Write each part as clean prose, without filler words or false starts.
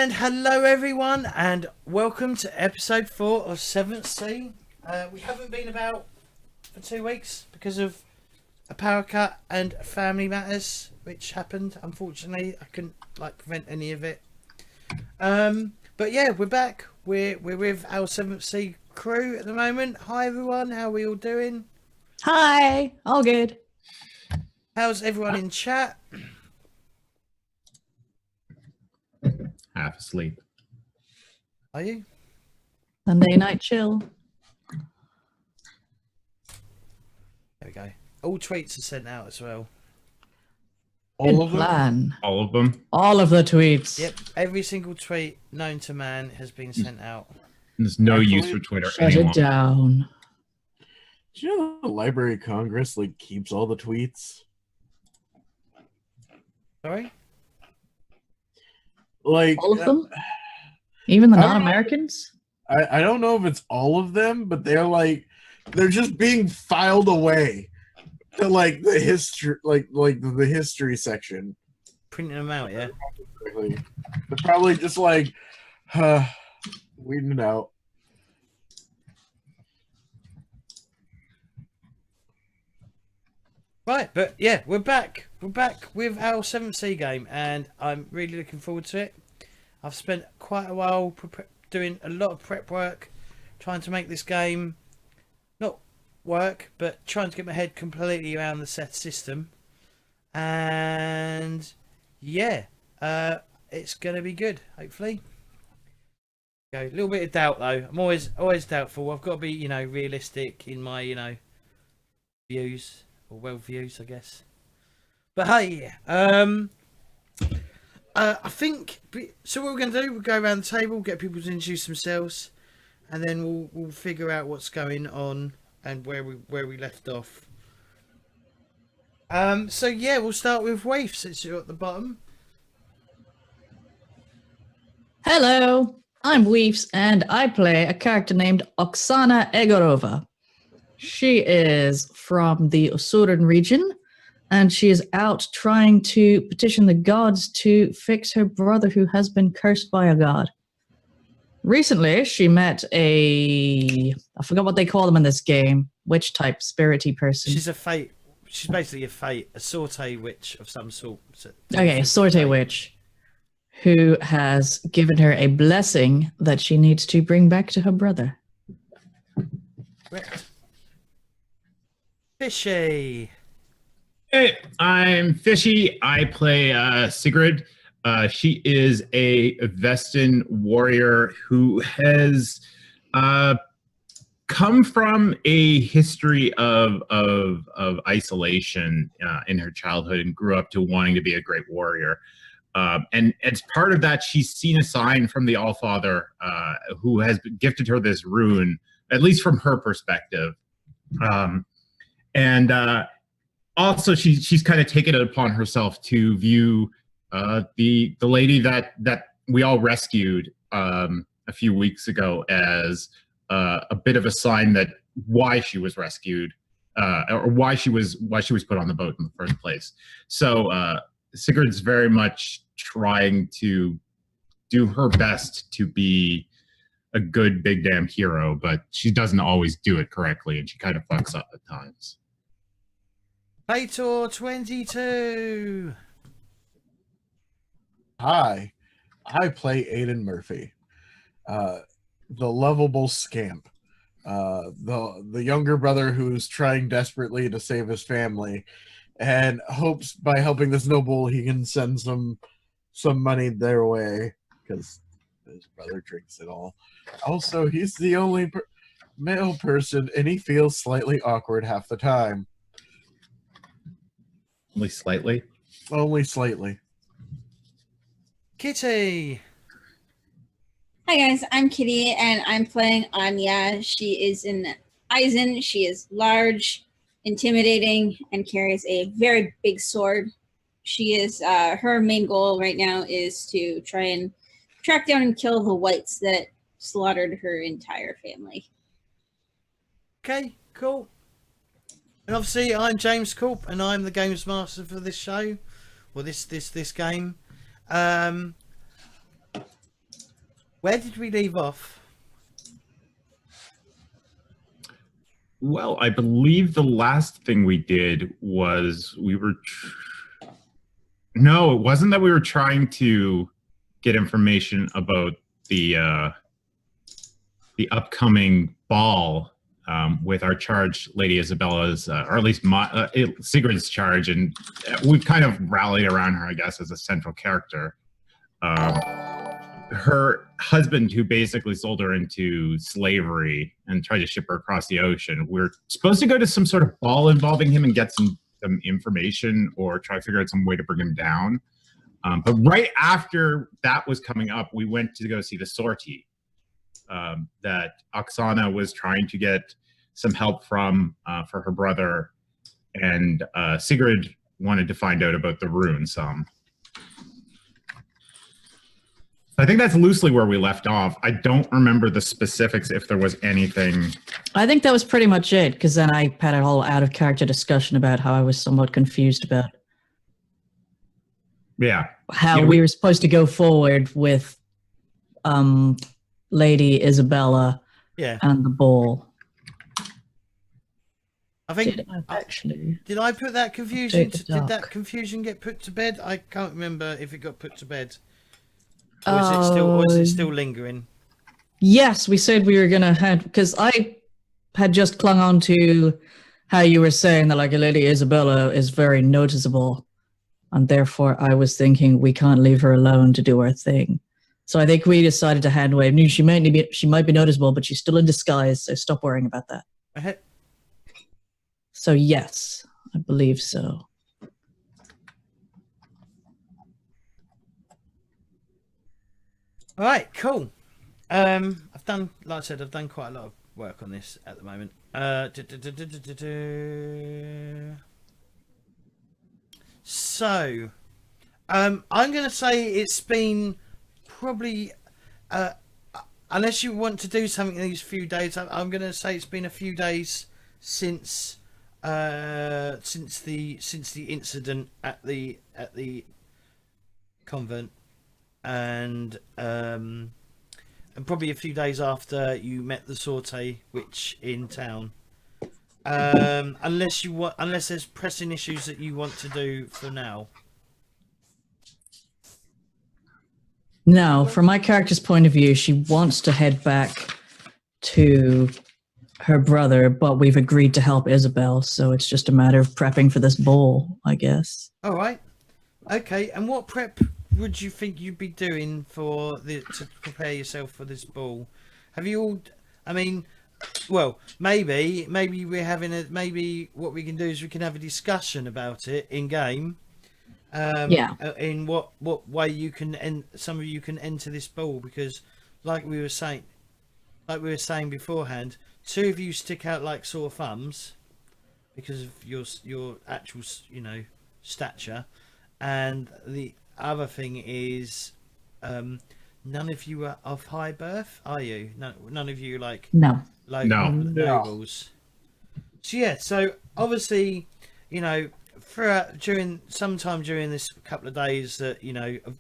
And hello everyone, and welcome to episode 4 of 7th Sea. We haven't been about for 2 weeks because of a power cut and family matters which happened. Unfortunately, I couldn't prevent any of it. But yeah, we're back. We're with our 7th Sea crew at the moment. Hi everyone, how are we all doing? Hi, all good. How's everyone in chat? Half asleep. Are you? Sunday night chill. There we go. All tweets are sent out as well. All of them? All of them. All of the tweets. Yep, every single tweet known to man has been sent out. There's no use for Twitter Shut anymore. it down. Do you know the Library of Congress keeps all the tweets? Sorry? All of them? Even the I don't non-Americans? I don't know if it's all of them, but they're just being filed away to the history the history section. Printing them out, yeah. They're probably just weeding it out. Right, but yeah, we're back. We're back with our 7th Sea game, and I'm really looking forward to it. I've spent quite a while doing a lot of prep work, trying to make this game not work, but trying to get my head completely around the set system. And yeah, it's gonna be good, hopefully. A little bit of doubt though. I'm always doubtful. I've got to be, realistic in my, views. Or well views, I guess. But hey, I think so. What we're going to do, we'll go around the table, get people to introduce themselves, and then we'll figure out what's going on and where we left off. So yeah, we'll start with Weefz since you're at the bottom. Hello, I'm Weefz, and I play a character named Oksana Egorova. She is from the Osuran region, and she is out trying to petition the gods to fix her brother who has been cursed by a god. Recently, she met I forgot what they call them in this game, witch-type, spirity person. She's a fate. She's basically a fate, a sorte witch of some sort. Okay, a sorte witch, who has given her a blessing that she needs to bring back to her brother. Fishy. Hey, I'm Fishy. I play Sigrid. She is a Vestan warrior who has come from a history of isolation in her childhood and grew up to wanting to be a great warrior. And as part of that, she's seen a sign from the Allfather who has gifted her this rune, at least from her perspective. And also, she's kind of taken it upon herself to view the lady that we all rescued a few weeks ago as a bit of a sign that why she was rescued or why she was put on the boat in the first place. So Sigrid's very much trying to do her best to be a good big damn hero, but she doesn't always do it correctly, and she kind of fucks up at times. Claytor 22. Hi, I play Aedan Murphy, the lovable scamp, the younger brother who's trying desperately to save his family, and hopes by helping this noble he can send some money their way because his brother drinks it all. Also, he's the only male person, and he feels slightly awkward half the time. Only slightly? Only slightly. Kitty. Hi guys, I'm Kitty, and I'm playing Anya. She is in Eisen. She is large, intimidating, and carries a very big sword. She is, her main goal right now is to try and track down and kill the whites that slaughtered her entire family. Okay, cool. And obviously, I'm James Corp, and I'm the games master for this show, or this game. where did we leave off? Well, I believe the last thing we did was no, it wasn't that we were trying to get information about the upcoming ball with our charge, Lady Isabella's, or at least Sigrid's charge, and we've kind of rallied around her, I guess, as a central character. Her husband, who basically sold her into slavery and tried to ship her across the ocean. We're supposed to go to some sort of ball involving him and get some information or try to figure out some way to bring him down. But right after that was coming up, we went to go see the sortie that Oksana was trying to get some help from for her brother, and Sigrid wanted to find out about the rune some. I think that's loosely where we left off. I don't remember the specifics if there was anything. I think that was pretty much it, because then I had a whole out of character discussion about how I was somewhat confused about how we were supposed to go forward with Lady Isabella and the ball. I think did I put that confusion? Did that confusion get put to bed? I can't remember if it got put to bed. Or is it still lingering? Yes, we said we were gonna have, because I had just clung on to how you were saying that like Lady Isabella is very noticeable, and therefore I was thinking we can't leave her alone to do her thing. So I think we decided to hand wave. She might be noticeable, but she's still in disguise, so stop worrying about that. So yes, I believe so. All right, cool. I've done, like I said, I've done quite a lot of work on this at the moment. So, I'm going to say it's been probably, unless you want to do something in these few days, I'm going to say it's been a few days since the incident at the convent. And probably a few days after you met the Sorte witch in town, unless there's pressing issues that you want to do for now. No, from my character's point of view, she wants to head back to her brother, but we've agreed to help Isabel, so it's just a matter of prepping for this ball, I guess. All right, okay. And what prep would you think you'd be doing to prepare yourself for this ball? Have you all? I mean, well, maybe we're having maybe what we can do is we can have a discussion about it in game. In what way you can some of you can enter this ball, because like we were saying beforehand, two of you stick out like sore thumbs because of your actual stature, and the other thing is, none of you are of high birth, are you? None of you nobles. So yeah, so obviously, sometime during this couple of days that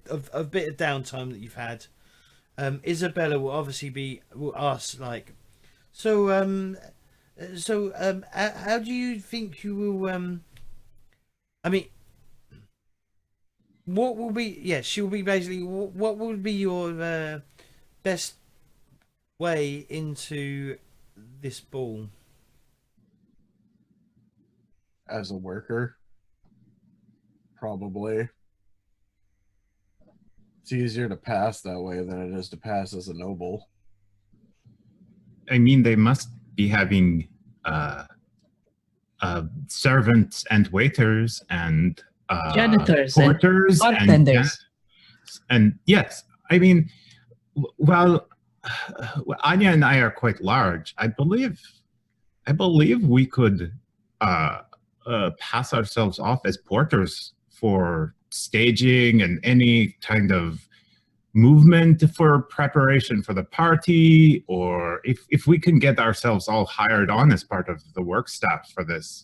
of a bit of downtime that you've had, Isabella will obviously will ask like, how do you think you will? I mean, what will be? Yeah, she'll be basically. What will be your best way into this ball? As a worker, probably. It's easier to pass that way than it is to pass as a noble. I mean, they must be having servants and waiters and janitors, porters, and bartenders. And yes, I mean, well, Anya and I are quite large. I believe we could pass ourselves off as porters for staging and any kind of movement for preparation for the party, or if we can get ourselves all hired on as part of the work staff for this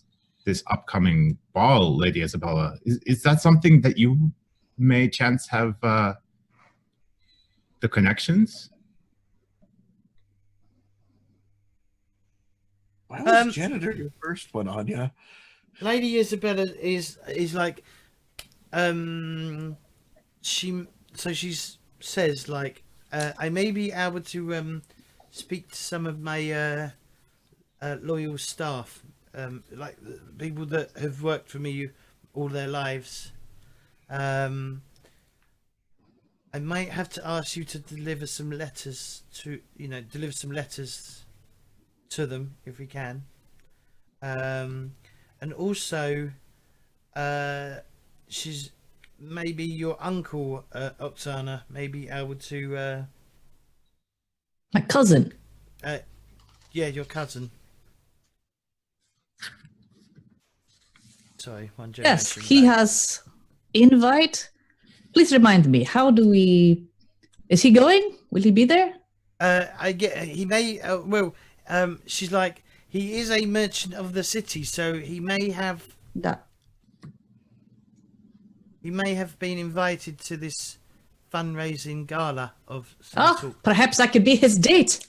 upcoming ball, Lady Isabella, is that something that you may chance have the connections? Why was janitor your first one, Anya? Lady Isabella is like, she says like, I may be able to speak to some of my loyal staff, like the people that have worked for me all their lives. I might have to ask you to deliver some letters to them if we can. And also, she's maybe your uncle, Oksana, may be able to. My cousin. Yeah, your cousin. Sorry, one Yes, generation he back. has invite. Please remind me, how do we... Is he going? Will he be there? I get. He may. She's like, he is a merchant of the city, so he may have. That. He may have been invited to this fundraising gala of some Oh, sort. perhaps I could be his date.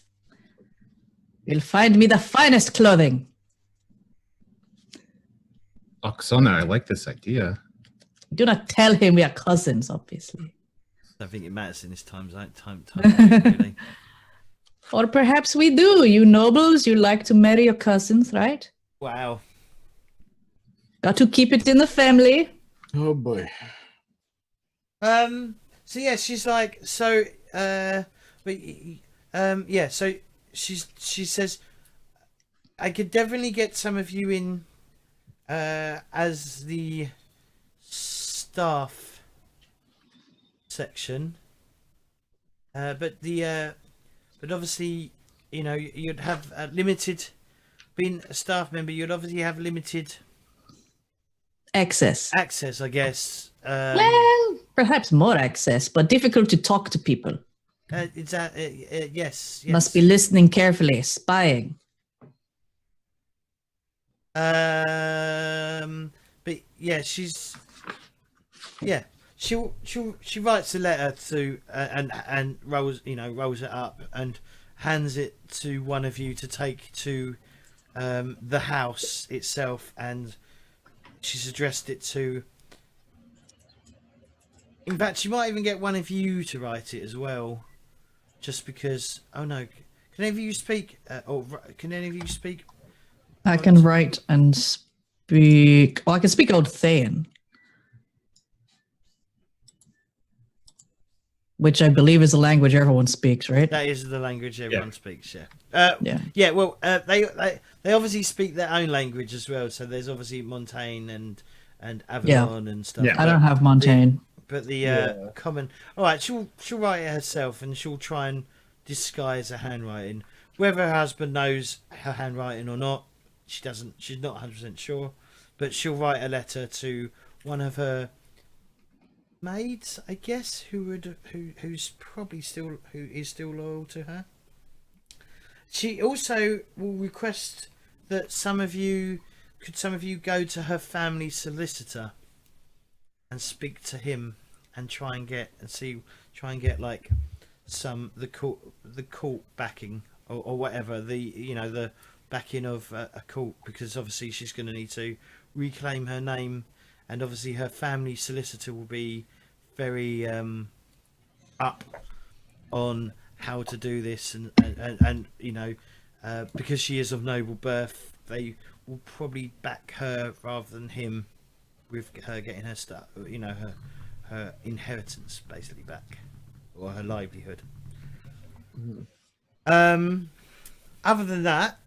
You'll find me the finest clothing. Oksana, I like this idea. Do not tell him we are cousins, obviously. I don't think it matters in this time. Really. Or perhaps we do. You nobles, you like to marry your cousins, right? Wow. Got to keep it in the family. Oh boy. So yeah, she's like, so. Yeah. So she says, I could definitely get some of you in, as the staff section. But obviously, you'd have limited. Being a staff member, you'd obviously have limited Access. access, I guess. Well, perhaps more access, but difficult to talk to people. Yes. Must be listening carefully, spying. But yeah, she writes a letter to and rolls it up and hands it to one of you to take to the house itself, and she's addressed it to. In fact, she might even get one of you to write it as well, just because. Oh no, can any of you speak? Can any of you speak? I can write and speak. Oh, I can speak Old Théah, which I believe is the language everyone speaks, right? That is the language everyone speaks. Yeah. Yeah. Yeah. Well, they obviously speak their own language as well. So there's obviously Montaigne and Avalon and stuff. Yeah. I don't have Montaigne. But the common. All right, she'll write it herself, and she'll try and disguise her handwriting. Whether her husband knows her handwriting or not, she doesn't. She's not 100% sure, but she'll write a letter to one of her maids, I guess, who is still loyal to her. She also will request that some of you go to her family solicitor and speak to him and try and get like the court backing or whatever, the backing of a court, because obviously she's going to need to reclaim her name, and obviously her family solicitor will be very up on how to do this, and because she is of noble birth, they will probably back her rather than him, with her getting her stuff, her inheritance basically back, or her livelihood. Other than that,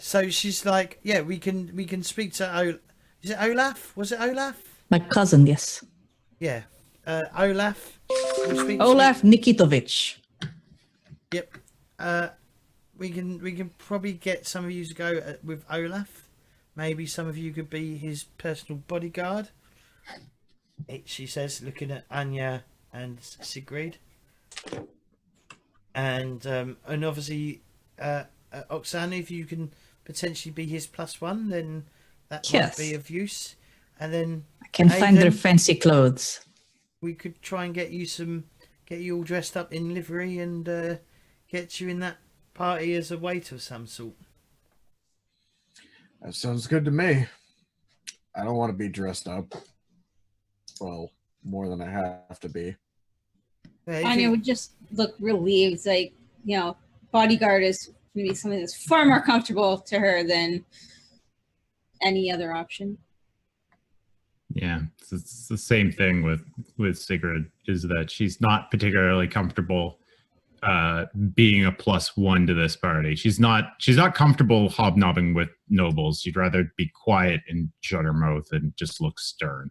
so she's like, we can speak to is it Olaf? Was it Olaf? My cousin, yes. Yeah. Olaf. We'll speak Olaf Nikitovich. Yep. We can probably get some of you to go with Olaf. Maybe some of you could be his personal bodyguard. She says, looking at Anya and Sigrid. And obviously, Oksana, if you can potentially be his +1, then that might be of use. And then I can find their Aedan, fancy clothes. we could try and get you all dressed up in livery and get you in that party as a waiter of some sort. That sounds good to me. I don't want to be dressed up. Well, more than I have to be. Yeah, if Anya you- would just look relieved, like, bodyguard is going to be something that's far more comfortable to her than any other option. Yeah, it's the same thing with Sigrid, is that she's not particularly comfortable being a +1 to this party. She's not comfortable hobnobbing with nobles. She'd rather be quiet and shut her mouth and just look stern.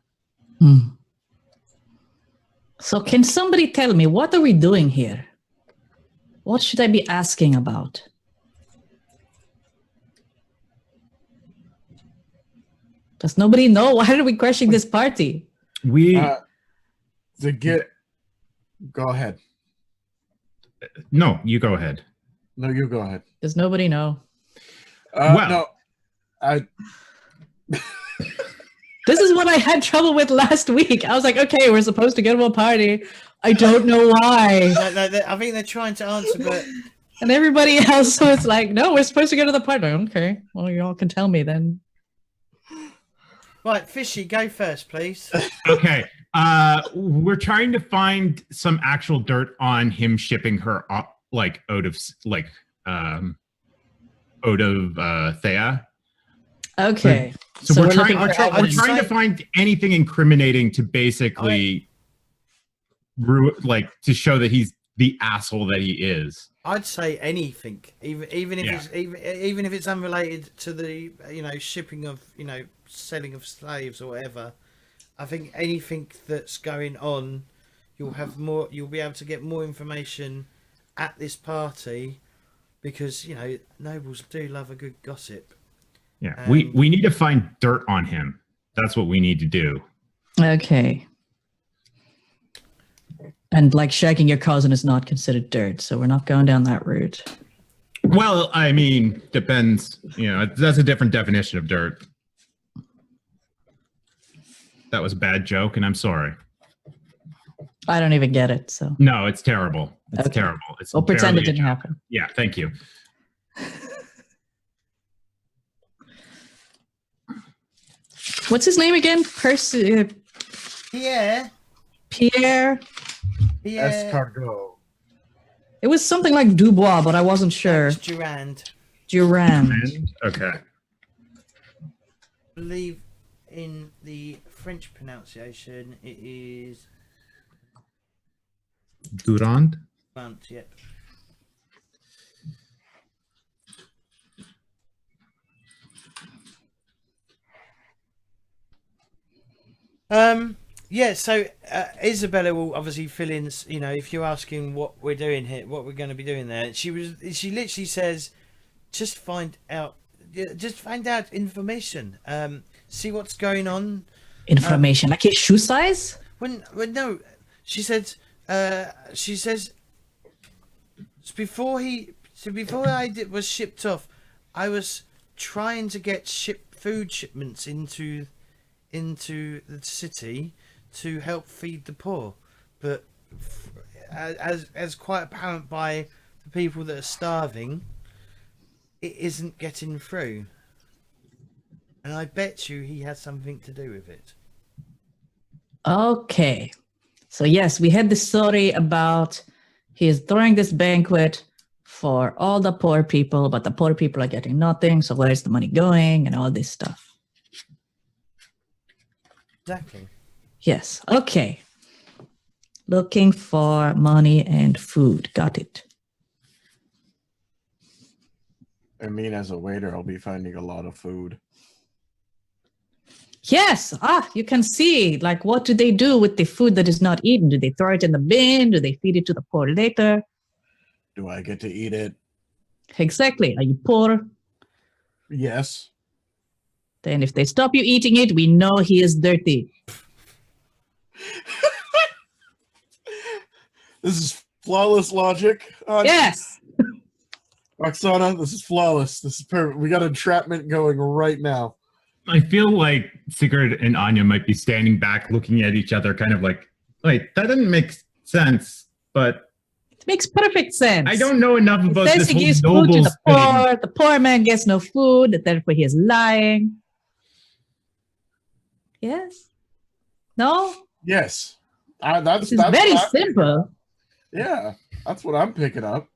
So can somebody tell me, what are we doing here? What should I be asking about? Does nobody know? Why are we crashing this party? We Go ahead. No, you go ahead. No, you go ahead. Does nobody know? No, I. This is what I had trouble with last week. I was like, okay, we're supposed to go to a party. I don't know why. No, I think they're trying to answer, but And everybody else was like, no, we're supposed to go to the party. Okay, well, you all can tell me then. right, Fishy, go first, please. Okay. We're trying to find some actual dirt on him shipping her up, out of Théah. Okay. So we're looking trying for evidence. to find anything incriminating to basically to show that he's the asshole that he is. I'd say anything, even if it's unrelated to the shipping of selling of slaves or whatever. I think anything that's going on, you'll be able to get more information at this party, because nobles do love a good gossip. Yeah, we need to find dirt on him. That's what we need to do. Okay. And shagging your cousin is not considered dirt, so we're not going down that route. Well, I mean, depends. That's a different definition of dirt. That was a bad joke, and I'm sorry. I don't even get it, so. No, it's terrible. It's Okay. terrible. It's We'll pretend it barely a didn't joke. happen. Yeah, thank you. What's his name again? Yeah. Pierre? Escargot. It was something like Dubois, but I wasn't sure. It's Durand. Durand. Okay. I believe in the French pronunciation it is Durand? Durand, yep. Yeah, so Isabella will obviously fill in, if you're asking what we're doing here, what we're going to be doing there. She literally says, just find out information. See what's going on. Information. Like his shoe size? When no, she says before I was shipped off, I was trying to get food shipments into the city to help feed the poor, but as quite apparent by the people that are starving, it isn't getting through, and I bet you he has something to do with it. Okay. So yes, we had the story about he is throwing this banquet for all the poor people, but the poor people are getting nothing. So where's the money going and all this stuff? Exactly. Yes. Okay. Looking for money and food. Got it. I mean, as a waiter, I'll be finding a lot of food. Yes. You can see, what do they do with the food that is not eaten? Do they throw it in the bin? Do they feed it to the poor later? Do I get to eat it? Exactly. Are you poor? Yes. Then if they stop you eating it, we know he is dirty. This is flawless logic. Yes. Oksana, this is flawless. This is perfect. We got entrapment going right now. I feel like Sigrid and Anya might be standing back looking at each other kind of like, that didn't make sense, but It makes perfect sense. I don't know enough about Says this he whole gives food to nobles the thing. poor. The poor man gets no food. Therefore, he is lying. Yes. No. Yes. That's This is very what I'm picking simple. up. Yeah, that's what I'm picking up.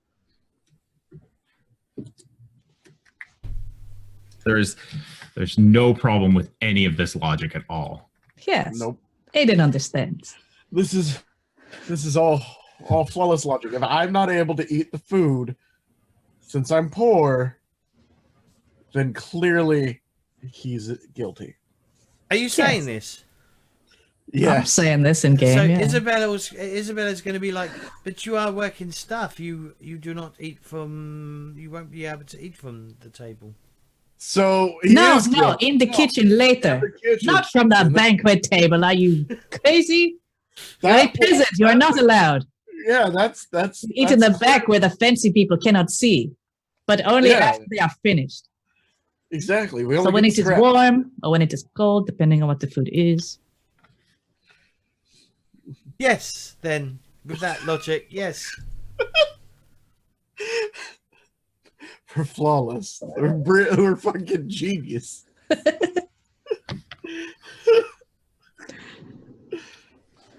There's no problem with any of this logic at all. Yes. Nope. Aiden understands. This is all flawless logic. If I'm not able to eat the food since I'm poor, then clearly he's guilty. Are you saying Yes. this? I'm Yes. saying this in game. So yeah. Isabella's going to be like, but you are working staff. You do not eat from. You won't be able to eat from the table. So No, is no, guilty. in the kitchen later. The kitchen. Not from the banquet table. Are you crazy? You're a peasant. You are not allowed. Yeah, that's Eat in the back where the fancy people cannot see, but only Yeah. after they are finished. exactly. We So only when get it is scraps. warm or when it is cold, depending on what the food is. Yes. Then with that logic, yes. We're flawless. We're fucking genius.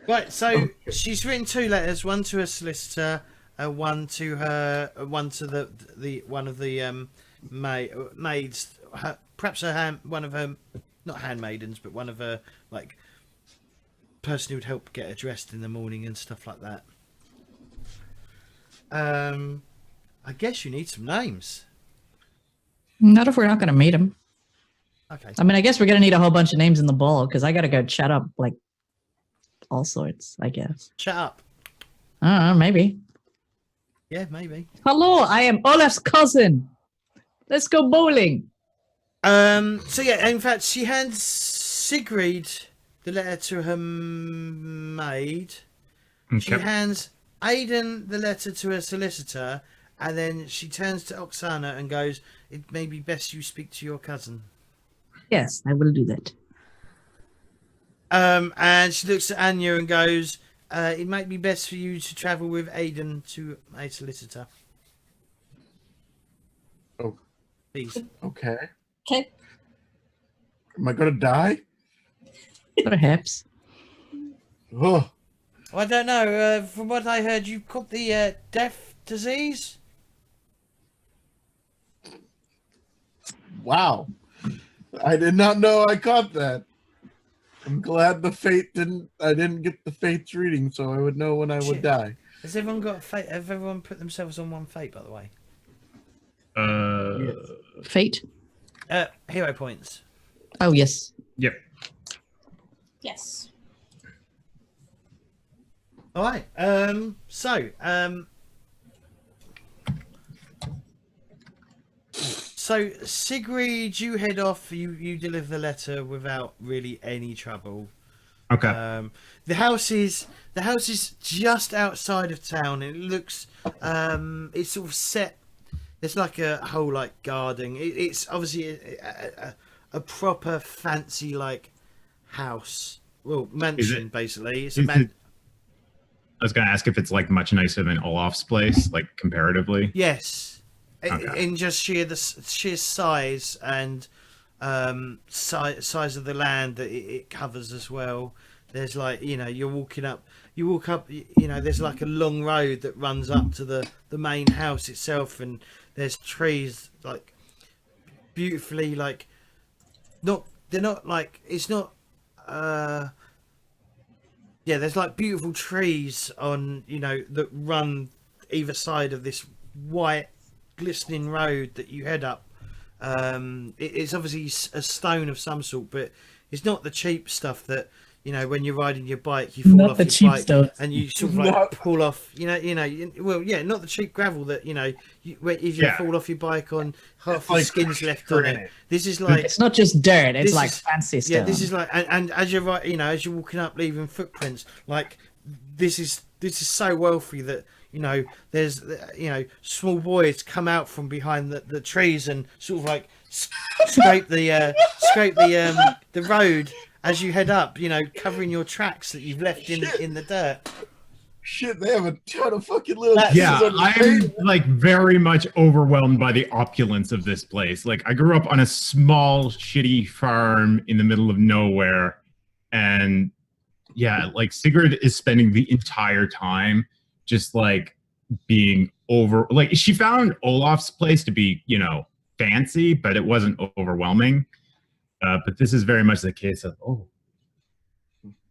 Right. So she's written 2 letters. One to her solicitor. One to her. One to the one of the maids. Perhaps one of her, not handmaidens, but one of her like person who would help get her dressed in the morning and stuff like that. I guess you need some names. Not if we're not going to meet him. Okay. I mean, I guess we're going to need a whole bunch of names in the ball because I got to go chat up like all sorts, I guess. Shut up. I don't know, maybe. Yeah, maybe. Hello, I am Olaf's cousin. Let's go bowling. So yeah, in fact, she hands Sigrid the letter to her maid. She Okay. hands Aedan the letter to her solicitor, and then she turns to Oksana and goes, "It may be best you speak to your cousin." Yes, I will do that. And she looks at Anya and goes, "It might be best for you to travel with Aedan to a solicitor." Oh. Please. Okay. Okay. Am I gonna die? Perhaps. Oh, I don't know. From what I heard, you caught the death disease. wow. I did not know I caught that. I'm glad I didn't get the fate's reading so I would know when I would Shit. die. Has everyone got a fate? Have everyone put themselves on one fate, by the way? Fate? Hero points. Oh, yes. Yep. Yes. All right. So Sigrid, you head off. You deliver the letter without really any trouble. Okay. The house is just outside of town. It looks it's sort of set. There's like a whole like garden. It's obviously a proper fancy like house. Well, mansion basically. It's a man. I was gonna ask if it's like much nicer than Olaf's place, like comparatively. Yes. Okay. In just sheer size and size of the land that it covers as well. There's like, you walk up, there's like a long road that runs up to the main house itself, and there's trees like beautifully like there's like beautiful trees on that run either side of this white glistening road that you head up. It's obviously a stone of some sort, but it's not the cheap stuff that when you're riding your bike you fall Not off the your cheap bike stuff. and you sort of like Not- pull off not the cheap gravel that if you Yeah. fall off your bike on half It's the like skin's left on it. granite. This is like It's not just dirt, it's This like is- fancy stuff. yeah, this is like, and as you're right, as you're walking up, leaving footprints, like this is so wealthy that there's small boys come out from behind the trees and sort of like scrape the road as you head up, covering your tracks that you've left in the dirt. shit, they have a ton of fucking little Yeah, pieces on the I'm table. like very much overwhelmed by the opulence of this place. Like I grew up on a small, shitty farm in the middle of nowhere, and yeah, like Sigrid is spending the entire time just like being over. Like she found Olaf's place to be, fancy, but it wasn't overwhelming. But this is very much the case of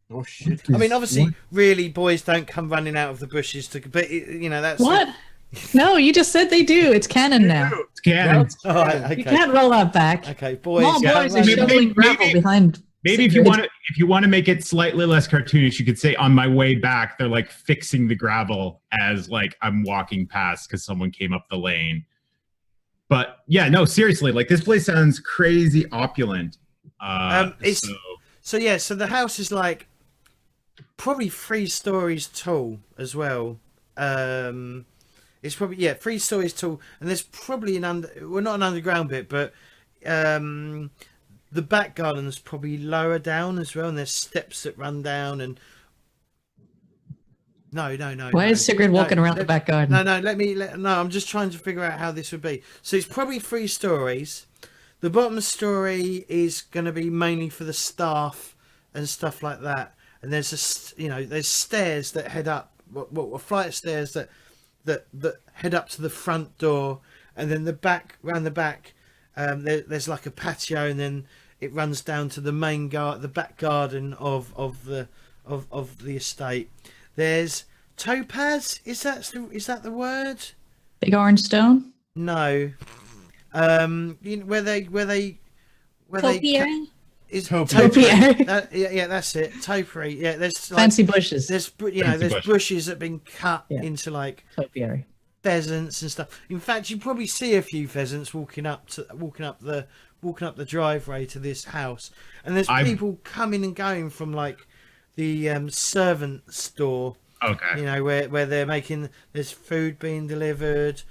Oh shit! I mean, obviously, really, boys don't come running out of the bushes to. But that's What? No, you just said they do. It's canon now. it's canon. All right, okay. You can't roll that back. Okay, boys. Small yeah, boys are running- shoveling gravel maybe- behind. Maybe if Sigrid. you want to make it slightly less cartoonish, you could say on my way back, they're like fixing the gravel as like I'm walking past because someone came up the lane. But yeah, no, seriously, like this place sounds crazy opulent. So the house is like probably 3 stories tall as well. It's probably 3 stories tall, and there's probably not an underground bit, but the back garden's probably lower down as well, and there's steps that run down. And no. Why is Sigrid walking around the back garden? No, I'm just trying to figure out how this would be. So it's probably 3 stories. The bottom story is going to be mainly for the staff and stuff like that. And there's there's stairs that head up, a flight of stairs that head up to the front door, and then round the back, there's like a patio, and then it runs down to the the back garden of the estate. There's topaz. Is that the word? Big orange stone? No. Where they Topiary? is Topiary. yeah, that's it. Topiary. Yeah, there's like, Fancy bushes. there's bushes. bushes that have been cut Yeah. into like Topiary. pheasants and stuff. In fact, you probably see a few pheasants walking up the driveway to this house, and there's people coming and going from like the servant store. Okay. Where there's food being delivered.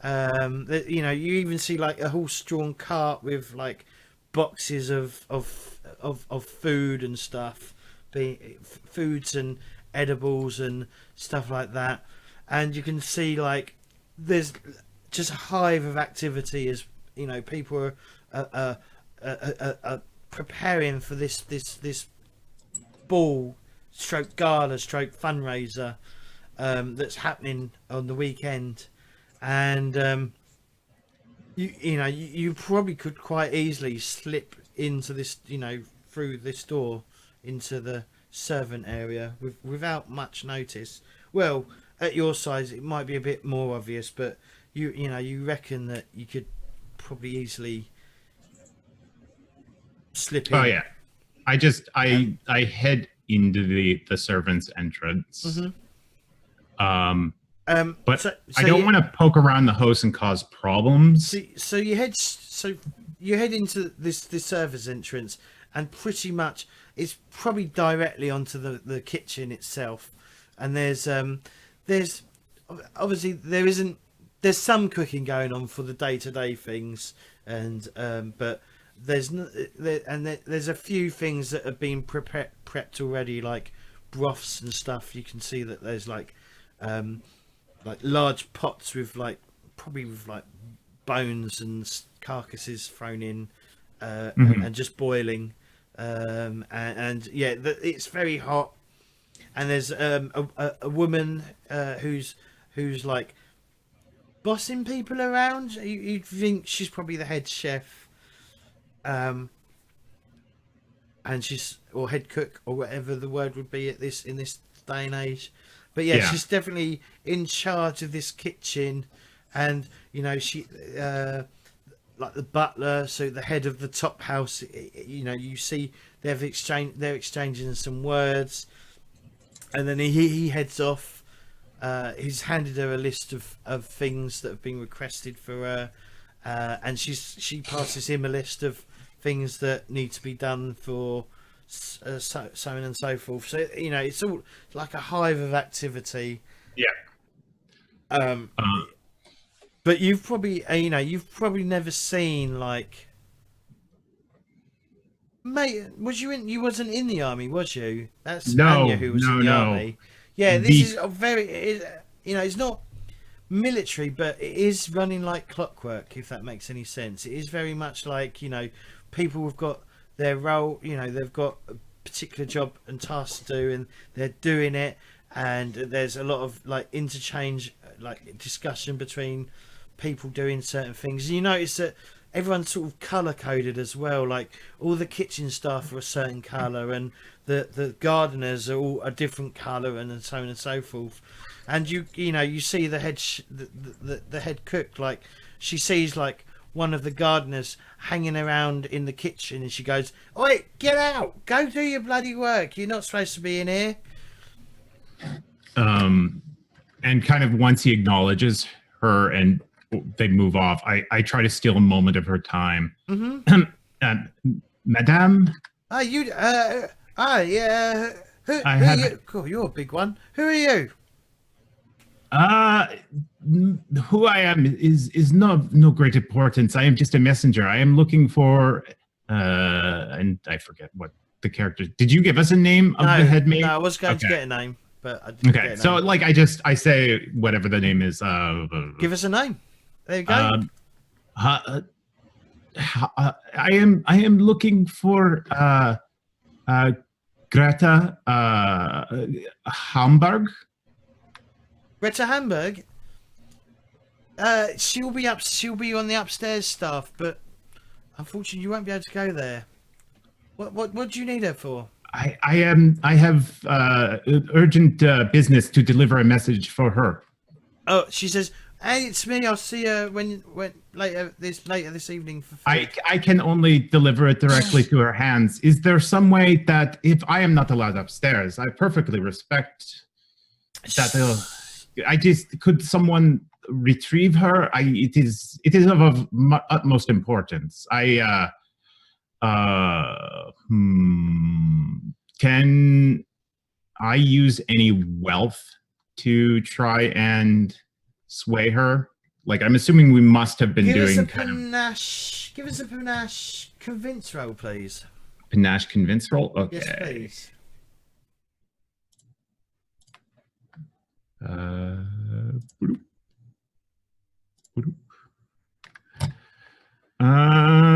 You even see like a horse-drawn cart with like boxes of food and stuff, foods and edibles and stuff like that. And you can see like there's just a hive of activity as people are preparing for this ball stroke gala stroke fundraiser that's happening on the weekend. And you probably could quite easily slip into this through this door into the servant area without much notice. Well, at your size it might be a bit more obvious, but you reckon that you could probably easily slip in. Oh yeah. I head into the servant's entrance. Mm-hmm. But so I don't want to poke around the house and cause problems. So you head into this server's entrance, and pretty much it's probably directly onto the kitchen itself. And there's obviously there's some cooking going on for the day-to-day things, and but there's a few things that have been prepped already, like broths and stuff. You can see that there's like large pots with probably bones and carcasses thrown in, and just boiling, and yeah, it's very hot. And there's a woman who's like bossing people around. You'd think she's probably the head chef, and or head cook or whatever the word would be in this day and age. But yeah, she's definitely in charge of this kitchen, and she like the butler, so the head of the top house. You see they're exchanging some words, and then he heads off. He's handed her a list of things that have been requested for her, and she passes him a list of things that need to be done for so on and so forth. So it's all like a hive of activity. Yeah. But you've probably never seen like, mate, you wasn't in the army, was you? That's No, Anya who was in the army. Yeah, this is a very, it's not military, but it is running like clockwork, if that makes any sense. It is very much like, people have got their role, they've got a particular job and task to do, and they're doing it, and there's a lot of like interchange, like discussion between people doing certain things. And you notice that everyone's sort of color coded as well, like all the kitchen staff are a certain color, and the gardeners are all a different color, and so on and so forth. And you see the head the head cook, like she sees like one of the gardeners hanging around in the kitchen, and she goes, "Oi, get out, go do your bloody work, you're not supposed to be in here." And kind of once he acknowledges her and they move off, I try to steal a moment of her time. Madame? Yeah. Who are you? Cool, you're a big one. Who are you? Who I am is no great importance. I am just a messenger. I am looking for, and I forget what the character. Did you give us a name of the head maid? No, I was going to get a name, but I didn't get a name. So like I say whatever the name is. Give us a name. There you go. I am looking for Greta Hamburg. Greta Hamburg. She'll be on the upstairs staff, but unfortunately you won't be able to go there. What do you need her for? I have urgent business to deliver a message for her. Oh, she says, "Hey, it's me. I'll see you when later this evening for food." I can only deliver it directly to her hands. Is there some way that if I am not allowed upstairs, I perfectly respect that. Could someone retrieve her? It is of utmost importance. Can I use any wealth to try and sway her? Like, I'm assuming we must have been doing panache. Give us a panache convince roll, please. Panache convince roll? Okay. Yes, please.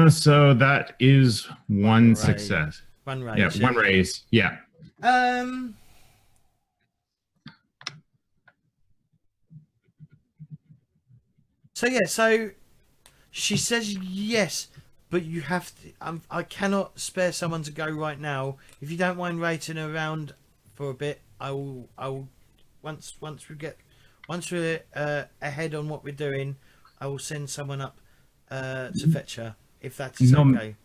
So that is one success. One raise. Yeah, one raise. Yeah. So she says yes, but you have to. I cannot spare someone to go right now. If you don't mind waiting around for a bit, I will. Once we're ahead on what we're doing, I will send someone up to fetch her. If that is okay.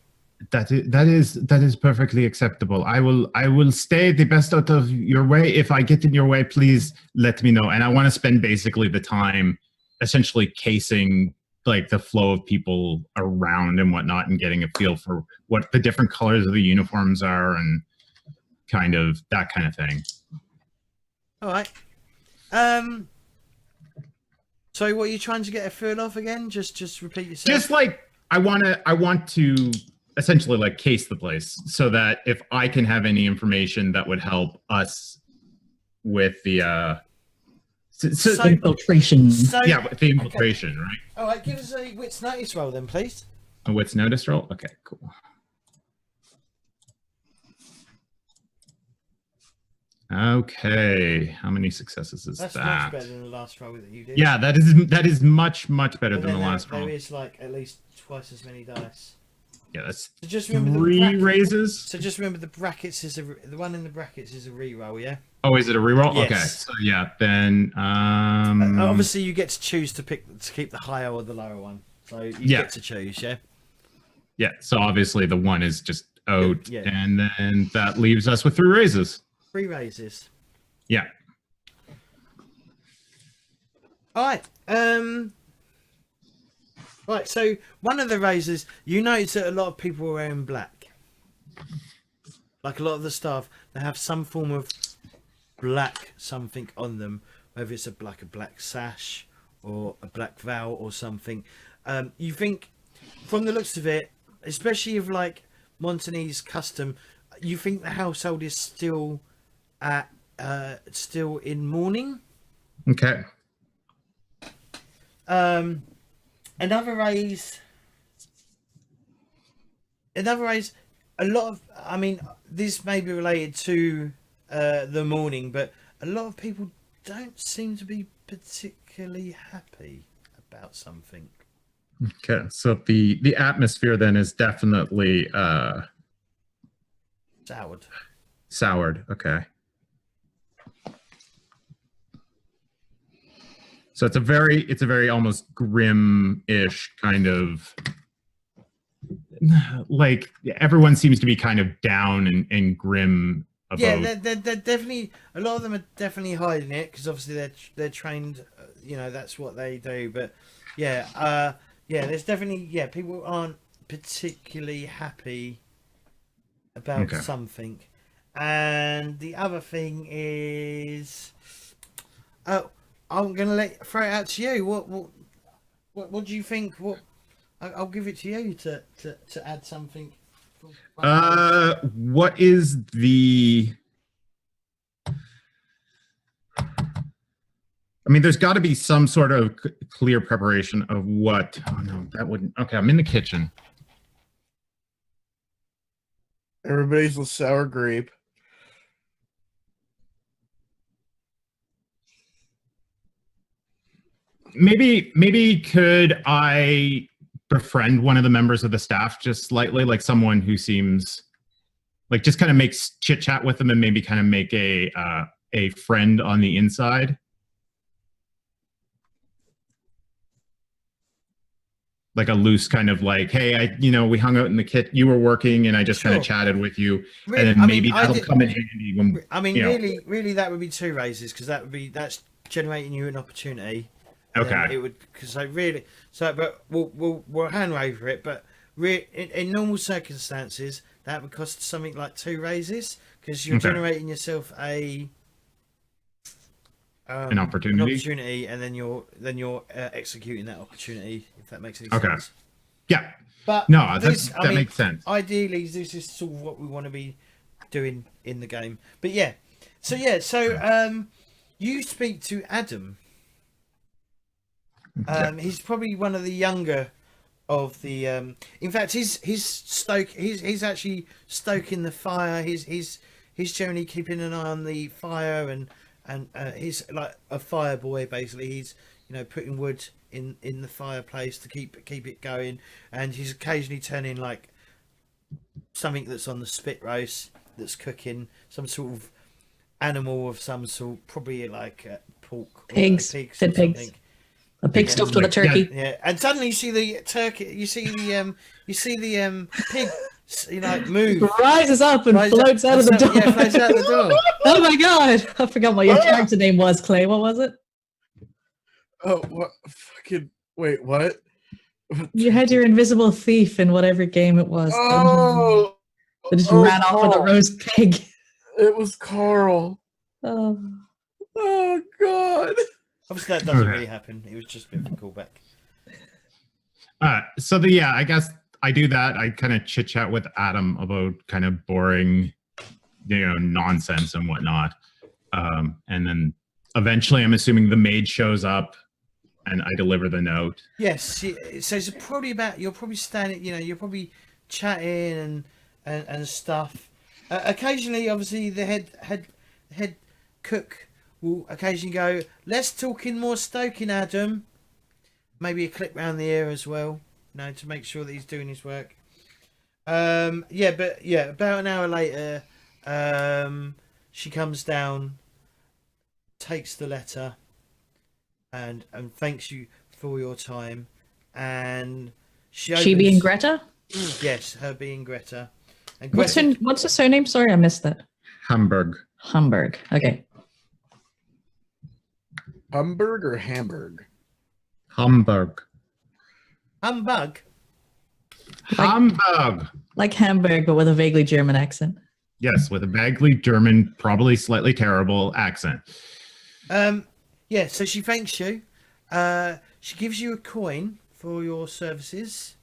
That is perfectly acceptable. I will stay the best out of your way. If I get in your way, please let me know. And I want to spend basically the time essentially casing like the flow of people around and whatnot, and getting a feel for what the different colors of the uniforms are and kind of that kind of thing. All right. So what are you trying to get a feel of again? Just repeat yourself. Just like I want to essentially like case the place so that if I can have any information that would help us with the infiltration. With the infiltration, right? All right, give us a wits notice roll then, please. A wits notice roll? Okay, cool. Okay, how many successes is That's that? much better than the last roll that you did. Yeah, that is much better than the last roll. There is like at least twice as many dice. Yeah, that's so just remember three raises. So just remember the brackets is the one in the brackets is a reroll, yeah? Oh, is it a reroll? Yes. Okay, so yeah, then obviously you get to choose to keep the higher or the lower one. So you get to choose, yeah? Yeah, so obviously the one is just out, and then that leaves us with 3 raises. 3 raises. Yeah. All right. Right, so one of the raises, you notice that a lot of people are wearing black. Like a lot of the staff, they have some form of black something on them, whether it's a black sash or a black veil or something. You think, from the looks of it, especially of like Montanese custom, you think the household is still at still in mourning. Okay. Another raise, a lot of, I mean, this may be related to the mourning, but a lot of people don't seem to be particularly happy about something. Okay, so the atmosphere then is definitely soured. Okay. So it's a very almost grim-ish kind of, like everyone seems to be kind of down and grim about. Yeah, they're definitely, a lot of them are definitely hiding it because obviously they're trained, that's what they do. But yeah, there's definitely, people aren't particularly happy about something. And the other thing is, I'm gonna throw it out to you. What do you think? I'll give it to you to add something. What is the? I mean, there's got to be some sort of clear preparation of what. Oh no, that wouldn't. Okay, I'm in the kitchen. Everybody's with sour grape. Maybe could I befriend one of the members of the staff just slightly, like someone who seems like just kind of makes chit chat with them and maybe kind of make a friend on the inside. Like a loose kind of like, hey, we hung out in the kit. You were working, and I just kind of chatted with you, and then maybe that'll come in handy when. I mean, really, that would be 2 raises because that's generating you an opportunity. Okay. It would but we'll hand over it. But in normal circumstances, that would cost something like 2 raises because you're generating yourself an opportunity, and then you're executing that opportunity. If that makes any sense. Yeah. But no, that makes sense. Ideally, this is sort of what we want to be doing in the game. But so you speak to Adam. He's probably one of the younger of the. In fact, he's actually stoking the fire. He's generally keeping an eye on the fire, and he's like a fire boy basically. He's putting wood in the fireplace to keep it going, and he's occasionally turning like something that's on the spit roast that's cooking, some sort of animal of some sort, probably like pork, pigs, dead pigs. A pig stuffed with a turkey. Yeah, and suddenly you see the turkey. You see the pig. Move. Rises up and floats out of the door. Yeah, floats out the door. Oh my god! I forgot what your character name was, Clay. What was it? Oh, what? Fucking wait, what? You had your invisible thief in whatever game it was. Oh, that just ran off with a roast pig. It was Carl. Oh God. Obviously, that doesn't really happen. It was just a bit of a callback. I guess I do that. I kind of chit chat with Adam about kind of boring, nonsense and whatnot. And then eventually, I'm assuming the maid shows up, and I deliver the note. Yes. So it's probably you're probably standing. You're probably chatting and stuff. Occasionally, obviously, the head cook will occasionally go, let's talk in more stoking, Adam. Maybe a clip round the ear as well, to make sure that he's doing his work. About an hour later, she comes down, takes the letter, and thanks you for your time. And she being Greta? Yes, her being Greta. And what's the surname? Sorry, I missed that. Hamburg. Okay. Hamburg or Hamburg? Hamburg. Humbug. Hamburg. Like Hamburg, but with a vaguely German accent. Yes, with a vaguely German, probably slightly terrible accent. So she thanks you. She gives you a coin for your services.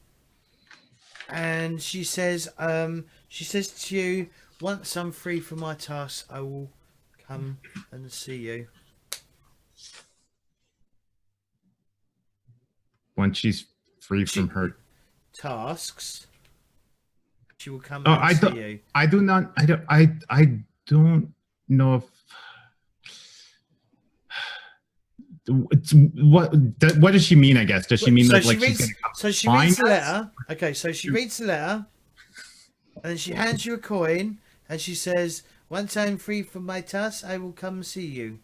And she says to you, once I'm free from my tasks, I will come and see you. Once she's free from her tasks, she will come Oh, and see you. I do not. I don't know if. What does she mean? I guess does she mean so that she like reads, she's gonna come so she find reads the us? letter. Okay, so she reads the letter, and then she hands you a coin, and she says, "Once I'm free from my tasks, I will come see you."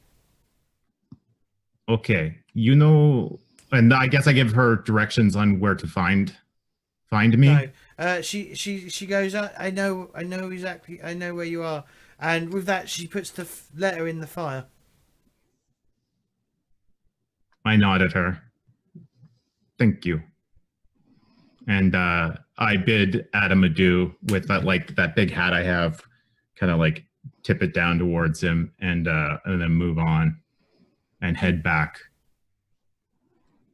Okay, you know, and I guess I give her directions on where to find me. No, she goes. I know exactly. I know where you are, and with that, she puts the letter in the fire. I nod at her. Thank you. And I bid Adam adieu with that big hat I have, kind of like tip it down towards him, and then move on and head back.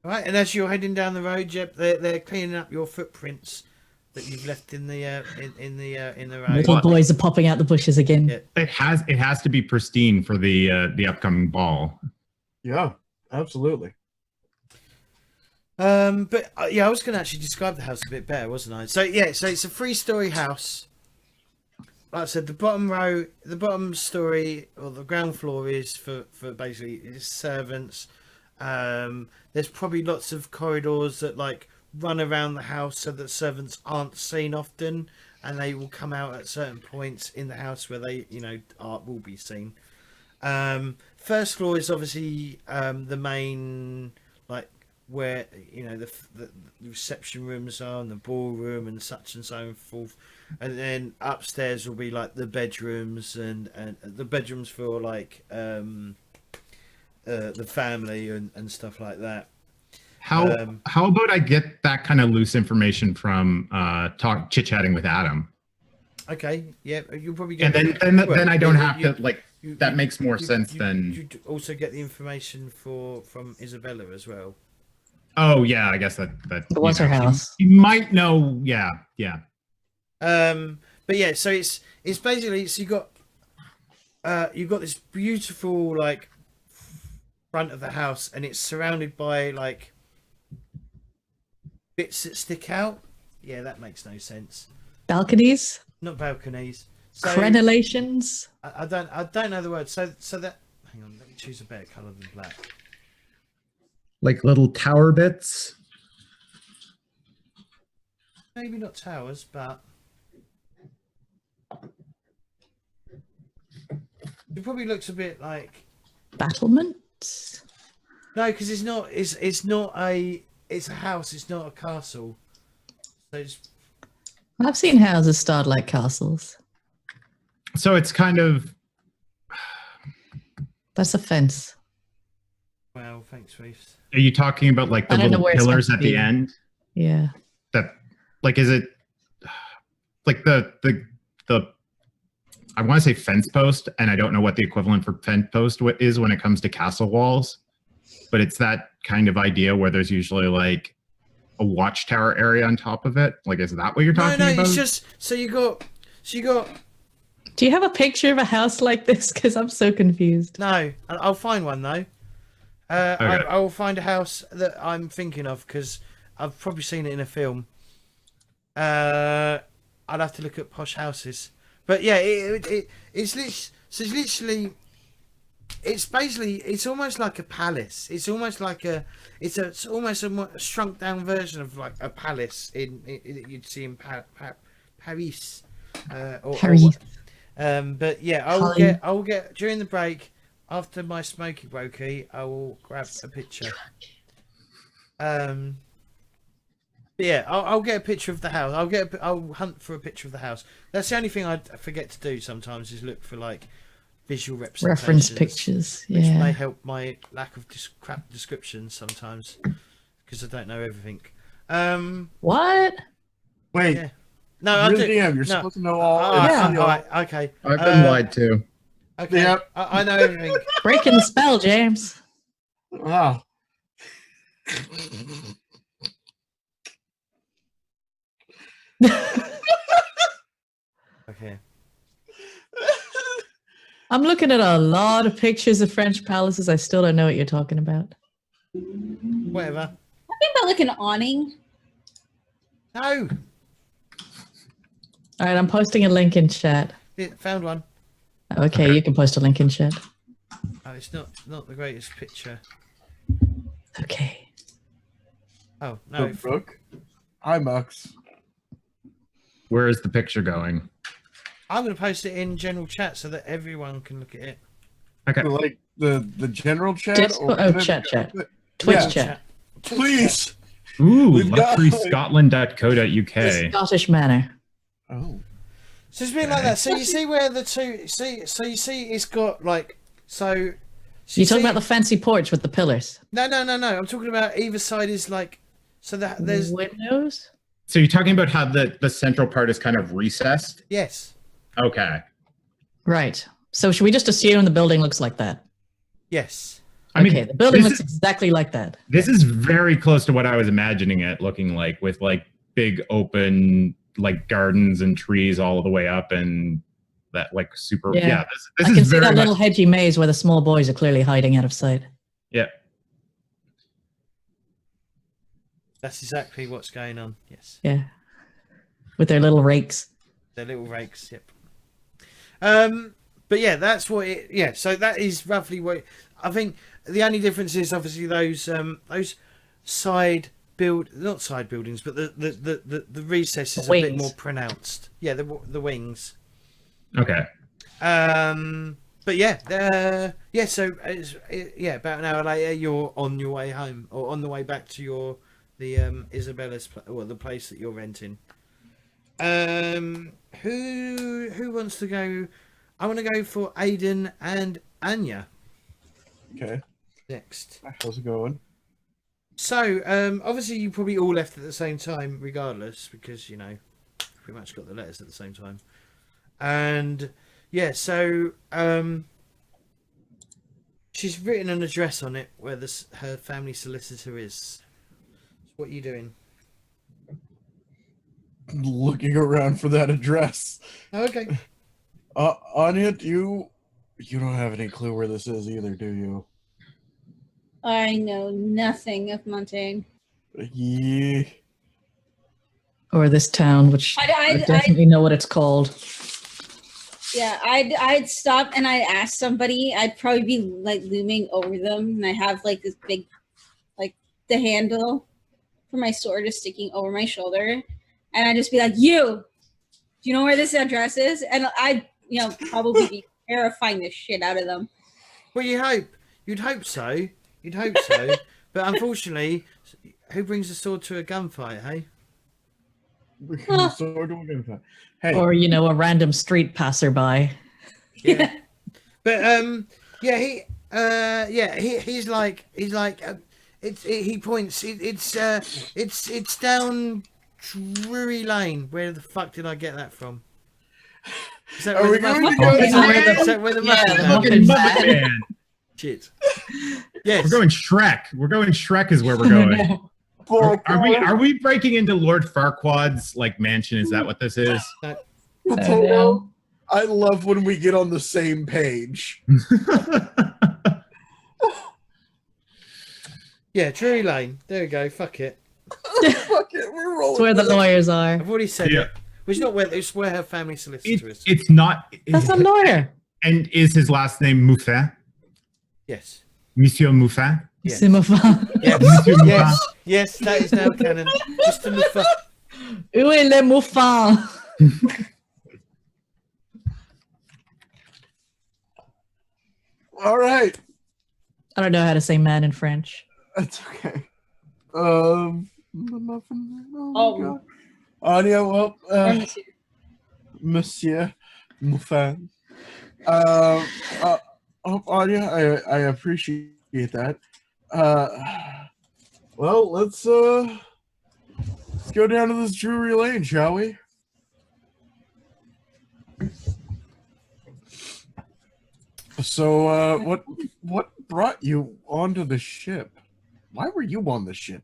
All right, and as you're heading down the road, Jeb, they're cleaning up your footprints that you've left in the road. Little boys are popping out the bushes again. Yeah. It has to be pristine for the upcoming ball. Yeah, absolutely. But yeah, I was going to actually describe the house a bit better, wasn't I? So yeah, so it's a 3-story house. Like I said, the bottom story or the ground floor is for basically is servants. There's probably lots of corridors that like run around the house so that servants aren't seen often, and they will come out at certain points in the house where they, will be seen. First floor is obviously the main, like where the reception rooms are and the ballroom and such and so forth, and then upstairs will be like the bedrooms and the bedrooms for like the family and stuff like that. How about I get that kind of loose information from chit-chatting with Adam? Okay, yeah, you'll probably get. And then I don't have to like. That makes more sense than. You also get the information from Isabella as well. Oh yeah, I guess that. It was her house. You might know. Yeah. But yeah, so it's basically so you've got this beautiful like front of the house, and it's surrounded by like bits that stick out. Yeah, that makes no sense. Balconies? Not balconies. So, Crenellations? I don't know the word. So that, hang on, let me choose a better colour than black. Like little tower bits. Maybe not towers, but it probably looks a bit like Battlements? no, because it's not. It's not a. It's a house. It's not a castle. So I've seen houses start like castles. So it's kind of. That's a fence. well, thanks, Weefz. Are you talking about like the I don't know little where it's pillars meant at to the be. end? Yeah. That like is it like the I want to say fence post, and I don't know what the equivalent for fence post is when it comes to castle walls, but it's that kind of idea where there's usually like a watchtower area on top of it. Like, is that what you're talking No, about? it's just so you got. Do you have a picture of a house like this? Because I'm so confused. No, I'll find one though. Okay. I will find a house that I'm thinking of because I've probably seen it in a film. I'd have to look at posh houses, but yeah, it's literally. It's basically, it's almost like a palace. It's almost like it's almost a shrunk down version of like a palace in you'd see in Paris. Paris. But yeah, I will get during the break after my smoky brokey. I will grab a picture. Yeah, I'll get a picture of the house. I'll hunt for a picture of the house. That's the only thing I forget to do sometimes is look for like visual Reference representations, pictures. which Yeah. may help my lack of crap descriptions sometimes because I don't know everything. What? Wait, Yeah. No, I you're do. the DM. You're No. supposed to know all. Yeah. All right, okay. I've been lied to. Okay, Yep. I know everything. Breaking the spell, James. Wow. Okay. I'm looking at a lot of pictures of French palaces. I still don't know what you're talking about. Whatever. I think about like an awning. No. All right, I'm posting a link in chat. Yeah, found one. Okay, you can post a link in chat. Oh, it's not the greatest picture. Okay. Oh no. The book. Hi, Mux. Where is the picture going? I'm going to post it in general chat so that everyone can look at it. Okay. Like the general chat. Chat. Twitch Yeah. chat. Please. Ooh, We've got- luckryscotland.co.uk. Scottish manor. Oh. So it's been like that. So you see where the two so you see it's got like so. You're talking about the fancy porch with the pillars. No. I'm talking about either side is like so that there's windows. So you're talking about how the central part is kind of recessed? yes. Okay. Right. So should we just assume the building looks like that? Yes. I mean, Okay, the building this looks exactly like that. This is very close to what I was imagining it looking like, with like big open like gardens and trees all the way up, and that like super. Yeah. Yeah, this I is can see very that much, little hedgy maze where the small boys are clearly hiding out of sight. yeah. That's exactly what's going on. Yes. Yeah. With their little rakes. They're little rakes. Yep. But yeah, that's what it. Yeah. So that is roughly what I think. The only difference is obviously those side not side buildings, but the recess is a bit wings. more pronounced. Yeah, the wings. Okay. But yeah, So about an hour later, you're on your way home or on the way back to the Isabella's the place that you're renting. Who wants to go? I want to go for Aedan and Anya Okay. next. How's it going? So, obviously you probably all left at the same time, regardless, because, you know, pretty much got the letters at the same time. And, yeah, so, she's written an address on it where her family solicitor is. So what are you doing? Looking around for that address. Oh, okay. Anya, you don't have any clue where this is either, do you? I know nothing of Montaigne. Yeah. Or this town, which I definitely know what it's called. Yeah, I'd stop and I'd ask somebody. I'd probably be like looming over them, and I have like this big, like the handle for my sword is sticking over my shoulder, and I'd just be like, "You, do you know where this address is?" And I'd, probably be terrifying the shit out of them. Well, you'd hope so. But unfortunately, who brings a sword to a gunfight, hey? Hey. Or, a random street passerby. Yeah. But he's like he points. It's down Drury Lane. Where the fuck did I get that from? Is that Are where we the going muffin- to go is that there? is that where the Yeah, muffin- the muffin Muppet man. Man. Shit. Yes. We're going Shrek. Shrek is where we're going. Are we breaking into Lord Farquaad's like mansion? Is that what this is? No. I love when we get on the same page. Yeah, Drury Lane. There we go. Fuck it. Fuck it, we're rolling. It's where the with it. lawyers are. I've already said Yeah. it. Which is not where it's where her family solicitor is. It's not. That's a lawyer. And is his last name Muffin? Yes. Monsieur Muffin? Yes. Simophone. Yes. Monsieur Muffin? Yes, that is now canon. Mr. Muffa. Où est le moufin? All right. I don't know how to say man in French. That's okay. Oh. Oh. Anya, well, Monsieur. Monsieur Muffin. Anya, I appreciate that. Well, let's go down to this Drury Lane, shall we? So, what brought you onto the ship? Why were you on the ship?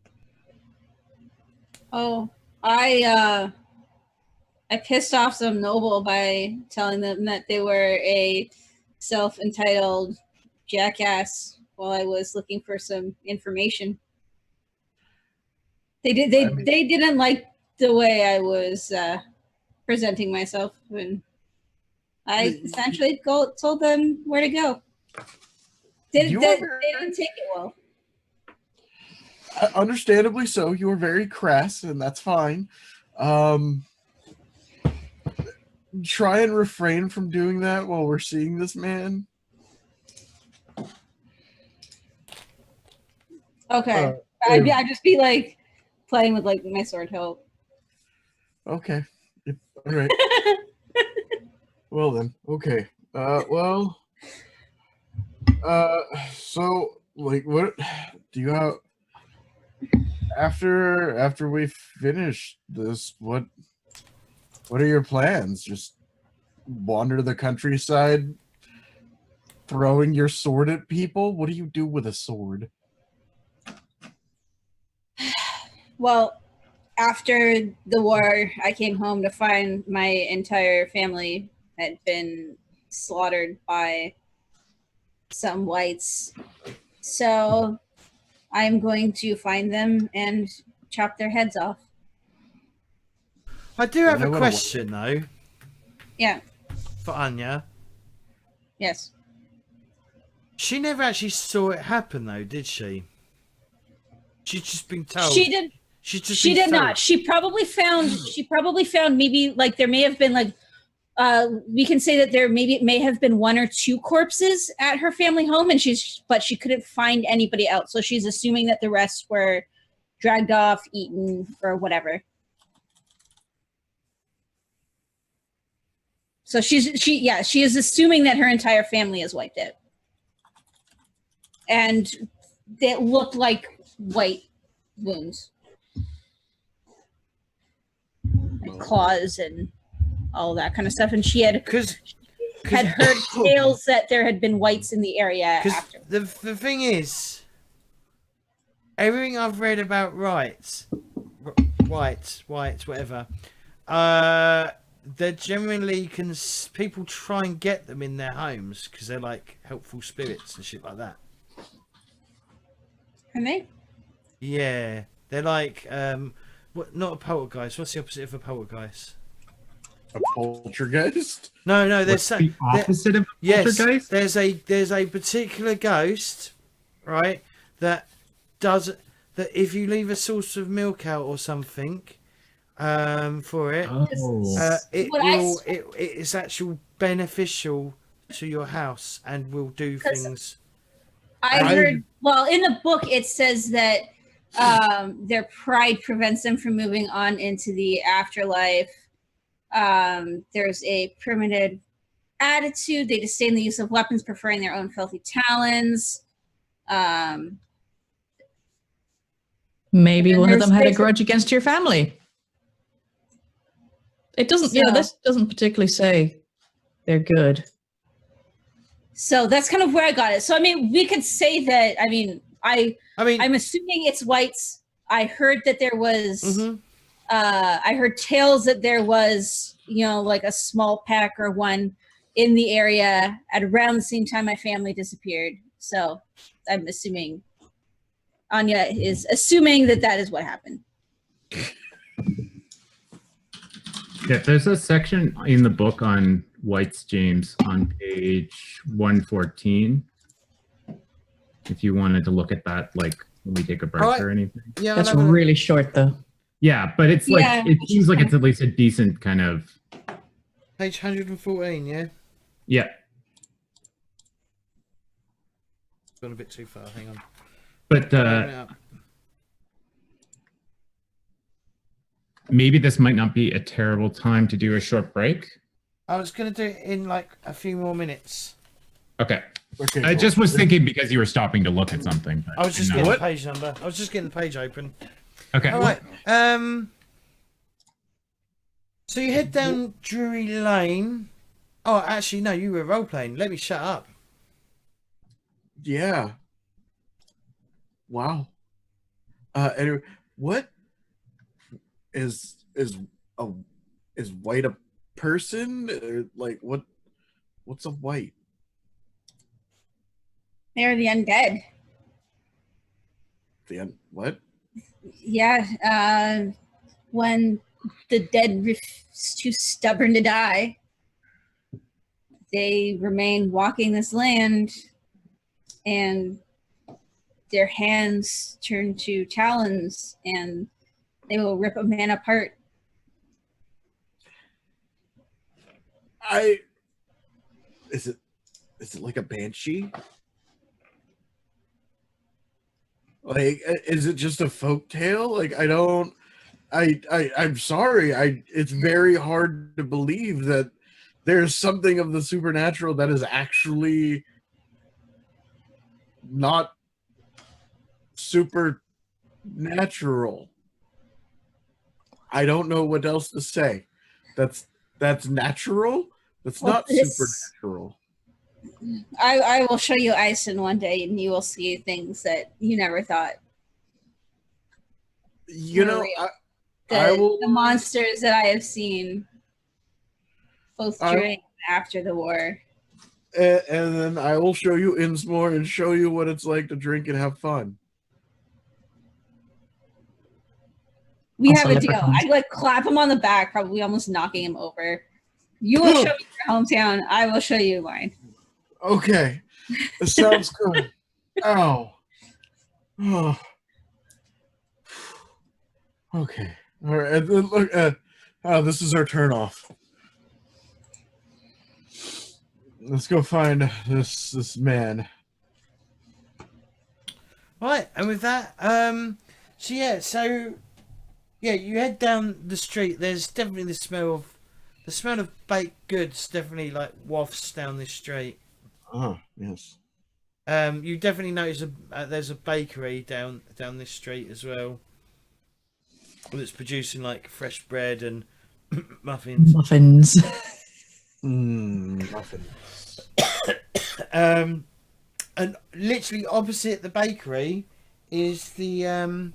Oh, I pissed off some noble by telling them that they were a self-entitled jackass while I was looking for some information. They didn't like the way I was presenting myself, and I essentially told them where to go. They didn't take it well. Understandably so. You were very crass, and that's fine. Try and refrain from doing that while we're seeing this man. Okay. I'd just be like playing with like my sword hilt. Okay. All right. Well then. Okay. So like, what do you have after we finish this? What are your plans? Just wander the countryside, throwing your sword at people? What do you do with a sword? Well, after the war, I came home to find my entire family had been slaughtered by some whites. So I'm going to find them and chop their heads off. I do have a question, though. Yeah. For Anya. Yes. She never actually saw it happen, though, did she? She's just been told. She did. She did not. She probably found maybe like there may have been like we can say that there may have been one or two corpses at her family home, and but she couldn't find anybody else. So she's assuming that the rest were dragged off, eaten, or whatever. So she is assuming that her entire family is wiped out. And they looked like white wounds. Like claws and all that kind of stuff. And she had heard tales that there had been whites in the area after. The thing is, everything I've read about whites, whatever, they're generally people try and get them in their homes because they're like helpful spirits and shit like that. Are they? Yeah, they're like not a poltergeist. What's the opposite of a poltergeist? A poltergeist? No. There's the opposite of a poltergeist. There's a particular ghost, right? That if you leave a source of milk out or something, for it, it's actually beneficial to your house and will do things. I heard. Well, in the book, it says that their pride prevents them from moving on into the afterlife. There's a primitive attitude. They disdain the use of weapons, preferring their own filthy talons. Maybe one of them had a grudge against your family. It doesn't. This doesn't particularly say they're good. So that's kind of where I got it. So I mean, we could say that. I mean, I'm assuming it's whites. I heard that there was. Mm-hmm. I heard tales that there was, like a small pack or one in the area at around the same time my family disappeared. So I'm assuming Anya is assuming that is what happened. Yeah, there's a section in the book on whites, James, on page 114. If you wanted to look at that, like when we take a break or anything. Yeah, that's really short, though. Yeah, but it's like it seems like it's at least a decent kind of page 114. Yeah. Yeah. Gone a bit too far. Hang on. But maybe this might not be a terrible time to do a short break. I was going to do it in like a few more minutes. Okay. I just was thinking because you were stopping to look at something. I was just getting the page number. I was just getting the page open. Okay. All right. So you head down Drury Lane. Oh, actually, no, you were role playing. Let me shut up. Yeah. Wow. Anyway, what is white a person? Or like what's a white? They're the undead. What? Yeah, when the dead are too stubborn to die, they remain walking this land, and their hands turn to talons, and they will rip a man apart. Is it like a banshee? Like, is it just a folk tale? Like, I'm sorry. It's very hard to believe that there's something of the supernatural that is actually not supernatural. I don't know what else to say. That's natural. That's not supernatural. I will show you Ison one day, and you will see things that you never thought. You know, the monsters that I have seen, both during and after the war. And then I will show you Innsmore and show you what it's like to drink and have fun. We Also have a deal. leprechauns. I'd like clap him on the back, probably almost knocking him over. You will show me your hometown. I will show you mine. Okay, that sounds good. Ow. Oh. Okay. All right. And then look. This is our turn off. Let's go find this man. Right, and with that, so you head down the street. There's definitely the smell of baked goods. Definitely like wafts down this street. Oh yes. You definitely notice there's a bakery down this street as well, that's producing like fresh bread and muffins. Muffins. Muffin. And literally opposite the bakery is the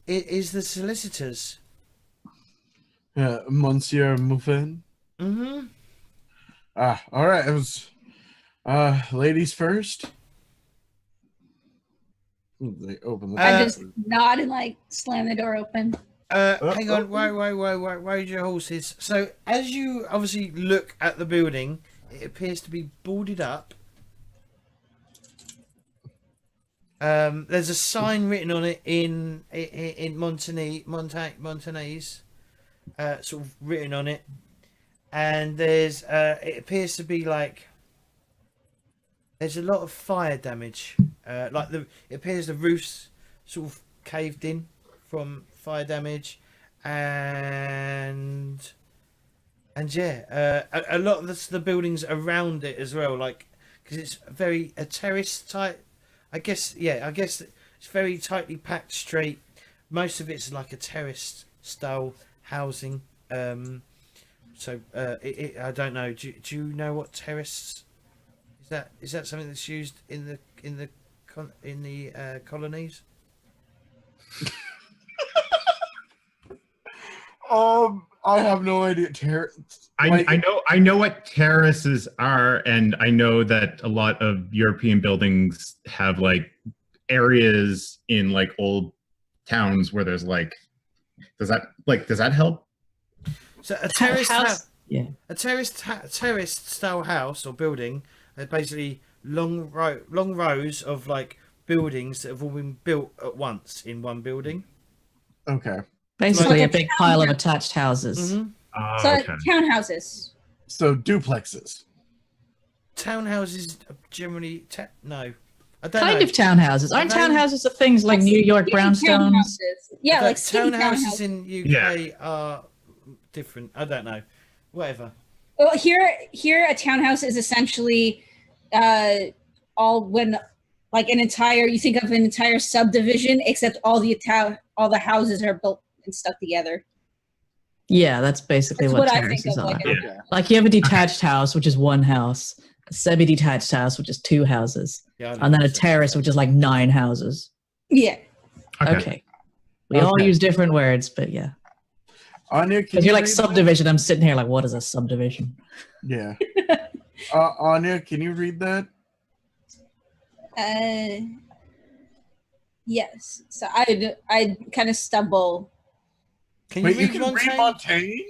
solicitors. Monsieur Muffin. Mm-hmm. All right. It was ladies first. They open the I just nod and like slam the door open. Hang on, wait your horses. So as you obviously look at the building, it appears to be boarded up. There's a sign written on it in Montanese, sort of written on it, and there's it appears to be like there's a lot of fire damage. It appears the roof's sort of caved in from fire damage, and a lot of the buildings around it as well, like because it's a terrace type. I guess it's very tightly packed street. Most of it's like a terrace style housing. I don't know. Do you know what terrace is that something that's used in the colonies? I have no idea. I know what terraces are, and I know that a lot of European buildings have like areas in like old towns where there's like does that help? So a terrace house? a terrace style house or building, they're basically long rows of like buildings that have all been built at once in one building. Okay. Basically, a big pile of attached houses. Mm-hmm. So townhouses. So duplexes. Townhouses generally no. I don't Kind know. of townhouses. Aren't townhouses of things like New York brownstones? Yeah, But like skinny townhouses townhouses. in UK are different. I don't know. Whatever. Well, here a townhouse is essentially all when like an entire you think of an entire subdivision, except all the houses are built and stuck together. Yeah, that's basically That's what what I think terraces of, are. like, Okay. Like you have a detached house, which is one house, a semi-detached house, which is two houses, Yeah, I know and then a what you're saying. terrace, which is like 9 houses. Yeah. Okay. We all Okay. use different words, but yeah. Anya, can Because you're like read subdivision, I'm sitting here like, what is a subdivision? that? Yeah. Anya, can you read that? Yes. So I'd kind of stumble. Can you Wait, you read can Montaigne? read Montaigne?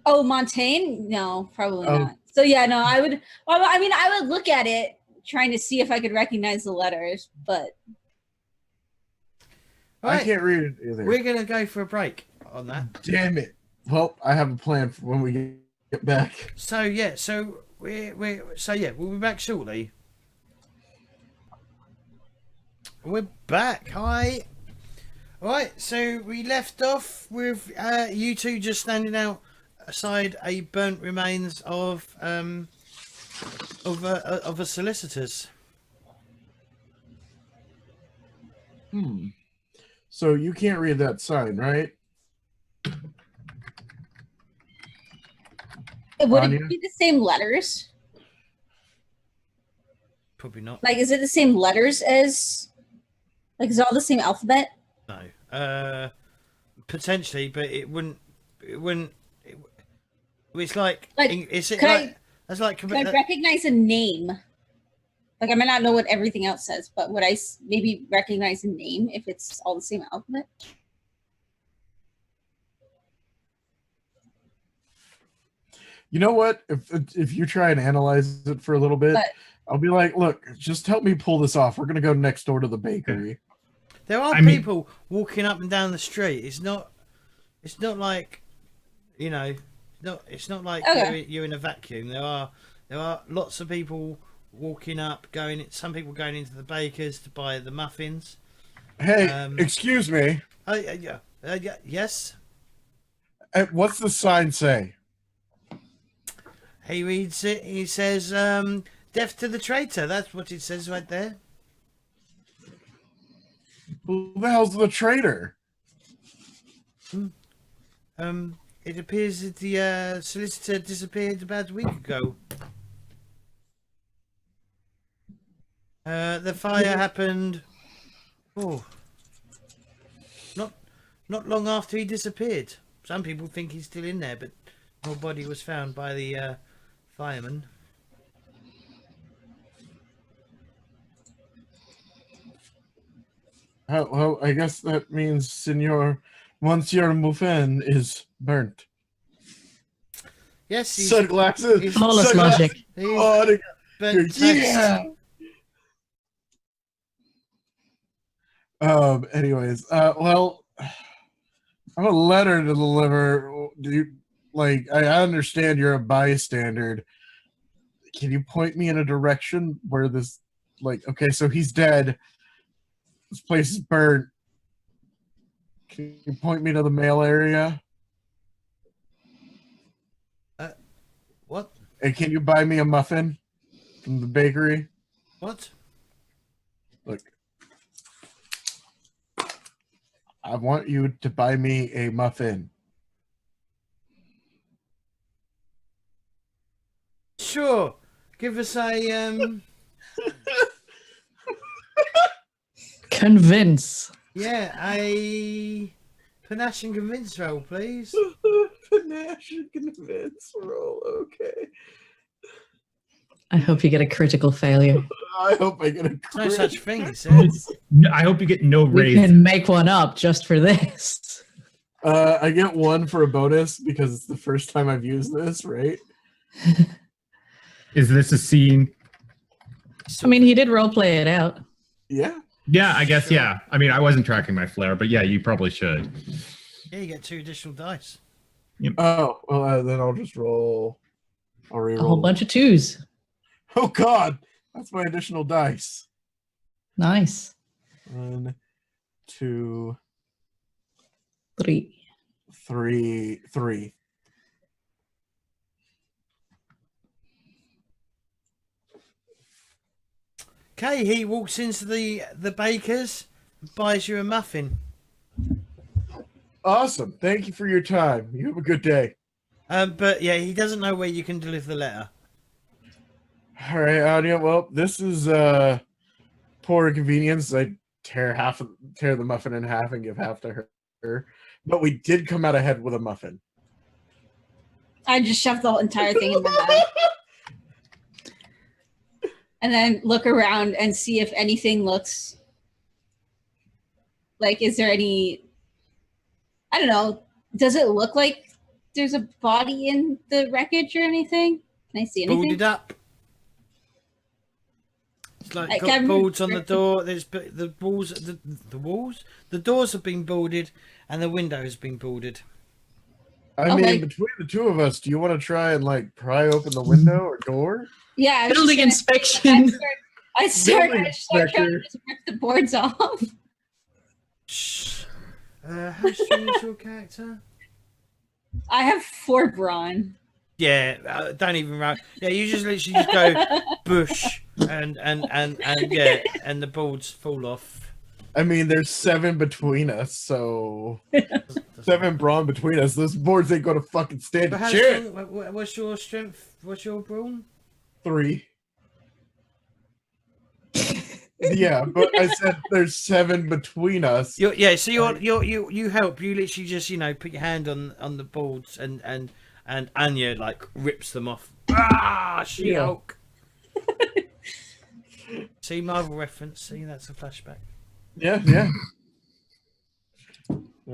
Oh, Montaigne? No, probably Oh. not. So yeah, no, I would. Well, I mean, I would look at it, trying to see if I could recognize the letters, but Right. I can't read it either. We're gonna go for a break on that. Damn it. Well, I have a plan for when we get back. So yeah, we'll be back shortly. We're back. Hi. Right, so we left off with you two just standing outside a burnt remains of a solicitor's. So you can't read that sign, right? would Anya? it be the same letters? Probably not. Like, is it the same letters as? Like, is it all the same alphabet? No. Potentially, but it wouldn't. It's like. Is it could like? That's like. Could I recognize a name? Like, I might not know what everything else says, but would I maybe recognize a name if it's all the same alphabet? You know what? If you try and analyze it for a little bit, I'll be like, look, just help me pull this off. We're gonna go next door to the bakery. There are people walking up and down the street. It's not like, you know, it's not like you're in a vacuum. There are lots of people walking up, some people going into the baker's to buy the muffins. Hey, excuse me. Yes. What's the sign say? He reads it. He says, "Death to the traitor." That's what it says right there. Who the hell's the traitor? It appears that the solicitor disappeared about a week ago. The fire happened. Not long after he disappeared. Some people think he's still in there, but no body was found by the fireman. Well, I guess that means Monsieur Muffin is burnt. Yes, sunglasses. Flawless logic. Burnt yeah. Anyways, well, I have a letter to deliver. I understand you're a bystander. Can you point me in a direction where this, okay, so he's dead. This place is burnt. Can you point me to the mail area? What? And can you buy me a muffin from the bakery? What? Look. I want you to buy me a muffin. Sure. Give us a Convince. Yeah, a panache and convince roll, please. Panache and convince roll, okay. I hope you get a critical failure. I hope I get a No such thing, it says. I hope you get no We raise. can make one up just for this. I get one for a bonus because it's the first time I've used this, right? Is this a scene? I mean, he did roleplay it out. Yeah. Yeah, I guess, yeah. I mean, I wasn't tracking my flair, but yeah, you probably should. Yeah, you get 2 additional dice. Yep. Oh, well, then I'll just roll. I'll re-roll. A whole bunch of 2s. Oh, God. That's my additional dice. Nice. 1, 2, 3. 3. Okay, he walks into the baker's and buys you a muffin. Awesome. Thank you for your time. You have a good day. But yeah, he doesn't know where you can deliver the letter. All right, Anya. Well, this is poor inconvenience. I tear the muffin in half and give half to her. But we did come out ahead with a muffin. I just shoved the whole entire thing in my mouth. and then look around and see if anything looks like, is there any, I don't know, does it look like there's a body in the wreckage or anything? Can I see anything? Boarded up. It's like I got can't boards on the remember. door. There's the walls. The walls. The doors have been boarded, and the window has been boarded. I Oh, mean, like- between the two of us, do you want to try and like pry open the window or door? Yeah, I was Building just gonna- inspection. I start Building trying to inspector. just rip the boards off. Shh. How strong is your character? I have 4 brawn. Yeah, don't even run. Yeah, you just literally just go bush and yeah, and the boards fall off. I mean, there's 7 between us, so Doesn't- 7 brawn between us. Those boards ain't gonna fucking stand But a how chance. strong, what's your strength? What's your brawn? 3. Yeah, but I said there's 7 between us. You help. You literally just put your hand on the boards and Anya like rips them off. Ah, She-Hulk. See, Marvel reference. See, that's a flashback. Yeah, yeah.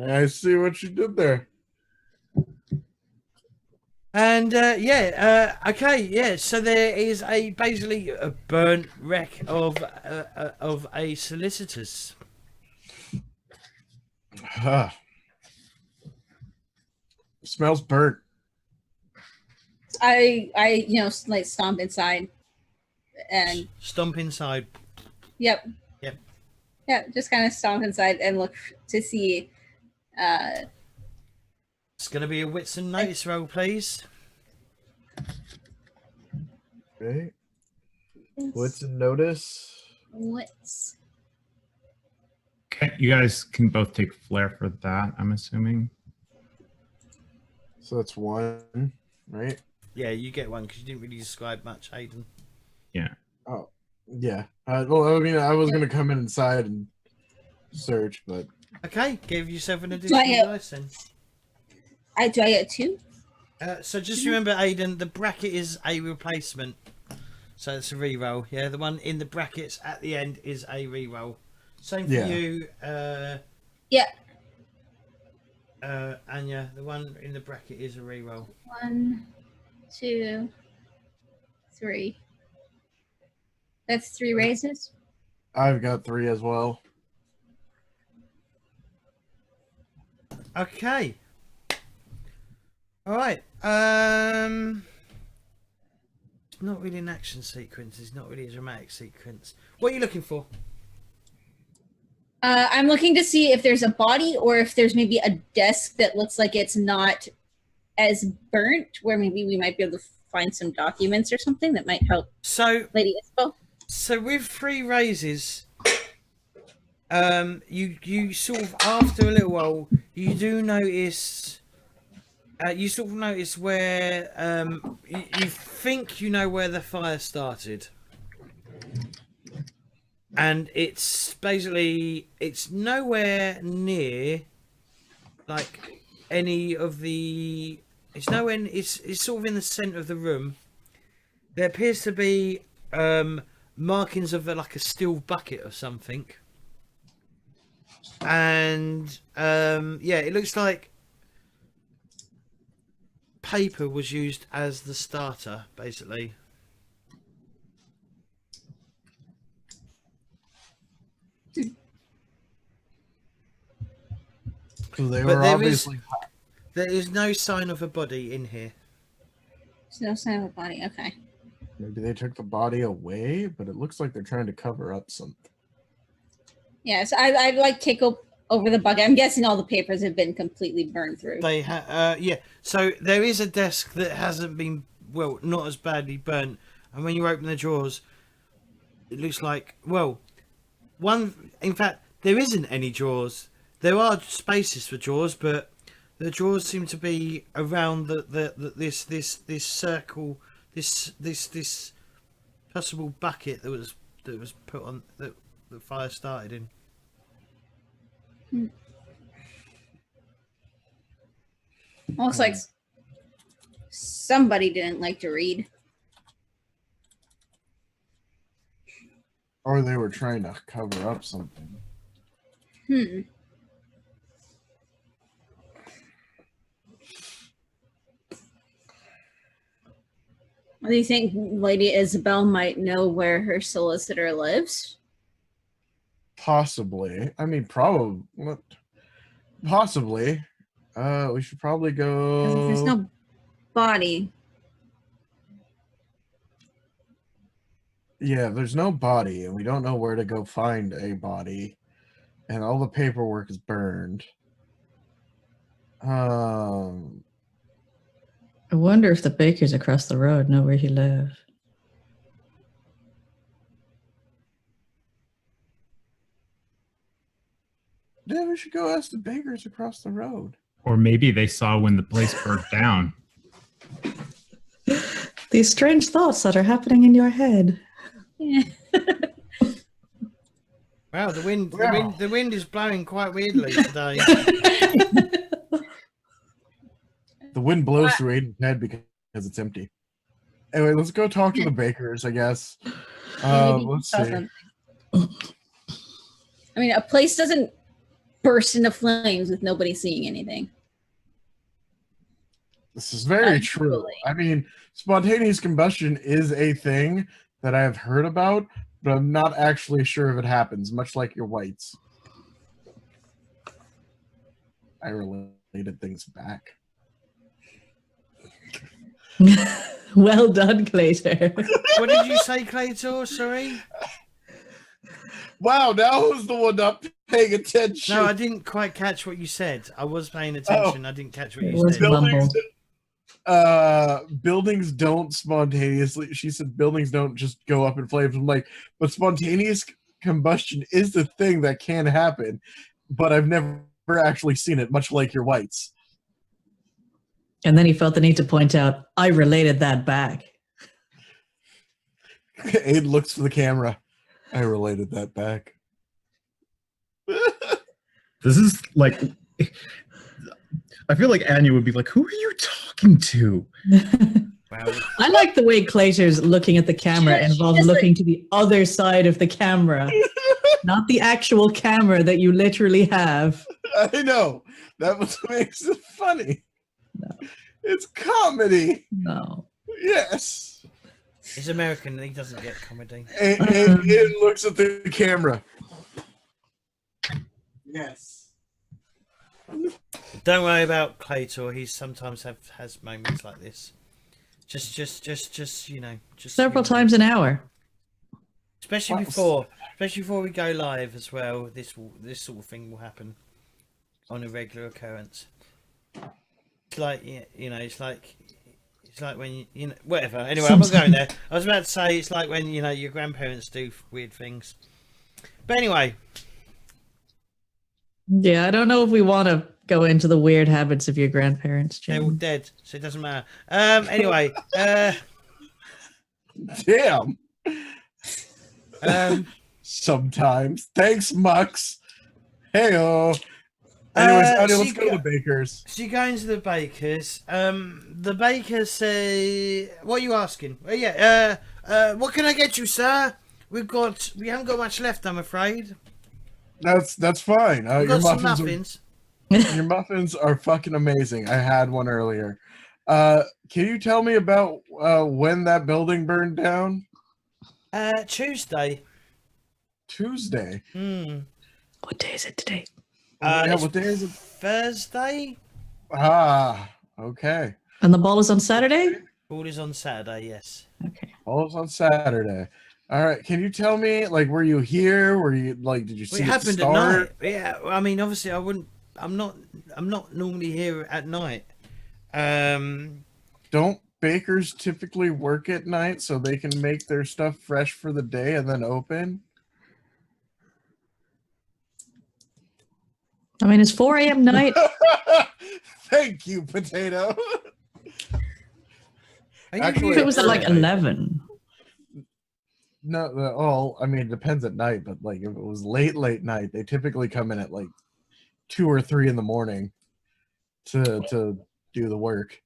I see what you did there. And okay, yeah. So there is basically a burnt wreck of a solicitor's. Smells burnt. I like stomp inside, and Stomp inside. yep, Yep. yeah, just kind of stomp inside and look to see. It's going to be a wits and notice roll, please. Okay. What's a notice? What's Okay, you guys can both take flair for that, I'm assuming. So that's 1, right? Yeah, you get one because you didn't really describe much, Aedan. Yeah. Oh, yeah. Well, I mean, I was gonna come inside and search, but Okay, give yourself an I additional get- dice then. do I get 2? So just remember, Aedan, the bracket is a replacement. So it's a reroll. Yeah, the one in the brackets at the end is a reroll. Same for Yeah. you. Yeah. Anya, the one in the bracket is a reroll. 1, 2, 3. That's 3 raises. I've got 3 as well. Okay. All right. It's not really an action sequence. It's not really a dramatic sequence. What are you looking for? I'm looking to see if there's a body or if there's maybe a desk that looks like it's not as burnt, where maybe we might be able to find some documents or something that might help So Lady Isabel. So with 3 raises, you sort of after a little while you do notice, you sort of notice where you think you know where the fire started, and it's basically it's nowhere near like any of the. It's nowhere. It's sort of in the centre of the room. There appears to be markings of like a steel bucket or something, and yeah, it looks like paper was used as the starter, basically. So they But were there obviously. There is no sign of a body in here. There's no sign of a body. Okay. Maybe they took the body away, but it looks like they're trying to cover up something. Yeah, so I'd like take over the bucket. I'm guessing all the papers have been completely burned through. They yeah. So there is a desk that hasn't been, well, not as badly burnt. And when you open the drawers, it looks like, well, one. In fact, there isn't any drawers. There are spaces for drawers, but the drawers seem to be around this circle, this possible bucket that was put on that the fire started in. Looks like somebody didn't like to read. Or they were trying to cover up something. Hmm. Do you think Lady Isabel might know where her solicitor lives? Possibly. I mean, probably. Possibly. We should probably go. 'Cause if there's no body. Yeah, there's no body, and we don't know where to go find a body, and all the paperwork is burned. I wonder if the bakers across the road know where he lives. Yeah, we should go ask the bakers across the road. Or maybe they saw when the place burnt down. These strange thoughts that are happening in your head. Yeah. Wow, Wow. the wind is blowing quite weirdly today. The wind blows through Aiden's head because it's empty. Anyway, let's go talk to the bakers, I guess. Maybe Let's saw see. something. I mean, a place doesn't burst into flames with nobody seeing anything. This is very true. Absolutely. I mean, spontaneous combustion is a thing that I have heard about, but I'm not actually sure if it happens, much like your whites. I related things back. Well done, Claytor. What did you say, Claytor? Sorry? Wow, now who's the one not paying attention? No, I didn't quite catch what you said. I was paying attention. I didn't catch what It you was said. mumbled. Buildings don't spontaneously. She said buildings don't just go up in flames. I'm like, but spontaneous combustion is the thing that can happen, but I've never actually seen it, much like your whites. And then he felt the need to point out, I related that back. Aid looks for the camera. I related that back. This is like, I feel like Anya would be like, who are you talking to? Wow. I like the way Claytor's looking at the camera She involves just, looking to the other side of the camera, not the actual camera that you literally have. I know. That was what makes it funny. No. It's comedy. No. Yes. He's American and he doesn't get comedy. And looks at the camera. Yes. Don't worry about Claytor. He sometimes has moments like this. Just you know, just Several times an hour. especially before we go live as well. This sort of thing will happen on a regular occurrence. It's like you know, it's like when you know, whatever. Anyway, I'm not going there. I was about to say it's like when you know your grandparents do weird things. But anyway, Yeah, I don't know if we want to go into the weird habits of your grandparents, they're all Jim. dead, so it doesn't matter. Anyway, Damn. um, Sometimes. Thanks, Mux. Heyo. Anyways, Anya, so let's go to the bakers. So you go into the bakers. The bakers say, "What are you asking?" What can I get you, sir? We haven't got much left, I'm afraid. That's fine. We've Your got some muffins. muffins. Your muffins are fucking amazing. I had one earlier. Can you tell me about when that building burned down? Tuesday. Tuesday. What day is it today? Yeah, It's what day is it? Thursday. Ah, okay. And the ball is on Saturday? All is on Saturday. Yes. Okay. All's on Saturday. All right. Can you tell me, like, were you here? Were you like? Did you see It happened start? at night. Yeah. I mean, obviously, I wouldn't. I'm not normally here at night. Don't bakers typically work at night so they can make their stuff fresh for the day and then open? I mean, it's 4 a.m. night. Thank you, potato. Actually, If it was at like 11. No, I mean, it depends at night, but like if it was late night, they typically come in at like 2 or 3 in the morning to do the work.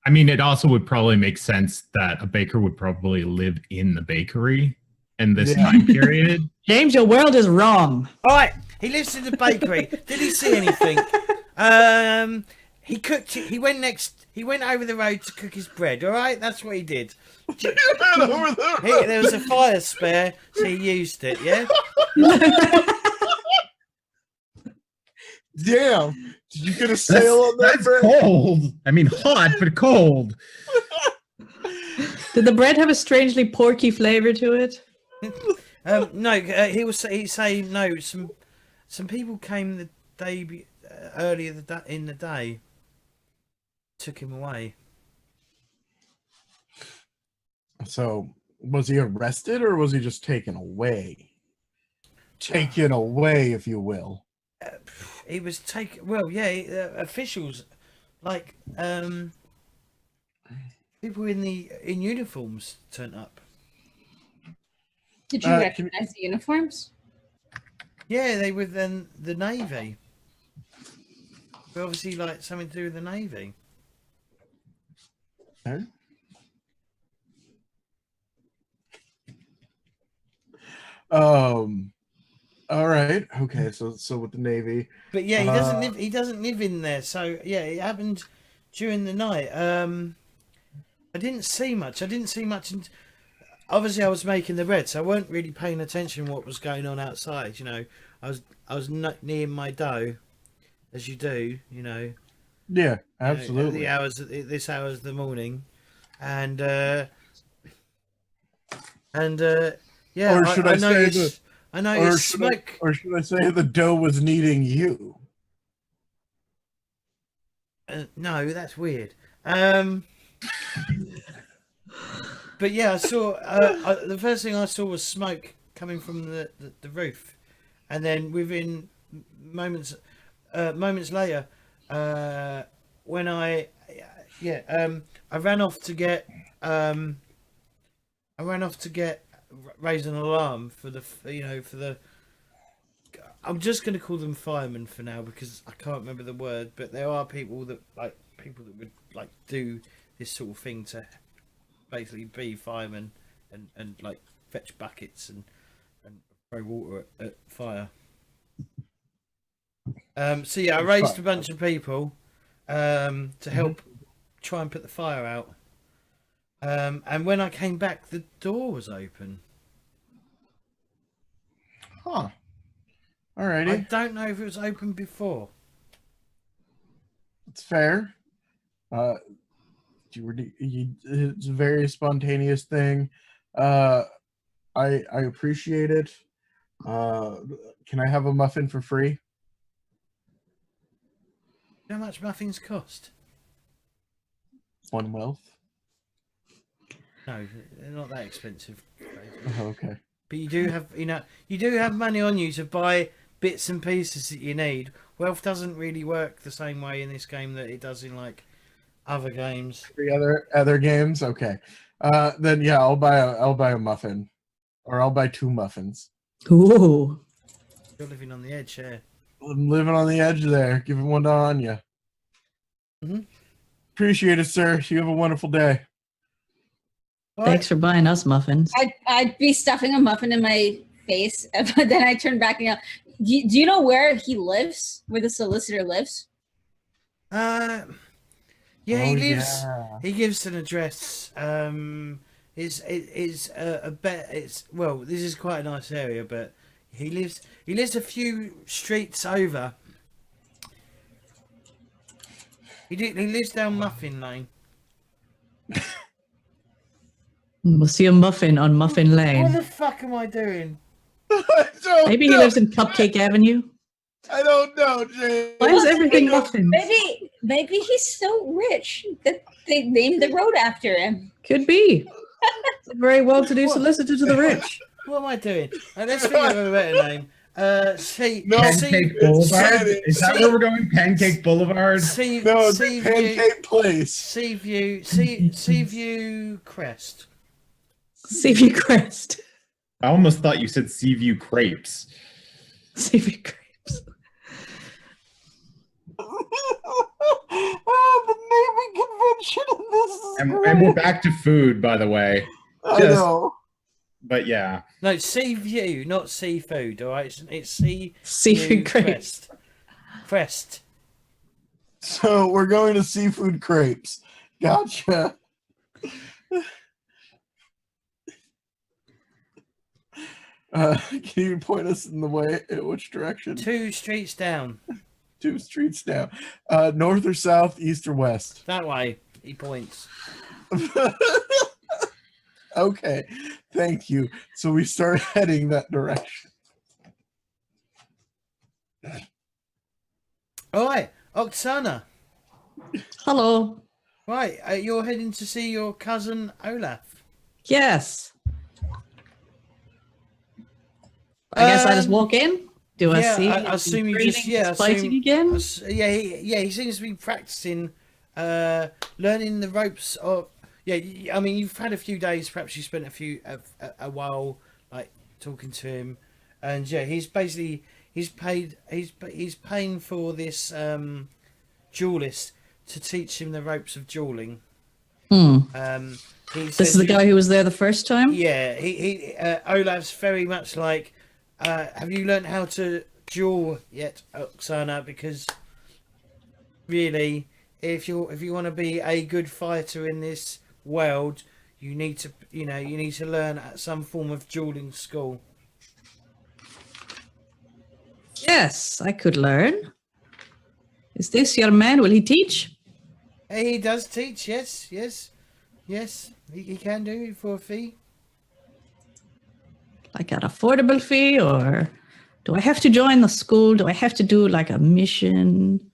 I mean, it also would probably make sense that a baker would probably live in the bakery. in this time period. James, your world is wrong. All right, he lives in the bakery. Did he see anything? He cooked it. He went over the road to cook his bread. All right, that's what he did. There was a fire spare, so he used it. Yeah. Damn! Did you get a sale on that That's bread? cold. I mean, hot but cold. Did the bread have a strangely porky flavor to it? No, he's saying no. Some people came the day earlier in the day, took him away. So, was he arrested or was he just taken away? Taken away, if you will. He was taken. Well, yeah, officials, like people in uniforms turned up. Did you recognize the uniforms? Yeah, they were then the Navy. But obviously, like something to do with the Navy. Okay. All right. Okay. So with the Navy. But yeah, he doesn't live in there. So yeah, it happened during the night. I didn't see much. And obviously, I was making the bread, so I weren't really paying attention to what was going on outside. You know, I was not near my dough, as you do. You know. Yeah, absolutely. This hours of the morning, and yeah. Or should I noticed smoke. Or should I say the dough was needing you? No, that's weird. But yeah, I saw the first thing I saw was smoke coming from the roof, and then within moments later, when I ran off to get raise an alarm for the I'm just going to call them firemen for now because I can't remember the word, but there are people that would like do this sort of thing to basically be firemen and like fetch buckets and throw water at fire. So yeah, I raised a bunch of people to help try and put the fire out. And when I came back, the door was open. Huh. Alrighty. I don't know if it was open before. It's fair. It's a very spontaneous thing. I appreciate it. Can I have a muffin for free? How much muffins cost? 1 wealth. No, they're not that expensive. Oh, okay. But you do have money on you to buy bits and pieces that you need. Wealth doesn't really work the same way in this game that it does in like other games. Three other games. Okay. Then yeah, I'll buy a muffin, or I'll buy 2 muffins. Ooh. You're living on the edge here. I'm living on the edge there. Give one to Anya. Mm-hmm. Appreciate it, sir. You have a wonderful day. Thanks for buying us muffins. I'd be stuffing a muffin in my face, but then I turn back and yell, do you know where he lives? Where the solicitor lives? Yeah, he lives. Yeah. He gives an address. This is quite a nice area, but he lives a few streets over. He lives down Muffin Lane. We'll see a muffin on Muffin Lane. What the fuck am I doing? Maybe he lives in Cupcake Avenue. I don't know, James. Why is everything muffins? Maybe he's so rich that they named the road after him. Could be. It's a very well-to-do solicitor to the rich. What am I doing? Let's think of a better name. Pancake Boulevard? Is that where we're going? Pancake Boulevard? Pancake Place. Seaview Crest. Seaview Crest. I almost thought you said Seaview Crepes. Seaview Crepes. The naming convention in this is and we're back to food, by the way. I know. But yeah. No, sea view, not seafood. All right, it's sea Seafood view crepes. Crest. So we're going to seafood crepes. Gotcha. Can you point us in the way? Which direction? 2 streets down. 2 streets down. North or south, east or west? That way. He points. Okay, thank you. So we start heading that direction. All right, Oksana. Hello. Right, you're heading to see your cousin Olaf. Yes. I guess I just walk in. Do I see? I assume you just fighting again. He seems to be practicing, learning the ropes of. Yeah, I mean, you've had a few days. Perhaps you spent a while like talking to him, and yeah, he's basically he's paying for this duelist to teach him the ropes of dueling. This is the guy who was there the first time. Yeah, he Olaf's very much like. Have you learned how to duel yet, Oksana? Because really, if you want to be a good fighter in this world, you need to learn at some form of dueling school. Yes, I could learn. Is this your man? Will he teach? He does teach. Yes. He can do it for a fee. Like an affordable fee, or do I have to join the school? Do I have to do like a mission?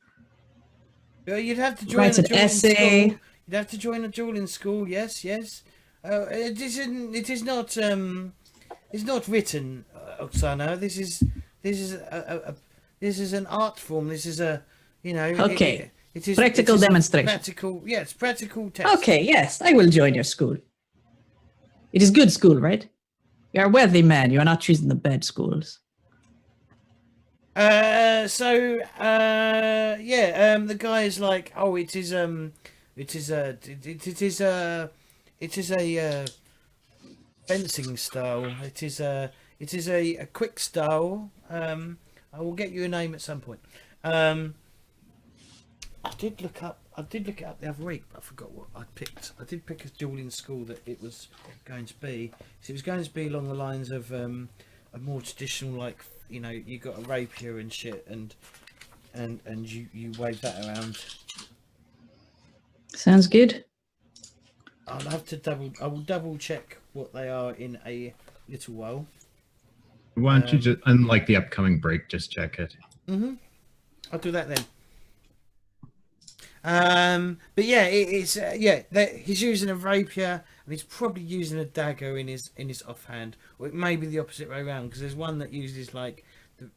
Well, you'd have to join Write an essay. school. You'd have to join a dueling school. Yes. It is not. It's not written, Oksana. This is an art form. This is a. Okay. It is practical demonstration. Practical test. Okay, yes, I will join your school. It is good school, right? You're a wealthy man. You are not choosing the bad schools. The guy is like, oh, it is a fencing style. It is a quick style. I will get you a name at some point. I did look it up the other week, but I forgot what I picked. I did pick a dueling school that it was going to be. So it was going to be along the lines of a more traditional, like, you got a rapier and shit, and you wave that around. Sounds good. I will double check what they are in a little while. Why don't you just, unlike the upcoming break, just check it? I'll do that then. But yeah, he's using a rapier, and he's probably using a dagger in his offhand, or it may be the opposite way around, because there's one that uses like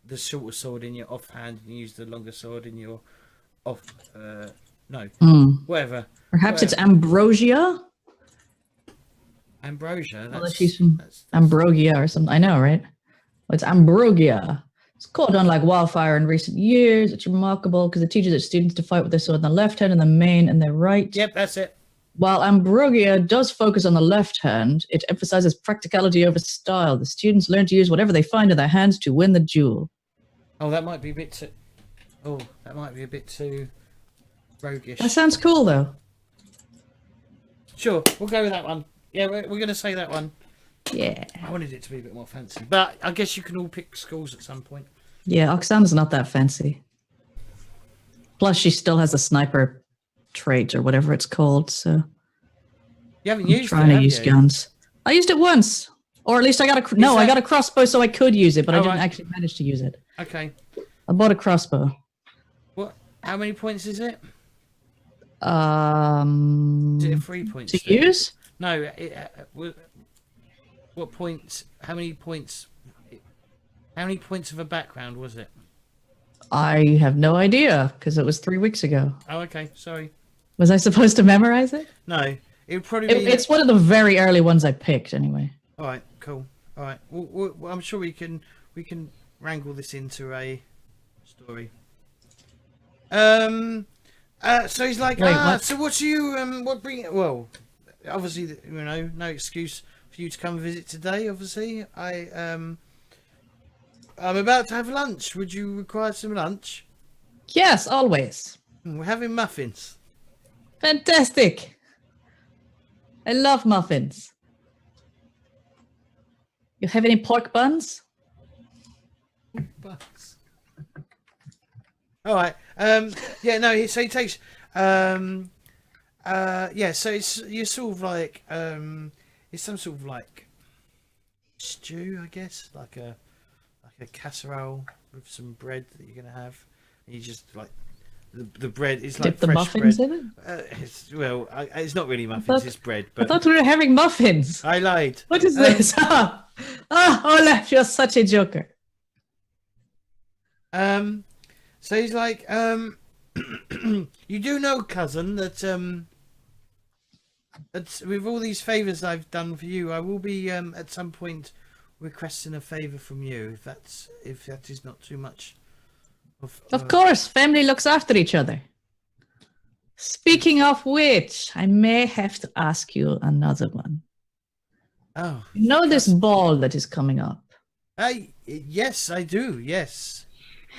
the shorter sword in your offhand, and you use the longer sword in your whatever. Perhaps it's ambrosia. Ambrosia. That's ambrosia or something. I know, right? Well, it's ambrosia. It's caught on like wildfire in recent years. It's remarkable because it teaches its students to fight with their sword in the left hand and the main in their right. Yep, that's it. While ambrosia does focus on the left hand, it emphasizes practicality over style. The students learn to use whatever they find in their hands to win the duel. Oh, that might be a bit too roguish. That sounds cool, though. Sure, we'll go with that one. Yeah, we're going to say that one. Yeah. I wanted it to be a bit more fancy, but I guess you can all pick schools at some point. Yeah, Oksana's not that fancy. Plus, she still has a sniper trait or whatever it's called, so... You haven't used it, trying to have use you? guns. I used it once. Or at least I got I got a crossbow so I could use it, but I didn't right. actually manage to use it. Okay. I bought a crossbow. What? How many points is it? Is it a 3 points to thing? use? No. What points? How many points? How many points of a background was it? I have no idea because it was 3 weeks ago. Oh, okay. Sorry. Was I supposed to memorize it? No. It would probably be... It's one of the very early ones I picked, anyway. All right. Cool. All right. Well, I'm sure we can wrangle this into a story. So he's like, Wait, what? so what do you what bring it? Well, obviously, no excuse for you to come visit today. Obviously, I'm about to have lunch. Would you require some lunch? Yes, always. We're having muffins. Fantastic. I love muffins. You have any pork buns? Buns. All right. Yeah. No. So he takes. Yeah. So you're sort of like. It's some sort of like stew, I guess, like a casserole with some bread that you're gonna have. And you just like the bread is like Dip the fresh muffins bread. in it? It's not really muffins. It's bread. I But thought we were having muffins. I lied. What is this? Olaf, you're such a joker. So he's like, you do know, cousin, that with all these favors I've done for you, I will be at some point requesting a favor from you, if that is not too much. Of course, family looks after each other. Speaking of which, I may have to ask you another one. Oh, You know this ball that is coming up? yes, I do. Yes,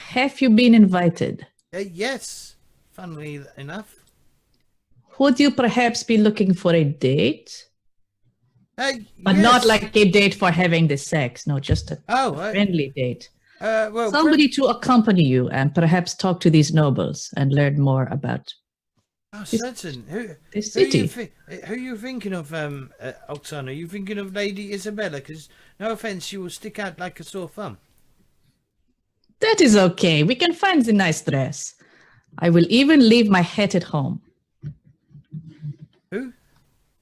Have you been invited? yes. Funnily enough, Would you perhaps be looking for a date? But yes. not like a date for having the sex. No, just a Oh, friendly date. well, Somebody to accompany you and perhaps talk to these nobles and learn more about Oh, certain. Who this Who you, city. who you thinking of, Oksana? You thinking of Lady Isabella? Because, no offense, she will stick out like a sore thumb. That is okay. We can find the nice dress. I will even leave my hat at home. Who?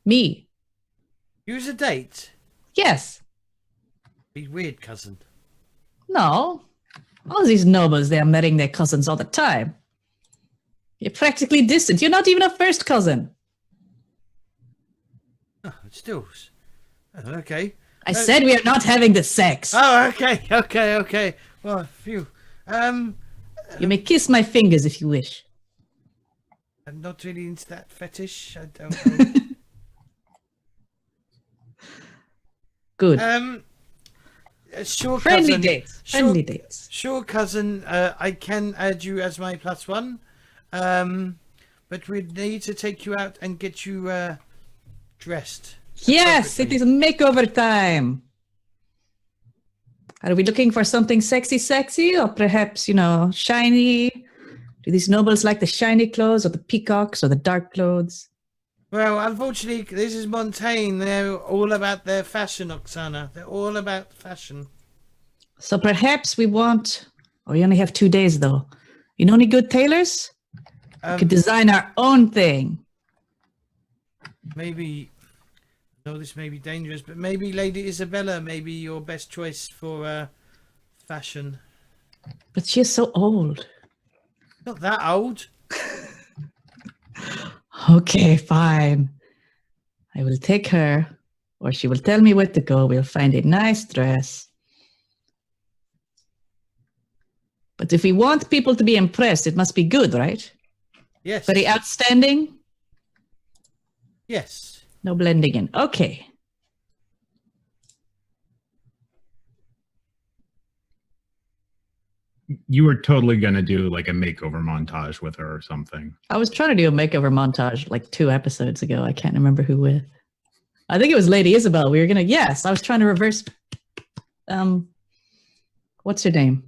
Me. Use a date? Yes. Be weird, cousin. No. All these nobles, they are marrying their cousins all the time. You're practically distant. You're not even a first cousin. Oh, still. Okay. I said we are not having the sex. Oh, okay. Well, phew. You may kiss my fingers if you wish. I'm not really into that fetish. I don't know. Good. Sure, Friendly cousin. dates. Sure, Friendly dates. Sure, cousin. I can add you as my +1. But we need to take you out and get you dressed. Yes, it is makeover time. Are we looking for something sexy, or perhaps, shiny? Do these nobles like the shiny clothes, or the peacocks, or the dark clothes? Well, unfortunately, this is Montaigne. They're all about their fashion, Oksana. They're all about fashion. So perhaps we want... Oh, we only have 2 days, though. You know any good tailors? We could design our own thing. Maybe... No, this may be dangerous, but maybe Lady Isabella may be your best choice for fashion. But she is so old. Not that old. Okay, fine. I will take her, or she will tell me where to go. We'll find a nice dress. But if we want people to be impressed, it must be good, right? Yes. Very outstanding. Yes. No blending in. Okay. You were totally gonna do like a makeover montage with her or something. I was trying to do a makeover montage like 2 episodes ago. I can't remember who with. I think it was Lady Isabel. We were gonna. Yes, I was trying to reverse. What's her name?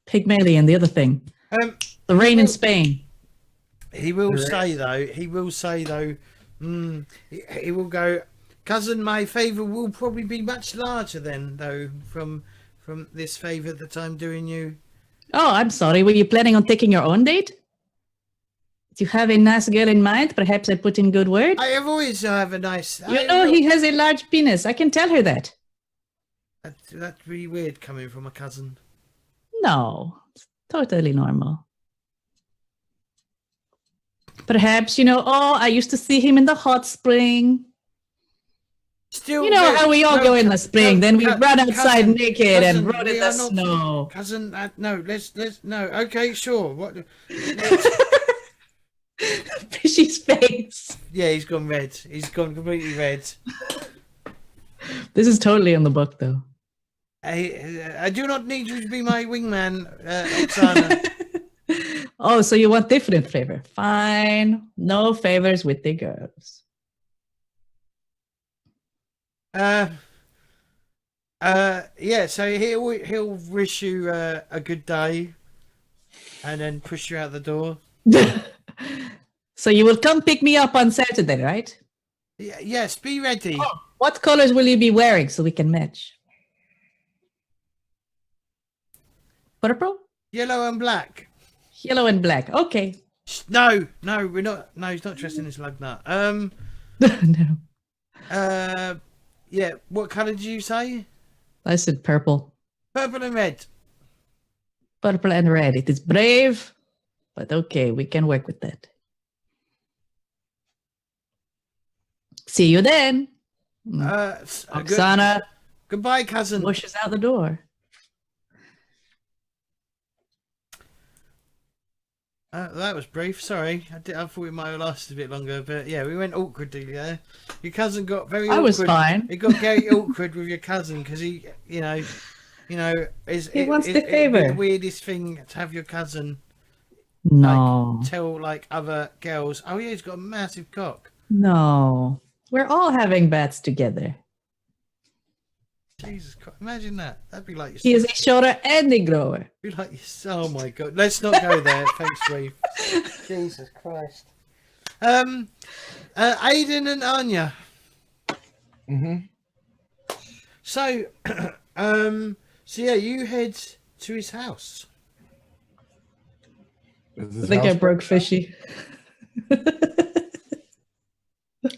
Pygmalion, the other thing. The rain in Spain. He will say though. He will go, cousin. My favour will probably be much larger then, though, from this favour that I'm doing you. Oh, I'm sorry. Were you planning on taking your own date? Do you have a nice girl in mind? Perhaps I put in good word? I have always have a nice... He has a large penis. I can tell her that. That's really weird coming from a cousin. No, it's totally normal. Perhaps, I used to see him in the hot spring. Still, How we all go in the spring, then we run outside cousin, naked and cousin, run in we the are not- snow. Cousin, no, let's no. Okay, sure. What? Fishy's face. Yeah, he's gone red. He's gone completely red. This is totally in the book, though. I do not need you to be my wingman, Oksana. Oh, so you want different flavor? Fine. No favors with the girls. Yeah. So he'll wish you a good day, and then push you out the door. So you will come pick me up on Saturday, right? Yes. Be ready. Oh, what colors will you be wearing so we can match? Purple? Yellow and black. Yellow and black. Okay. No, we're not. No, he's not dressed in this lug nut. No. Yeah. What colour did you say? I said purple. Purple and red. Purple and red. It is brave, but okay, we can work with that. See you then. Oksana Goodbye, cousin. pushes out the door. That was brief. Sorry, I thought it might have lasted a bit longer, but yeah, we went awkwardly there. Your cousin got very. I was fine. It got very awkward with your cousin because he, he wants the favor. The weirdest thing to have your cousin No, tell like other girls. Oh yeah, he's got a massive cock. no, we're all having bats together. Jesus Christ! Imagine that. That'd be like your. He is a shoulder and a grower. Be like your. Oh my God! Let's not go there. Thanks, Weefz. Jesus Christ. Aedan and Anya. Mm-hmm. So, so yeah, you head to his house. I think I broke Fishy.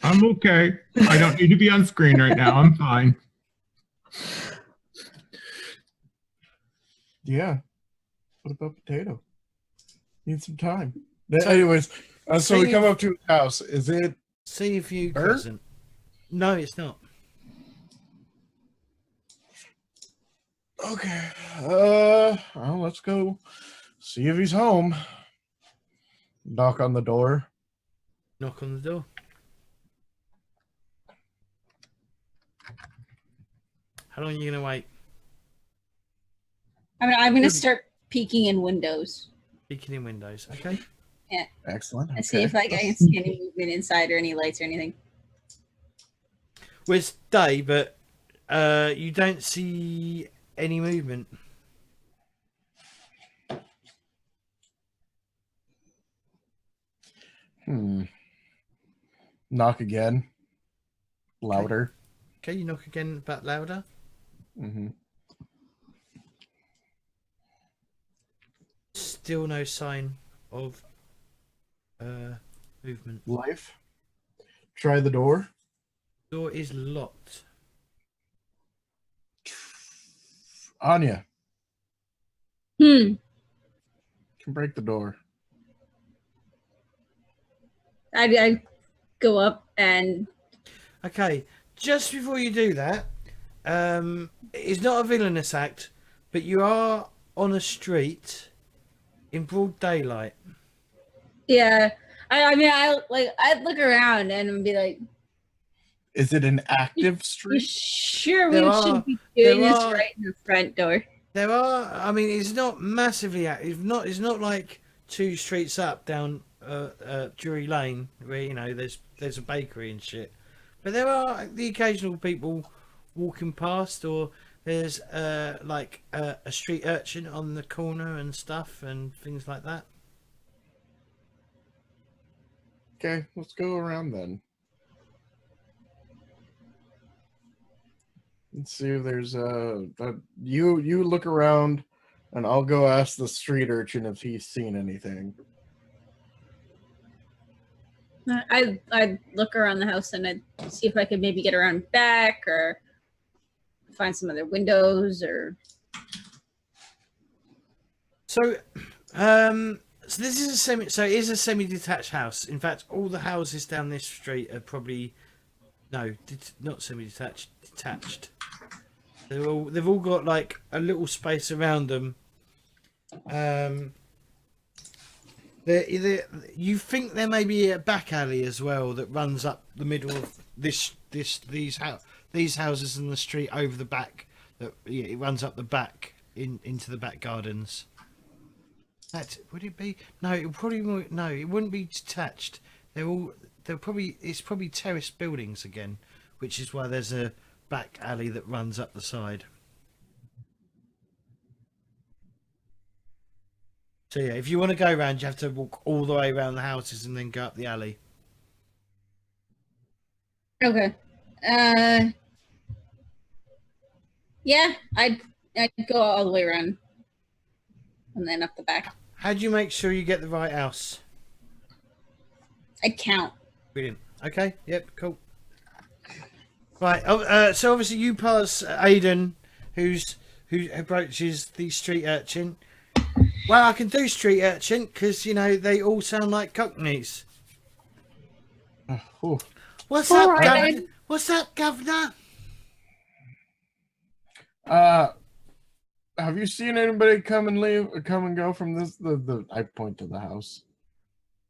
I'm okay. I don't need to be on screen right now. I'm fine. Yeah. What about potato? Need some time. Anyways, so we come up to his house. Is it? See if you Her? cousin. No, it's not. Okay. Well, let's go see if he's home. Knock on the door. Knock on the door. How long are you gonna wait? I'm gonna start peeking in windows Peeking in windows. Okay. Excellent. and see if I can see any movement inside or any lights or anything. Well, it's day, but you don't see any movement. Knock again. Louder. Okay, you knock again, but louder. Mm-hmm. Still no sign of movement. Life. Try the door. Door is locked. Anya, Hmm. can break the door. I go up and Okay, just before you do that, it's not a villainous act, but you are on a street in broad daylight. yeah. I'd look around and be like, Is it an active "You street? sure There we are- should be doing there this are- right in the front door?" There are, I mean, it's not massively active. It's not like 2 streets up down Drury Lane where there's a bakery and shit. But there are the occasional people walking past, or there's like a street urchin on the corner and stuff and things like that. Okay, let's go around then. Let's see if there's you look around, and I'll go ask the street urchin if he's seen anything. I'd look around the house and I'd see if I could maybe get around back or find some other windows or. So, so this is it is a semi-detached house. In fact, all the houses down this street are probably not semi-detached, detached. They've all got like a little space around them. You think there may be a back alley as well that runs up the middle of these these houses and the street over the back. It runs up the back into the back gardens. Would it be? No, it probably no. It wouldn't be detached. It's probably terraced buildings again, which is why there's a back alley that runs up the side. So yeah, if you want to go around, you have to walk all the way around the houses and then go up the alley. Okay. Yeah, I'd go all the way around and then up the back. How do you make sure you get the right house? I'd count. Brilliant. Okay. Yep. Cool. Right. So obviously you pass Aedan, who approaches the street urchin. Well, I can do street urchin because they all sound like Cockneys. What's up, right. Governor? What's up, Governor? Have you seen anybody come and leave or come and go from this? I point to the house.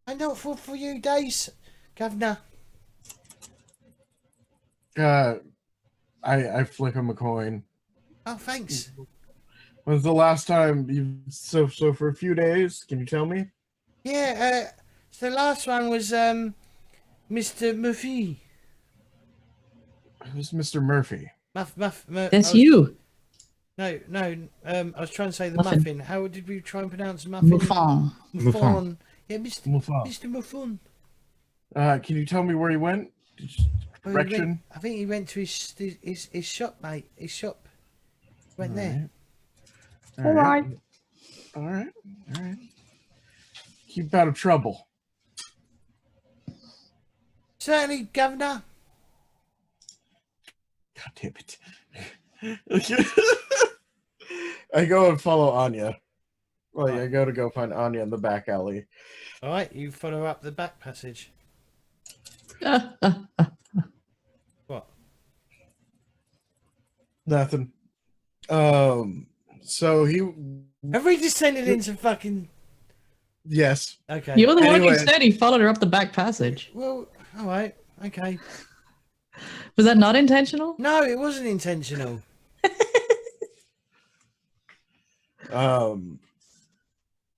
I know for a few days, Governor. I flick him a coin. Oh, thanks. When's the last time you so for a few days? Can you tell me? Yeah. So the last one was Mr. Murphy. Who's Mr. Murphy? That's you. No. I was trying to say the Muffin. muffin. How did we try and pronounce muffin? Muffin. Muffin. Yeah, Mr. Muffin. Mr. Muffin. Can you tell me where he went? Direction? I think he went to his shop, mate. His shop. Went there. All right. Keep out of trouble. Certainly, Governor. God damn it. I go and follow Anya. Like, I go find Anya in the back alley. All right, you follow up the back passage. What? Nothing. So he... Have we descended into fucking... Yes. Okay. You're the one who Anyway. said he followed her up the back passage. Well, all right. Okay. Was that not intentional? No, it wasn't intentional.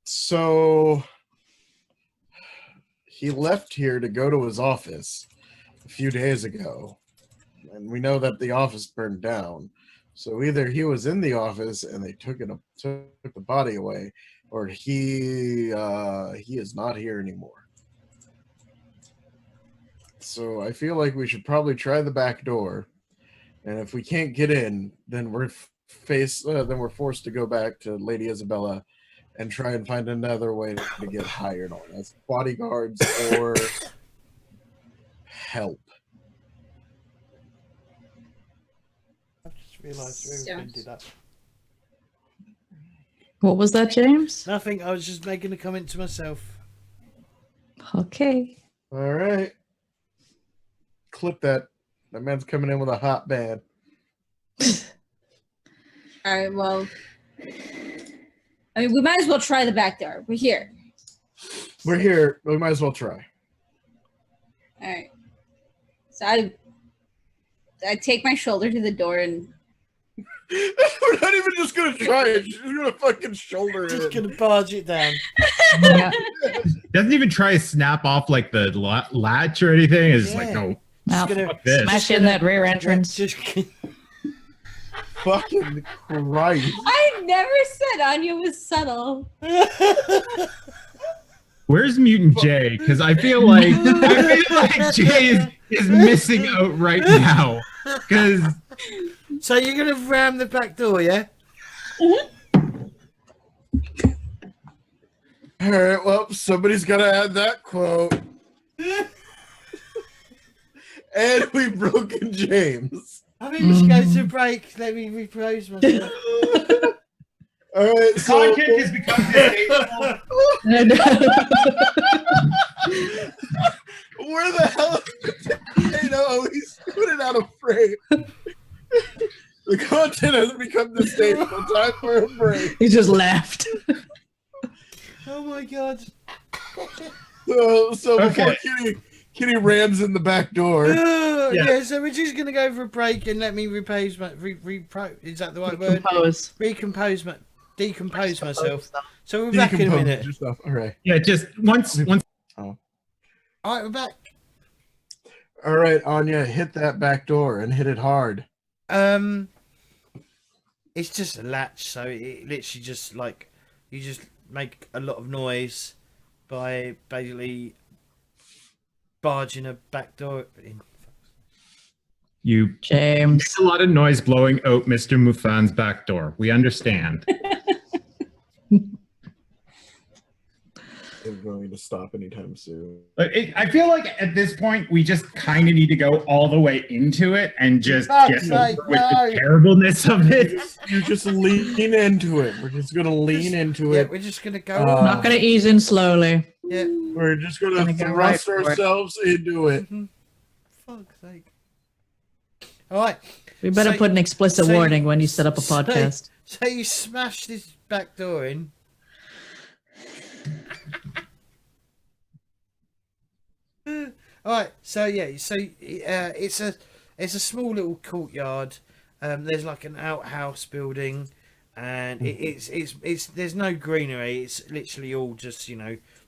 So he left here to go to his office a few days ago, and we know that the office burned down. So either he was in the office and they took the body away, or he is not here anymore. So I feel like we should probably try the back door, and if we can't get in, then we're forced to go back to Lady Isabella and try and find another way to get hired on as bodyguards or help. I just realised we ended up. What was that, James? Nothing. I was just making a comment to myself. Okay. All right. Clip that. That man's coming in with a hot band. All right, well, I mean, we might as well try the back door. We're here. We're here. We might as well try. All right. So I take my shoulder to the door and... We're not even just going to try it. She's going to fucking shoulder Just it. gonna barge it down. Yeah. Doesn't even try to snap off like the latch or anything. It's like, Yeah. no, Now, Just gonna fuck this. smash in that rear entrance. Just Fucking Christ. I never said Anya was subtle. Where's Mutant Jay? Because I feel like Jay is missing out right now. Because So you're gonna ram the back door, yeah? All right, well, somebody's got to add that quote. And we've broken James. I think we should go to a break. Let me repose myself. All right, so content has become distasteful. where the hell is the potato? He's put it out of frame. The content has become distasteful. Time for a break. He just laughed. Oh my god. So before Okay. Kitty rams in the back door. yeah. So we're just gonna go for a break and let me repose my is that the right word? Decompose myself. So we're back in a minute. Yourself. All right. Yeah, just once. Oh. All right, we're back. All right, Anya, hit that back door and hit it hard. It's just a latch, so it literally just like you just make a lot of noise by basically barging a back door in. You James. make a lot of noise blowing out Mr. Muffan's back door. We understand. Isn't going to stop anytime soon. I feel like at this point we just kind of need to go all the way into it and just get over with the terribleness of it. You just lean into it. We're just gonna lean into it. We're just gonna go. Not gonna ease in slowly. Yeah, we're just gonna thrust ourselves into it. Fuck's sake! All right. We better put an explicit warning when you set up a podcast. So you smash this back door in. All right, so yeah, it's a small little courtyard. There's like an outhouse building, and it's there's no greenery. It's literally all just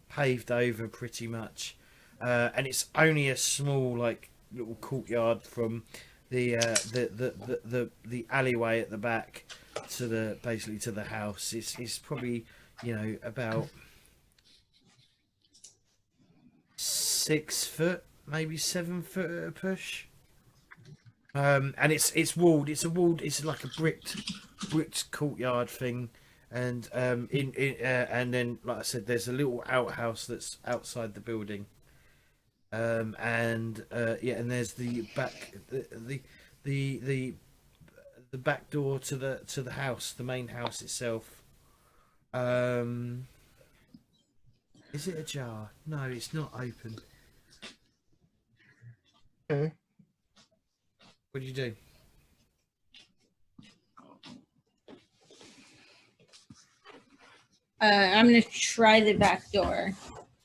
paved over pretty much, and it's only a small like little courtyard from the alleyway at the back to the house. It's probably about 6 foot, maybe 7 foot at a push. And it's walled. It's like a bricked courtyard thing. And and then, like I said, there's a little outhouse that's outside the building. And there's the back the back door to the house, the main house itself. Is it ajar? No, it's not open. Okay. What do you do? I'm gonna try the back door.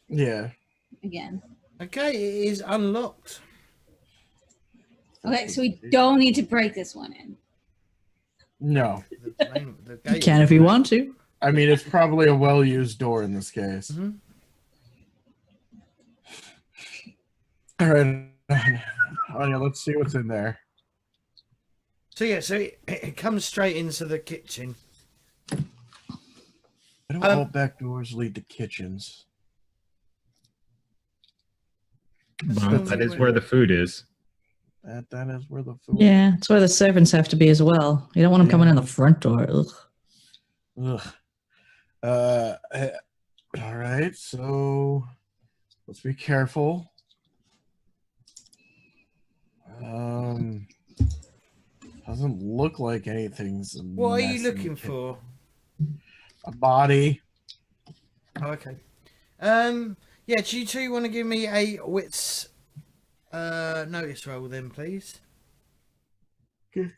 Yeah. Again. Okay, it is unlocked. Okay, so we don't need to break this one in. No. The You can if you want to. I mean, it's probably a well-used door in this case. Mm-hmm. All right, Anya, let's see what's in there. So yeah, it comes straight into the kitchen. I don't all back doors lead to kitchens. Well, that is where the food is. That is where the food. Yeah, it's where the servants have to be as well. You don't want them coming in the front door. Ugh. Ugh. All right, so let's be careful. Doesn't look like anything's. What are you looking for? A body. Oh, okay. Yeah, do you two want to give me a wits notice roll then, please? Okay.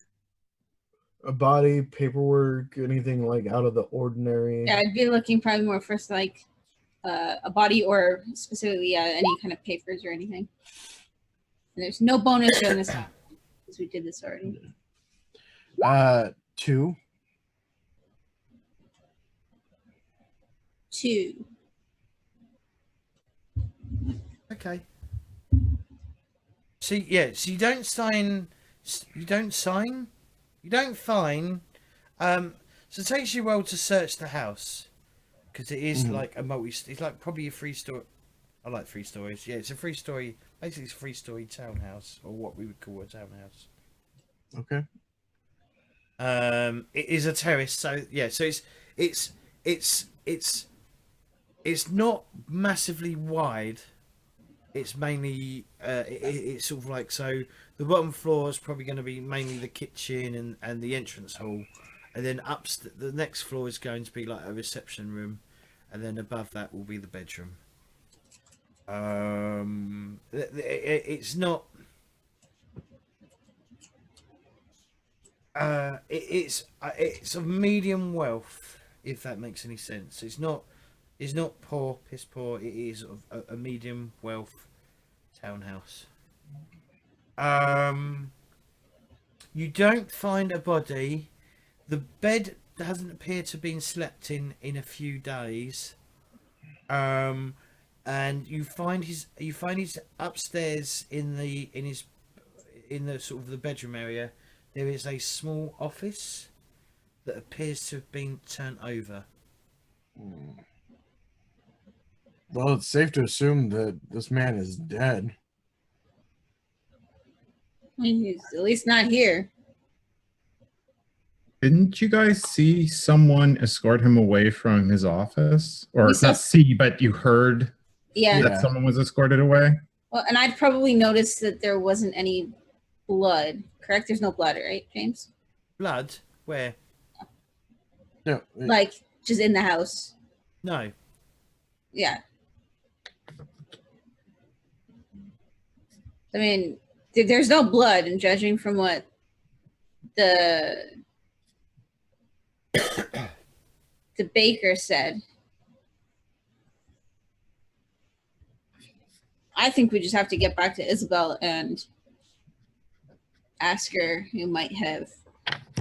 A body, paperwork, anything like out of the ordinary. Yeah, I'd be looking probably more for like a body or specifically any kind of papers or anything. And there's no bonus on this because we did this already. 2. 2. Okay. So yeah, so you don't sign. So it takes you a while to search the house because it is like a it's like probably a 3-story. I like 3 stories. Yeah, it's a 3-story. Basically, it's a 3-story townhouse, or what we would call a townhouse. Okay. It is a terrace, so yeah. So it's not massively wide. It's mainly it's sort of like, so the bottom floor is probably going to be mainly the kitchen and the entrance hall, and then the next floor is going to be like a reception room, and then above that will be the bedroom. It's not. It's of medium wealth, if that makes any sense. It's not poor, piss poor. It is of a medium wealth townhouse. You don't find a body. The bed doesn't appear to have been slept in a few days. And you find his upstairs in the sort of the bedroom area. There is a small office that appears to have been turned over. Well, it's safe to assume that this man is dead. He's at least not here. Didn't you guys see someone escort him away from his office? Or We saw- not see, but you heard Yeah. that someone was escorted away? Well, and I'd probably noticed that there wasn't any blood. Correct? There's no blood, right, James? Blood? Where? No, Like just in the house. No. Yeah. I mean, there's no blood, and judging from what the baker said, I think we just have to get back to Isabel and ask her who might have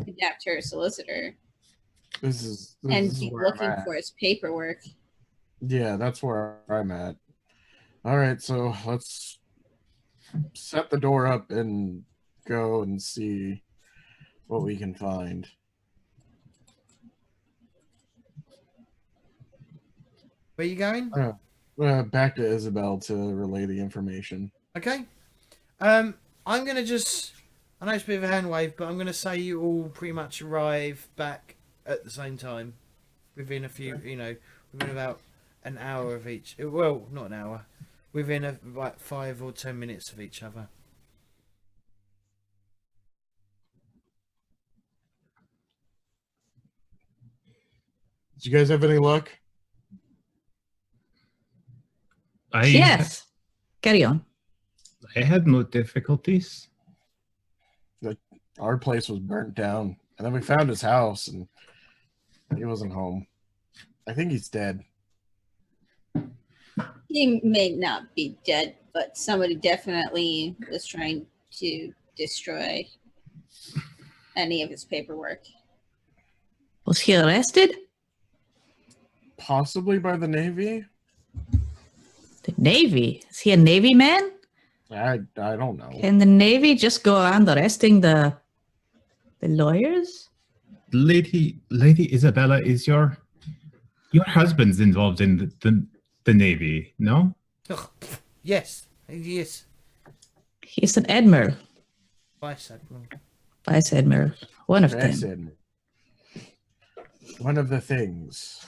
kidnapped her solicitor this is and be where I'm looking at. for his paperwork. Yeah, that's where I'm at. All right, so let's set the door up and go and see what we can find. Where you going? Back to Isabel to relay the information. Okay. I'm gonna just. I know it's a bit of a hand wave, but I'm gonna say you all pretty much arrive back at the same time, within a few. Within about an hour of each. Well, not an hour. Within like 5 or 10 minutes of each other. Did you guys have any luck? Yes. Carry on. I had no difficulties. Our place was burnt down, and then we found his house, and he wasn't home. I think he's dead. He may not be dead, but somebody definitely was trying to destroy any of his paperwork. Was he arrested? Possibly by the Navy? The Navy? Is he a Navy man? I don't know. Can the Navy just go around arresting the lawyers? Lady Isabella, is your husband's involved in the Navy, no? Ugh. Yes. Yes. He's an admiral, Vice Admiral. vice admiral, one of Yes, them. one of the things.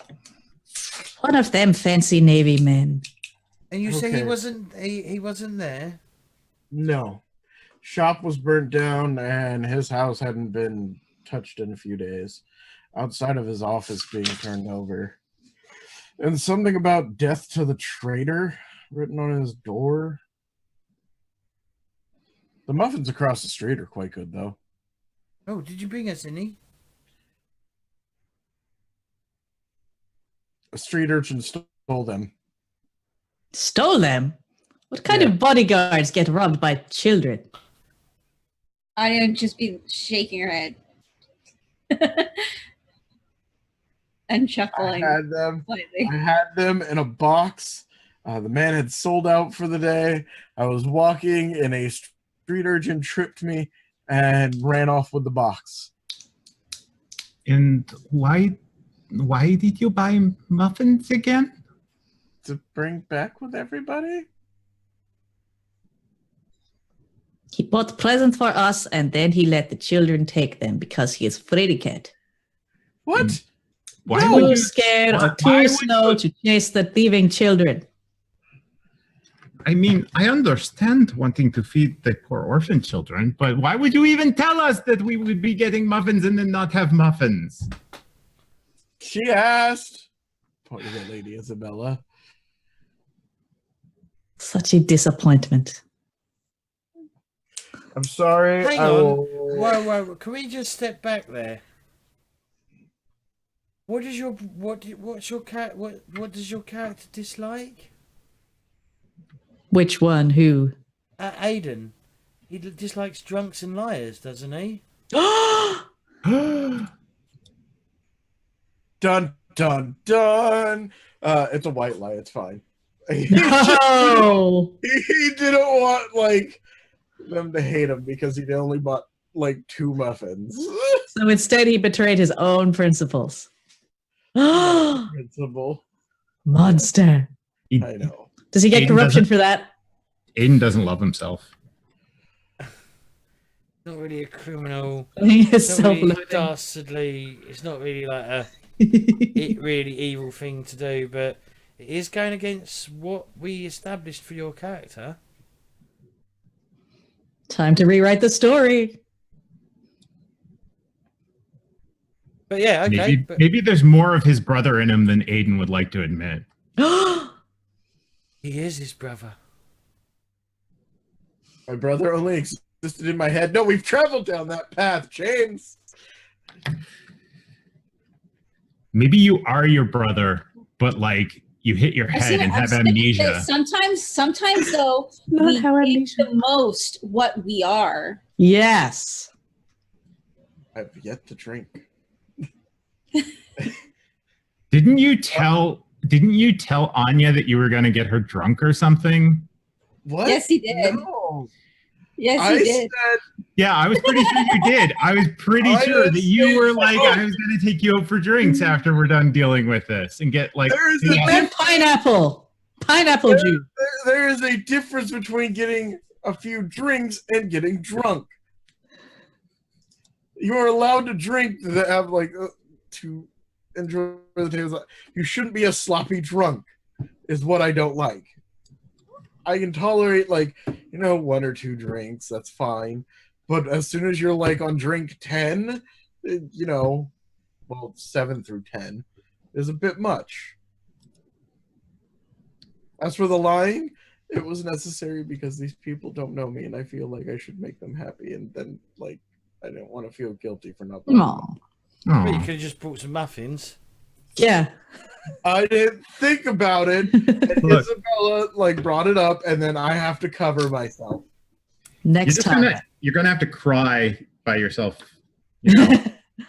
One of them fancy Navy men. And you say he Okay. wasn't. He wasn't there. No. Shop was burnt down, and his house hadn't been touched in a few days, outside of his office being turned over. And something about death to the traitor written on his door. The muffins across the street are quite good, though. Oh, did you bring us any? A street urchin stole them. Stole them? What kind Yeah. of bodyguards get robbed by children? Anya would just be shaking her head and chuckling I slightly. had them in a box. The man had sold out for the day. I was walking, and a street urchin tripped me and ran off with the box. And why did you buy muffins again? To bring back with everybody? He bought presents for us and then he let the children take them because he is fraidy cat. What? Why Too would you? scared or why too would slow you- to chase the thieving children. I mean, I understand wanting to feed the poor orphan children, but why would you even tell us that we would be getting muffins and then not have muffins? She asked. Pointing at Lady Isabella. Such a disappointment. I'm sorry. Hang on. Whoa! Can we just step back there? What does your what does your character dislike? Which one? Who? Aedan. He dislikes drunks and liars, doesn't he? Dun dun dun. It's a white lie. It's fine. No. He didn't want like them to hate him because he only bought like 2 muffins. So instead, he betrayed his own principles. Principal. Monster. I know. Does he get Aedan corruption doesn't- for that? Aiden doesn't love himself. Not really a criminal. He is It's not really self-loathing. dastardly. It's not really like a really evil thing to do, but it is going against what we established for your character. Time to rewrite the story. But yeah, okay. Maybe there's more of his brother in him than Aiden would like to admit. He is his brother. My brother only existed in my head. No, we've traveled down that path, James. Maybe you are your brother, but like you hit your I head said- and I'm have saying that amnesia. Sometimes though, Not we how make amnesia. the most what we are. Yes. I've yet to drink. Didn't you tell Anya that you were going to get her drunk or something? What? Yes, he did. No. Yes, I he did. said Yeah, I was pretty sure you did. I was pretty I sure that you didn't were say like, so. I was going to take you out for drinks after we're done dealing with this and get like. there is a And pineapple. Pineapple juice. there is a difference between getting a few drinks and getting drunk. You are allowed to drink to have like to enjoy the taste. You shouldn't be a sloppy drunk, is what I don't like. I can tolerate like 1 or 2 drinks, that's fine. But as soon as you're like on drink 10, 7 through 10 is a bit much. As for the lying, it was necessary because these people don't know me and I feel like I should make them happy, and then like I didn't want to feel guilty for not. Aw. But you Aw. could have just brought some muffins. Yeah. I didn't think about it. And Look. Isabella like brought it up, and then I have to cover myself. Next time. You're gonna have to cry by yourself.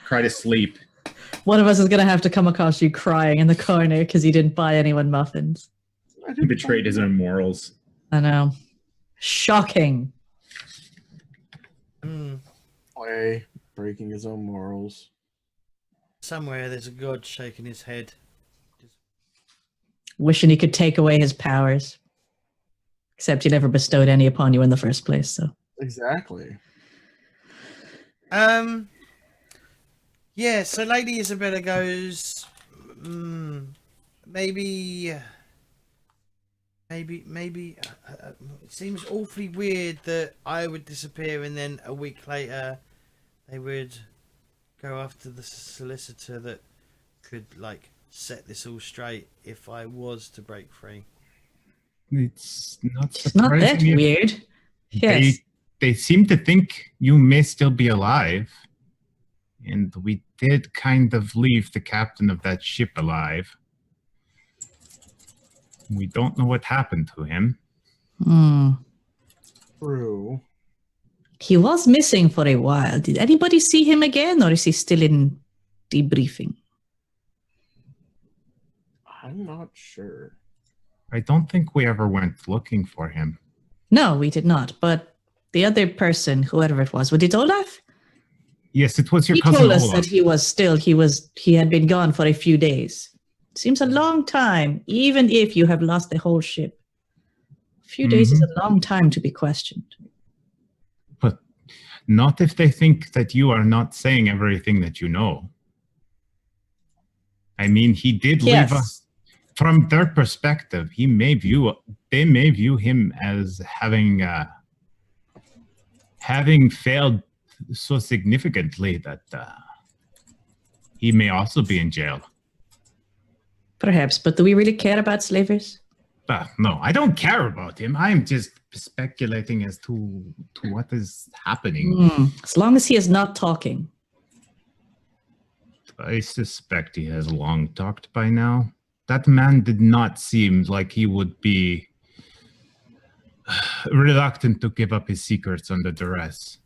Cry to sleep. One of us is going to have to come across you crying in the corner because you didn't buy anyone muffins. He betrayed his own morals. I know. Shocking. Play breaking his own morals. Somewhere there's a god shaking his head. Wishing he could take away his powers. Except he never bestowed any upon you in the first place, so. Exactly. Yeah, so Lady Isabella goes, maybe it seems awfully weird that I would disappear and then a week later they would go after the solicitor that could like set this all straight if I was to break free. It's not It's not that surprising if weird. Yes. They seem to think you may still be alive. And we did kind of leave the captain of that ship alive. We don't know what happened to him. True. He was missing for a while. Did anybody see him again, or is he still in debriefing? I'm not sure. I don't think we ever went looking for him. No, we did not. But the other person, whoever it was it Olaf? Yes, it was your He cousin told us Olaf. that he had been gone for a few days. Seems a long time, even if you have lost the whole ship. A few days is a long time to be questioned. But not if they think that you are not saying everything that you know. I mean, he did leave us. From their perspective, they may view him as having failed so significantly that he may also be in jail. Perhaps, but do we really care about slavers? No, I don't care about him. I'm just speculating as to what is happening. As long as he is not talking. I suspect he has long talked by now. That man did not seem like he would be reluctant to give up his secrets under duress.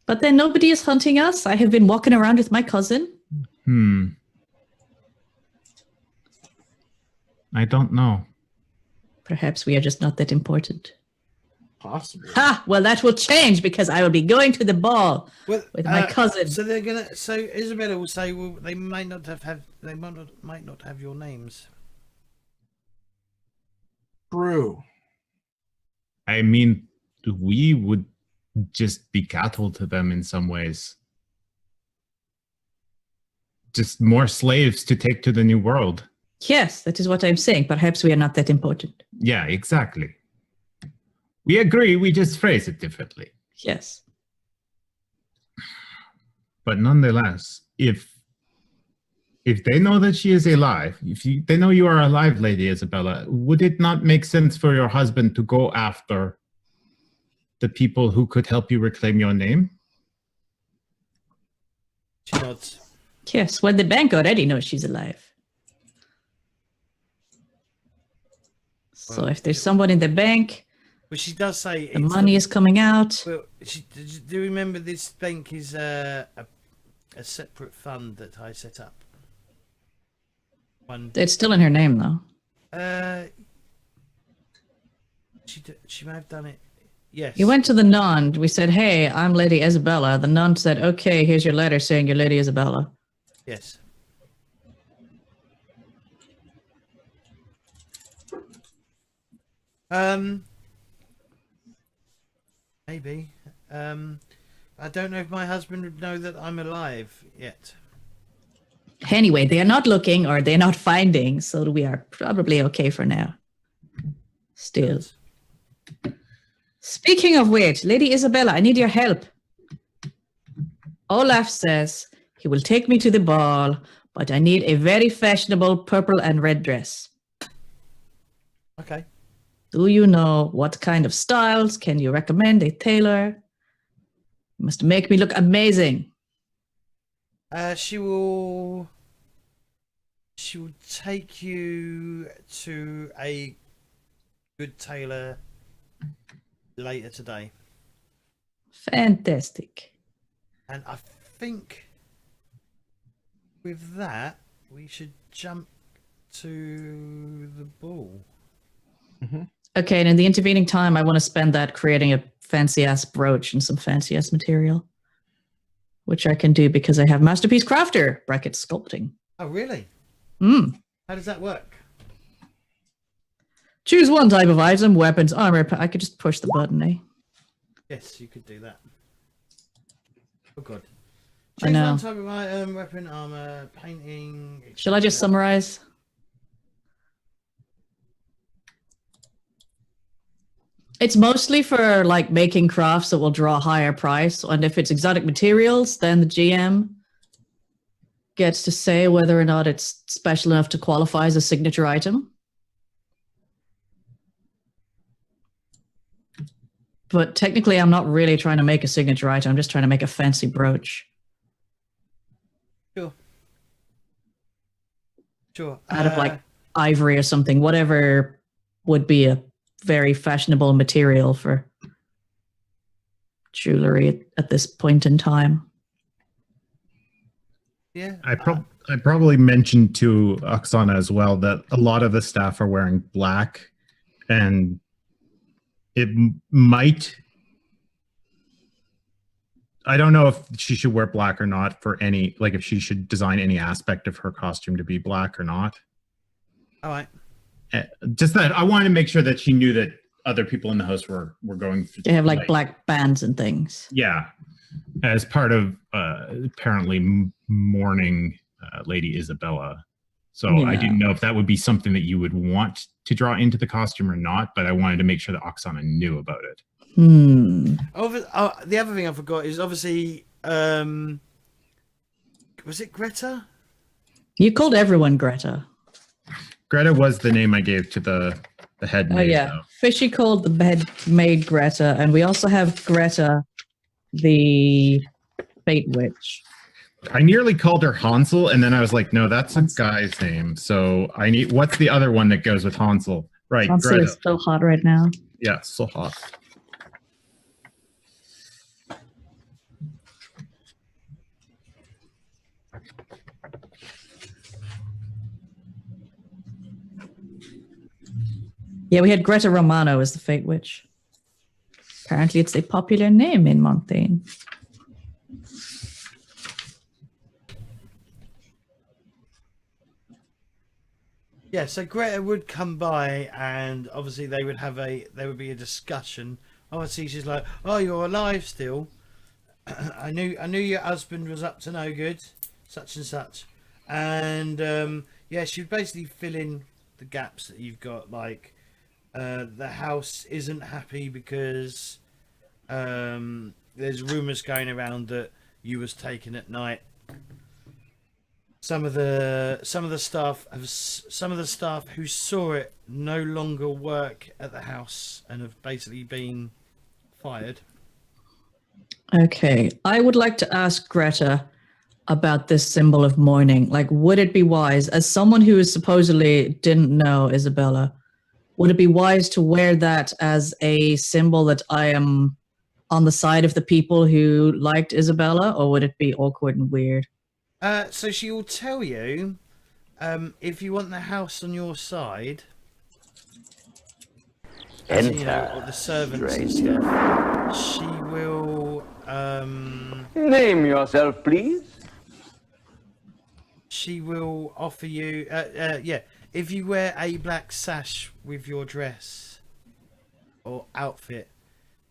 But then nobody is hunting us. I have been walking around with my cousin. I don't know. Perhaps we are just not that important. Possibly. Ha! Well, that will change because I will be going to the ball with my cousin. So they're gonna. So Isabella will say, "Well, they might not have your names." True. I mean, we would just be cattle to them in some ways. Just more slaves to take to the new world. Yes, that is what I'm saying. Perhaps we are not that important. Yeah, exactly. We agree, we just phrase it differently. Yes. But nonetheless, if they know that she is alive, they know you are alive, Lady Isabella, would it not make sense for your husband to go after the people who could help you reclaim your name? She nods. Yes, well, the bank already knows she's alive. So if there's someone in the bank, Well, she does say the money is coming out. Well, do you remember this bank is a separate fund that I set up? One. It's still in her name, though. She may have done it. Yes. You went to the nun. We said, "Hey, I'm Lady Isabella." The nun said, "Okay, here's your letter saying you're Lady Isabella." Yes. Maybe. I don't know if my husband would know that I'm alive yet. Anyway, they are not looking or they're not finding, so we are probably okay for now. Still. Speaking of which, Lady Isabella, I need your help. Olaf says he will take me to the ball, but I need a very fashionable purple and red dress. Okay. Do you know what kind of styles can you recommend a tailor? You must make me look amazing. She will take you to a good tailor later today. Fantastic. And I think with that, we should jump to the ball. Mm-hmm. Okay, and in the intervening time, I want to spend that creating a fancy-ass brooch and some fancy-ass material, which I can do because I have Masterpiece Crafter, bracket sculpting. Oh, really? How does that work? Choose one type of item, weapons, armor. I could just push the button, eh? Yes, you could do that. Oh, God. I Choose know. one type of item, weapon, armor, painting. Shall I just summarize? It's mostly for like making crafts that will draw a higher price. And if it's exotic materials, then the GM gets to say whether or not it's special enough to qualify as a signature item. But technically, I'm not really trying to make a signature item. I'm just trying to make a fancy brooch. Sure. Out of like ivory or something, whatever would be a very fashionable material for jewelry at this point in time. Yeah. I probably mentioned to Oksana as well that a lot of the staff are wearing black, and it might. I don't know if she should wear black or not for any, like if she should design any aspect of her costume to be black or not. All right. Just that I wanted to make sure that she knew that other people in the house were going through. They have like black bands and things. Yeah, as part of apparently mourning Lady Isabella. So Yeah. I didn't know if that would be something that you would want to draw into the costume or not, but I wanted to make sure that Oksana knew about it. The other thing I forgot is obviously, was it Greta? You called everyone Greta. Greta was the name I gave to the head maid. Oh yeah, though. Fishy called the head maid Greta, and we also have Greta, the fate witch. I nearly called her Hansel, and then I was like, no, that's a guy's name. So I need. What's the other one that goes with Hansel? Right, Hansel Greta. is so hot right now. Yeah, so hot. Yeah, we had Greta Romano as the Fate Witch. Apparently, it's a popular name in Montaigne. Yeah, so Greta would come by, and obviously there would be a discussion. Obviously, she's like, "Oh, you're alive still. I knew your husband was up to no good, such and such," and yeah, she'd basically fill in the gaps that you've got. Like, the house isn't happy because there's rumours going around that you was taken at night. Some of the staff who saw it no longer work at the house and have basically been fired. Okay, I would like to ask Greta about this symbol of mourning. Like, would it be wise, as someone who supposedly didn't know Isabella, would it be wise to wear that as a symbol that I am on the side of the people who liked Isabella, or would it be awkward and weird? So she will tell you, if you want the house on your side, Enter, so, you know, the servants and stranger. stuff, she will, Name yourself, please. she will offer you, yeah, if you wear a black sash with your dress or outfit,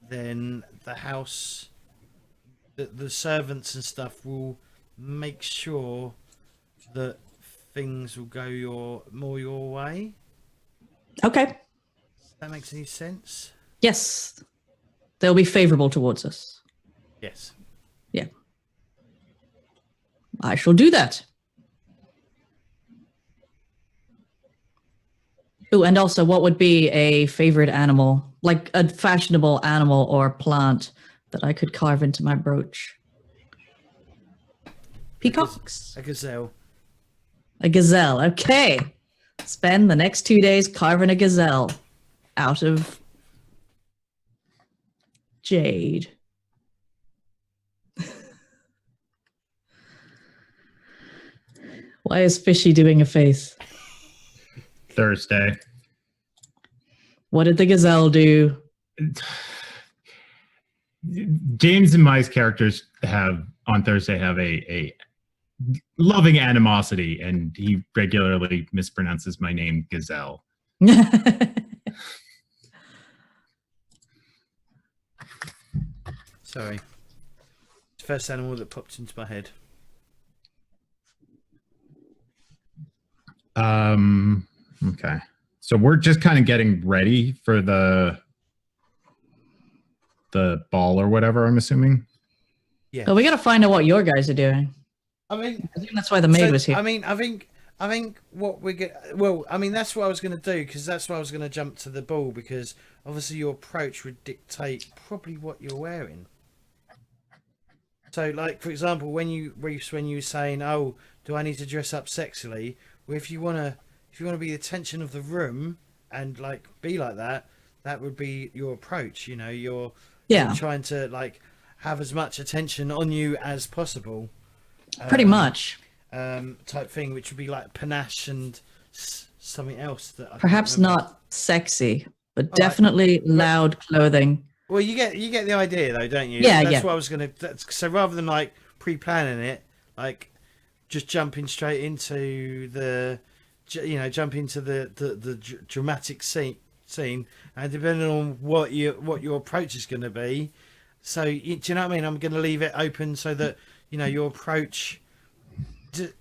then the house, the servants and stuff will make sure that things will go more your way. Okay. That makes any sense? Yes. They'll be favorable towards us. Yes. Yeah. I shall do that. Oh, and also, what would be a favorite animal, like a fashionable animal or plant that I could carve into my brooch? Peacocks. A gazelle. A gazelle. Okay. Spend the next 2 days carving a gazelle out of jade. Why is Fishy doing a face? Thursday. What did the gazelle do? James and Mai's characters have on Thursday have a loving animosity, and he regularly mispronounces my name, Gazelle. Sorry. It's the first animal that popped into my head. Okay. So we're just kind of getting ready for the ball or whatever, I'm assuming. Yeah. But we got to find out what your guys are doing. I mean, I think that's why the maid was here. I mean, I think what we're get. Well, I mean, that's what I was going to do, because that's why I was going to jump to the ball, because obviously your approach would dictate probably what you're wearing. So, like, for example, when you were saying, "Oh, do I need to dress up sexily?" Well, if you wanna be the attention of the room and like be like that, that would be your approach. You know, you're trying to like have as much attention on you as possible. Pretty much. Type thing, which would be like panache and something else that I Perhaps can't remember. not sexy, but definitely loud clothing. Well, you get the idea though, don't you? Yeah, That's what I was gonna. So rather than like pre-planning it, like just jumping straight into the, jump into the dramatic scene, and depending on what your approach is going to be. So do you know what I mean? I'm going to leave it open so that your approach.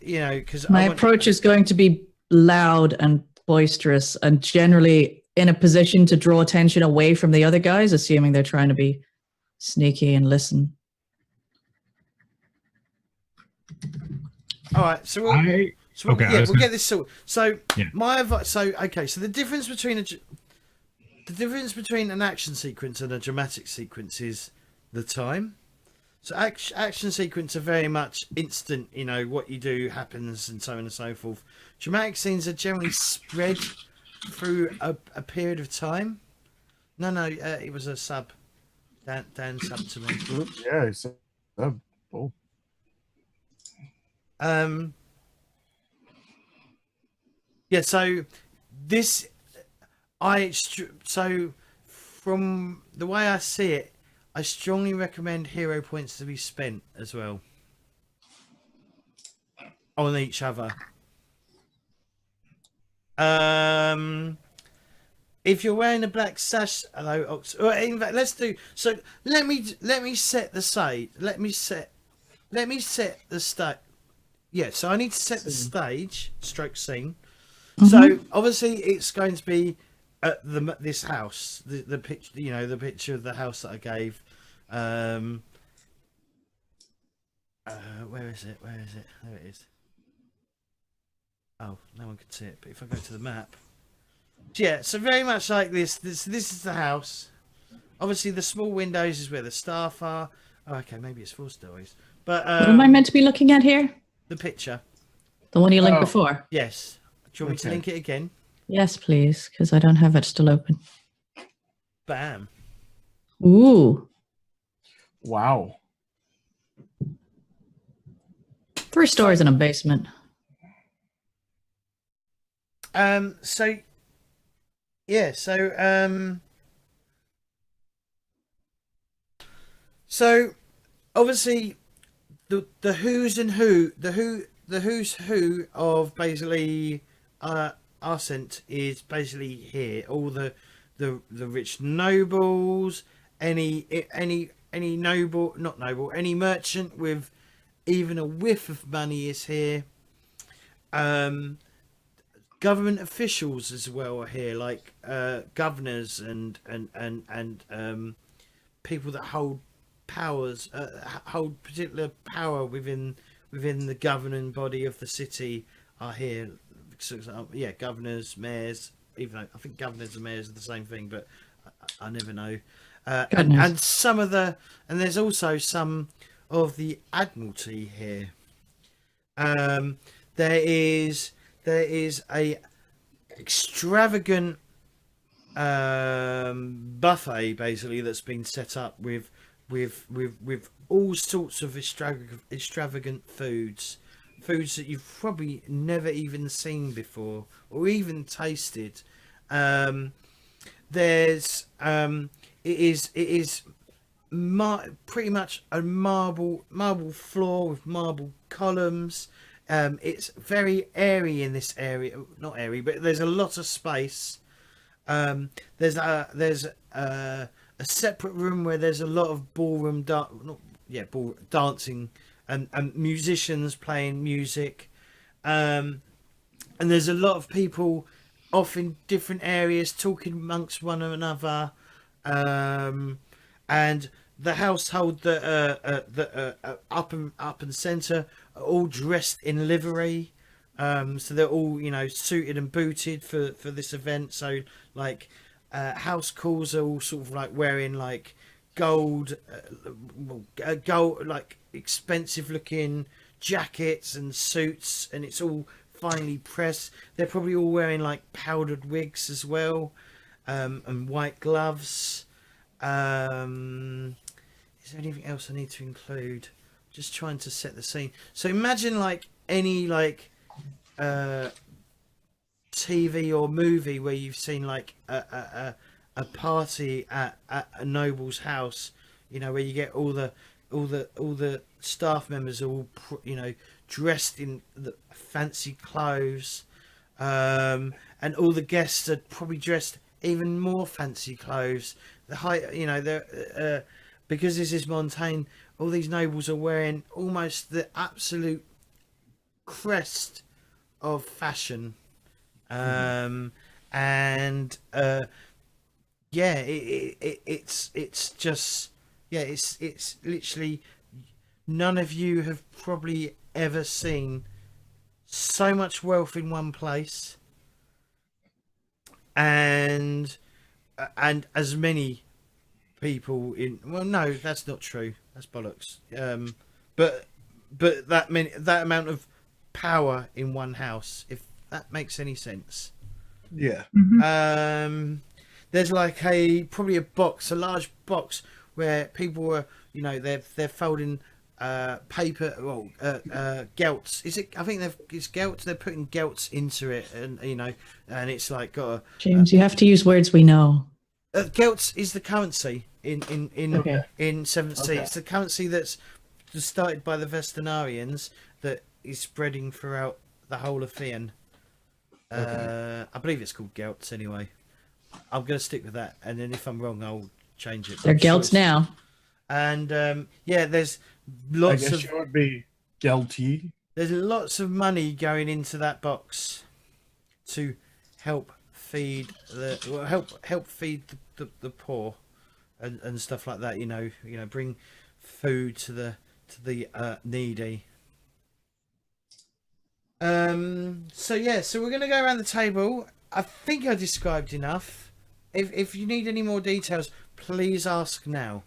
Because My approach is going to be loud and boisterous and generally in a position to draw attention away from the other guys, assuming they're trying to be sneaky and listen. All right, so we'll get this sorted. So Yeah. my advice. So okay, so the difference between an action sequence and a dramatic sequence is the time. So action sequence are very much instant. You know, what you do happens, and so on and so forth. Dramatic scenes are generally spread through a period of time. No, it was a sub. Dan sub to me. Yeah, he said, oh. Yeah. So this, so from the way I see it, I strongly recommend hero points to be spent as well on each other. If you're wearing a black sash, hello, Ox. Or in fact, let's do. So let me set the stage. Let me set the stage. Yeah. So I need to set the stage. Stroke scene. Mm-hmm. So obviously it's going to be at this house. The picture. You know, the picture of the house that I gave. Where is it? Where is it? There it is. Oh, no one can see it. But if I go to the map. Yeah, so very much like this. This is the house. Obviously, the small windows is where the staff are. Oh, okay, maybe it's 4 stories. But What am I meant to be looking at here? the picture. The one you linked before? Yes. Do you want me to link it again? Yes, please, because I don't have it still open. Bam. Ooh. Wow. 3 stories in a basement. So yeah, so obviously the who's who of basically Arsent is basically here. All the rich nobles, any noble, not noble, any merchant with even a whiff of money is here. Government officials as well are here, like governors and people that hold powers, hold particular power within the governing body of the city are here. So, yeah, governors, mayors. Even though I think governors and mayors are the same thing, but I never know. And some of and there's also some of the admiralty here. There is a extravagant buffet basically that's been set up with all sorts of extravagant foods that you've probably never even seen before or even tasted. It is pretty much a marble floor with marble columns. It's very airy in this area. Not airy, but there's a lot of space. There's a separate room where there's a lot of ballroom dancing and musicians playing music. And there's a lot of people off in different areas talking amongst one another. And the household that up and centre are all dressed in livery, so they're all suited and booted for this event. So like house calls are all sort of like wearing like gold like expensive looking jackets and suits, and it's all finely pressed. They're probably all wearing like powdered wigs as well, and white gloves. Is there anything else I need to include? Just trying to set the scene. So imagine like any like TV or movie where you've seen like a party at a noble's house, where you get all the staff members all dressed in the fancy clothes, and all the guests are probably dressed even more fancy clothes. The height, they're because this is Montaigne, all these nobles are wearing almost the absolute crest of fashion. It's literally, none of you have probably ever seen so much wealth in one place, and as many people in. Well, no, that's not true. That's bollocks. But that amount of power in one house, if that makes any sense. Yeah. There's like probably a large box where people were, they're folding paper, gelts. Is it? I think it's gelts. They're putting gelts into it, and and it's like got a. James, you have to use words we know. Gelts is the currency in Okay. in 7th Sea. Okay. It's the currency that's started by the Vestinarians that is spreading throughout the whole of Théah. I believe it's called gelts anyway. I'm going to stick with that, and then if I'm wrong, I'll change it. They're gelts now. And there's I lots guess of you would be Gelty. there's lots of money going into that box to help feed help feed the poor and stuff like that. Bring food to the needy. So we're gonna go around the table. I think I described enough. If you need any more details, please ask now.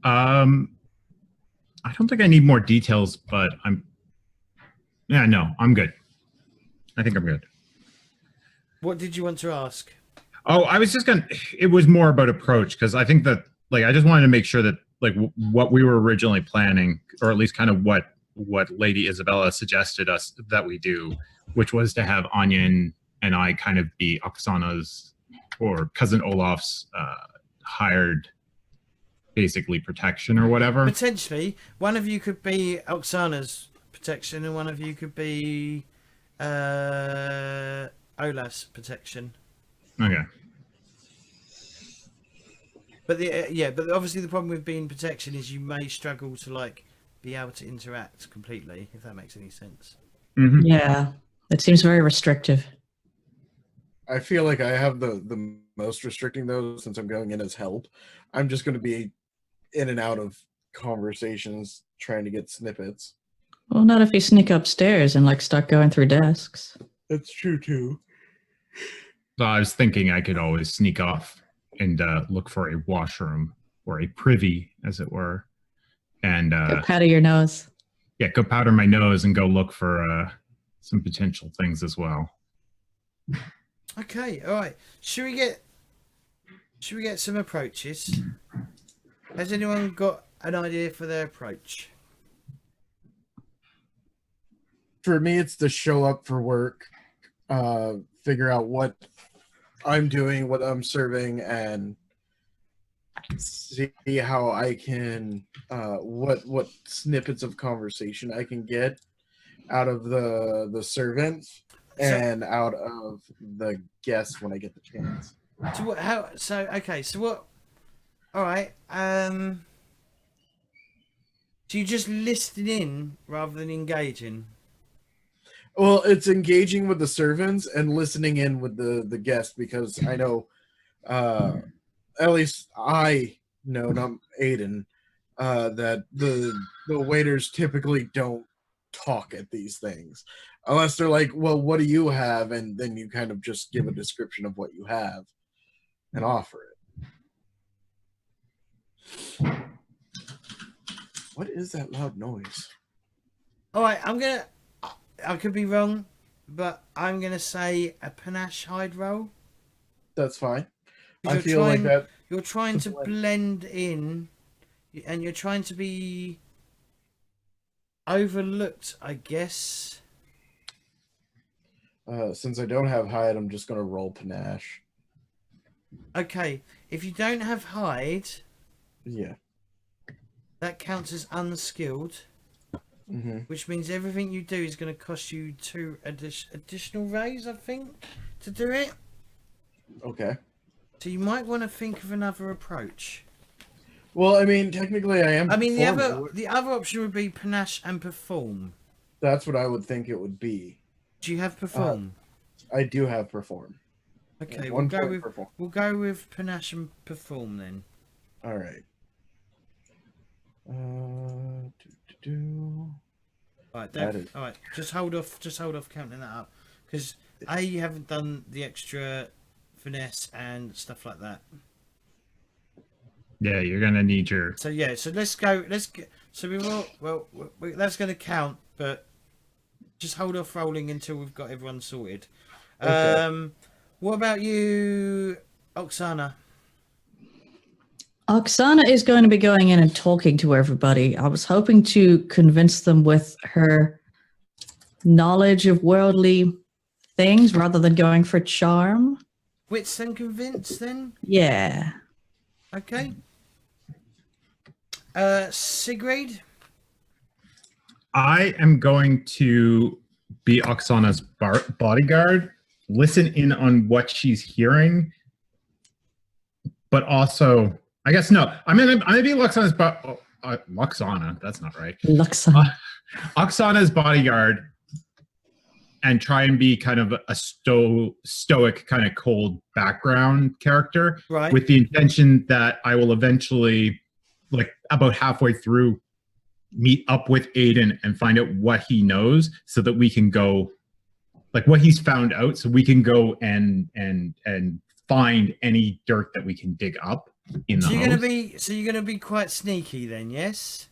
I don't think I need more details, but I'm good. I think I'm good. What did you want to ask? Oh, I was just it was more about approach, because I think that, like, I just wanted to make sure that, like, what we were originally planning, or at least kind of what Lady Isabella suggested us that we do, which was to have Anya and I kind of be Oksana's or Cousin Olaf's hired, basically, protection or whatever. Potentially, one of you could be Oksana's protection, and one of you could be Olaf's protection. Okay. But but obviously the problem with being protection is you may struggle to like be able to interact completely, if that makes any sense. Mm-hmm. Yeah, that seems very restrictive. I feel like I have the most restricting though, since I'm going in as help. I'm just going to be in and out of conversations trying to get snippets. Well, not if you sneak upstairs and like start going through desks. That's true too. So I was thinking I could always sneak off and look for a washroom or a privy, as it were, and Go powder your nose. go powder my nose and go look for some potential things as well. Okay, all right. Should we get some approaches? Has anyone got an idea for their approach? For me, it's to show up for work, figure out what I'm doing, what I'm serving, and see how I can, what snippets of conversation I can get out of the servants and out of the guests when I get the chance. So what? How? So okay. So what? All right. So you just listed in rather than engaging. Well, it's engaging with the servants and listening in with the guests, because I know, at least I know, not Aedan, that the waiters typically don't talk at these things unless they're like, well, what do you have? And then you kind of just give a description of what you have and offer it. What is that loud noise? All right. I could be wrong, but I'm gonna say a panache hide roll. That's fine. I You're feel like trying- that. You're trying to blend in, and you're trying to be overlooked, I guess. Since I don't have hide, I'm just gonna roll panache. Okay, if you don't have hide, Yeah. that counts as unskilled, Mm-hmm. which means everything you do is going to cost you 2 additional rays, I think, to do it. Okay. So you might want to think of another approach. Well, I mean, technically, I am. I mean, performing. the other option would be panache and perform. That's what I would think it would be. Do you have perform? I do have perform. Okay, Yeah, we'll 1 go point with perform. panache and perform then. All right. All right, That Dave. is- All right, just hold off counting that up, because You haven't done the extra finesse and stuff like that. Yeah, you're gonna need your. So yeah, so let's go. So we will. Well, that's going to count, but just hold off rolling until we've got everyone sorted. Okay. What about you, Oksana? Oksana is going to be going in and talking to everybody. I was hoping to convince them with her knowledge of worldly things rather than going for charm. Wits and convince then? Yeah. Okay. Sigrid? I am going to be Oksana's bodyguard, listen in on what she's hearing, but also, I guess no. I'm gonna be Oksana's Oksana. That's not right. Oksana's bodyguard, and try and be kind of a stoic, kind of cold background character, Right. with the intention that I will eventually, like about halfway through, meet up with Aedan and find out what he knows, so that we can go, like what he's found out, so we can go and find any dirt that we can dig up in the So host. you're gonna be quite sneaky then, yes?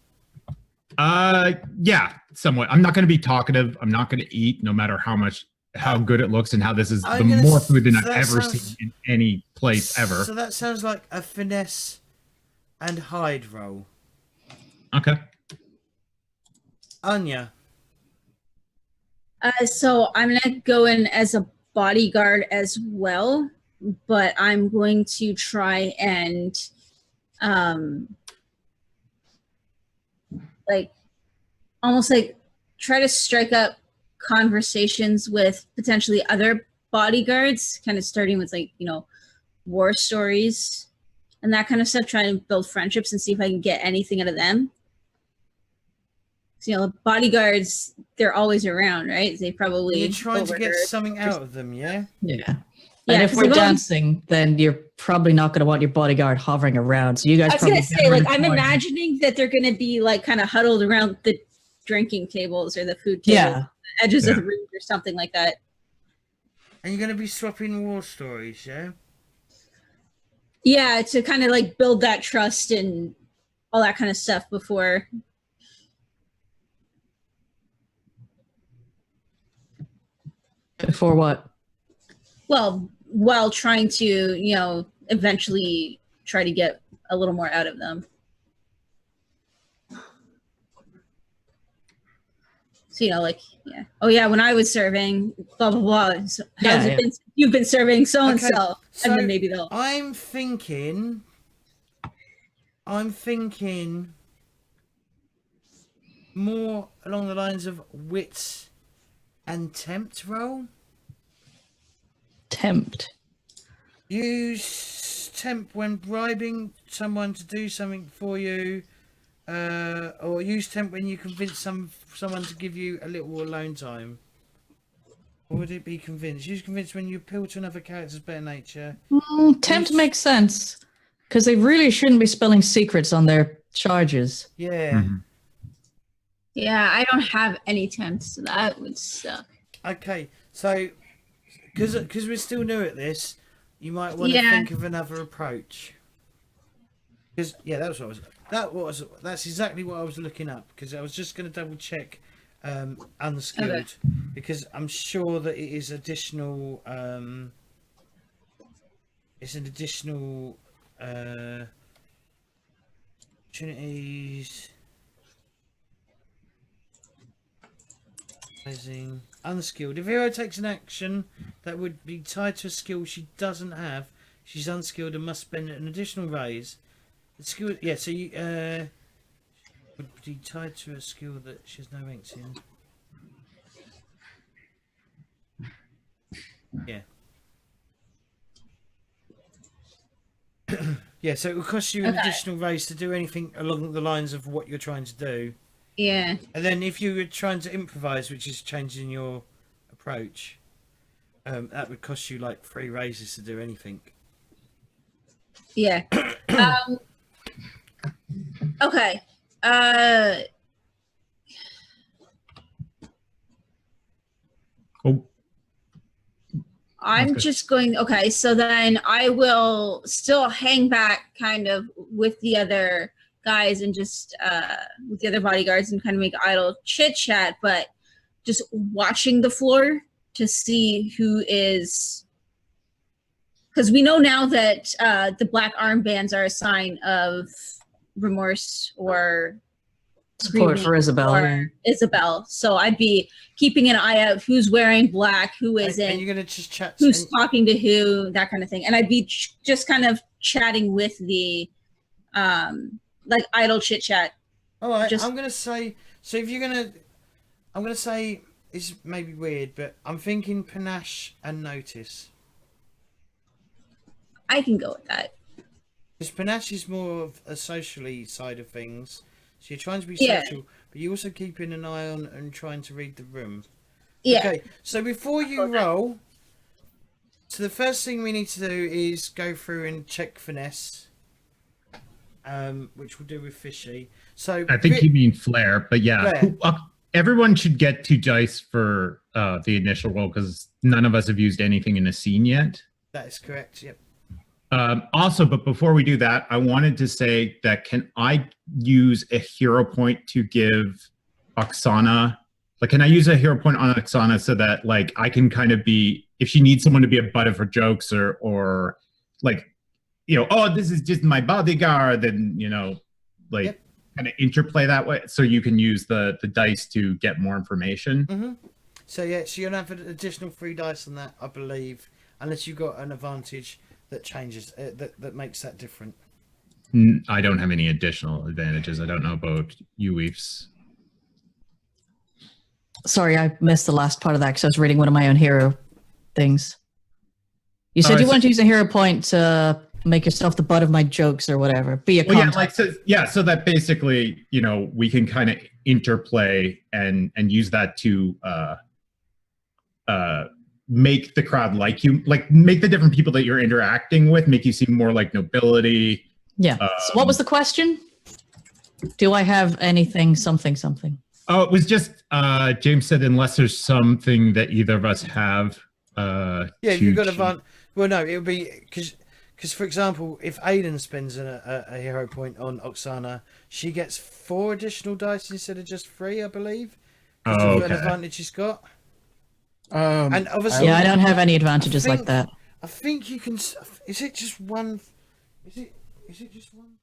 Yeah, somewhat. I'm not going to be talkative. I'm not going to eat, no matter how good it looks, and how this is more food than I've ever seen in any place ever. So that sounds like a finesse and hide roll. Okay. Anya. So I'm gonna go in as a bodyguard as well, but I'm going to try and like almost like try to strike up conversations with potentially other bodyguards, kind of starting with like, war stories and that kind of stuff, trying to build friendships and see if I can get anything out of them. So, bodyguards, they're always around, right? They probably You're trying to get something out of them, yeah? Yeah. Yeah, And if 'cause we're they've always- dancing, then you're probably not going to want your bodyguard hovering around. So you guys I was probably gonna say, like, I'm better imagining that they're gonna be like kind of huddled around the drinking tables or the food tables, Yeah. the edges of Yeah. the room or something like that. And you're going to be swapping war stories, yeah? Yeah, to kind of like build that trust and all that kind of stuff before. Before what? Well, while trying to, eventually try to get a little more out of them. So, like, yeah. Oh, yeah, when I was serving, blah, blah, blah. So how's it been? You've been serving so-and-so. Okay, so and then maybe they'll... I'm thinking more along the lines of wits and tempt roll. Tempt. Use tempt when bribing someone to do something for you, or use tempt when you convince someone to give you a little alone time. Or would it be convince? Use convince when you appeal to another character's better nature. Tempt makes sense because they really shouldn't be spilling secrets on their charges. Yeah. Mhm. Yeah, I don't have any tempts, so that would suck. Okay, so because we're still new at this, you might want to think of another approach. Because that's exactly what I was looking up. Because I was just going to double check unskilled, Okay. because I'm sure that it is additional. It's an additional opportunities. Unskilled. If a hero takes an action that would be tied to a skill she doesn't have, she's unskilled and must spend an additional raise. The skill, so you would be tied to a skill that she has no ranks in. Yeah. So it will cost you an additional raise to do anything along the lines of what you're trying to do. Yeah. And then if you were trying to improvise, which is changing your approach, that would cost you like 3 raises to do anything. Yeah. Okay. Oh, I'm Okay. just going. Okay, so then I will still hang back, kind of with the other guys and just with the other bodyguards and kind of make idle chit chat, but just watching the floor to see who is. Because we know now that the black armbands are a sign of remorse or Support for Isabel. or Isabel. So I'd be keeping an eye out who's wearing black, who And isn't, you're gonna just chat. who's talking to who, that kind of thing. And I'd be just kind of chatting with the like idle chit chat. All right, just- I'm gonna say. So if you're gonna, I'm gonna say it's maybe weird, but I'm thinking panache and notice. I can go with that. Because panache is more of a socially side of things. So you're trying to be Yeah. social, but you're also keeping an eye on and trying to read the room. Yeah. Okay, so before you roll, so the first thing we need to do is go through and check finesse, which we'll do with Fishy. So I think you mean Flair, but yeah, Flair. everyone should get 2 dice for the initial roll because none of us have used anything in a scene yet. that is correct. Yep. Also, but before we do that, I wanted to say that can I use a hero point to give Oksana? Like, can I use a hero point on Oksana so that like I can kind of be, if she needs someone to be a butt of her jokes or like, you know, oh, this is just my bodyguard, and you know, like Yep. kind of interplay that way, so you can use the dice to get more information. Mm-hmm. So yeah, so you'll have an additional 3 dice on that, I believe, unless you've got an advantage that changes that makes that different. I don't have any additional advantages. I don't know about you, Weefz. Sorry, I missed the last part of that because I was reading one of my own hero things. You said you wanted to use a hero point to make yourself the butt of my jokes or whatever. Be a Well, yeah, contact. like so that basically, you know, we can kind of interplay and use that to make the crowd like you, like make the different people that you're interacting with make you seem more like nobility. Yeah. So what was the question? Do I have anything, something? Oh, it was just James said unless there's something that either of us have. Yeah, if you've got a well, no, it would be because for example, if Aedan spends a hero point on Oksana, she gets 4 additional dice instead of just 3, I believe. Because of an advantage she's got. And obviously, Yeah, I don't have any advantages like that. I think you can. Is it just one? Is it just one?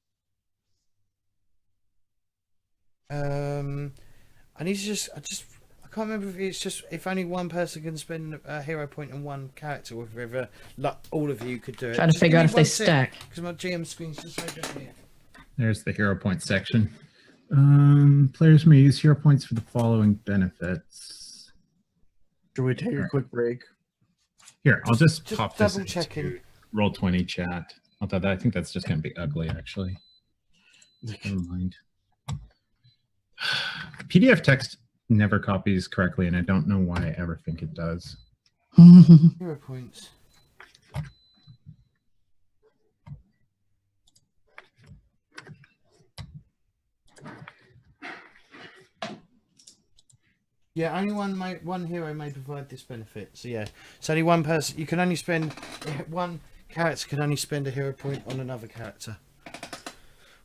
I need to I can't remember if it's just if only one person can spend a hero point on one character, or whether like all of you could do it. Trying to figure out if they stack. Because my GM screen's just over here. There's the hero point section. Players may use hero points for the following benefits. Should we take a quick break? Here, I'll just Just pop this double checking. into Roll20 chat. Although I think that's just going to be ugly, actually. Never mind. PDF text never copies correctly, and I don't know why I ever think it does. Hero points. Yeah, only one hero may provide this benefit. So yeah, it's only one person. You can only spend one character can only spend a hero point on another character.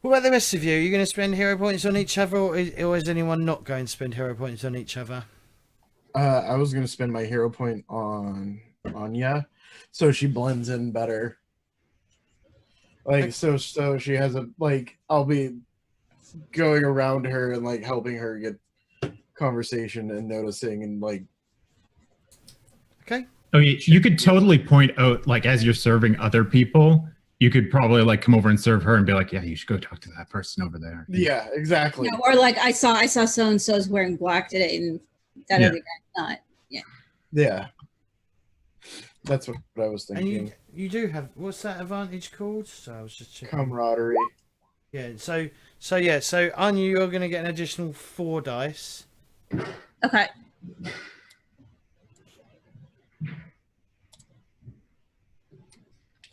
What about the rest of you? Are you going to spend hero points on each other, or is anyone not going to spend hero points on each other? I was gonna spend my hero point on Anya, so she blends in better. Like so she has a like I'll be going around her and like helping her get conversation and noticing and like. Okay. Oh, you could totally point out, like, as you're serving other people, you could probably like come over and serve her and be like, yeah, you should go talk to that person over there. Yeah, exactly. Yeah, or like I saw so and so's wearing black today, and that other guy's not. Yeah, that's what I was thinking. And you do have, what's that advantage called? So I was just checking. Camaraderie. Yeah. So Anya, you're going to get an additional 4 dice. Okay.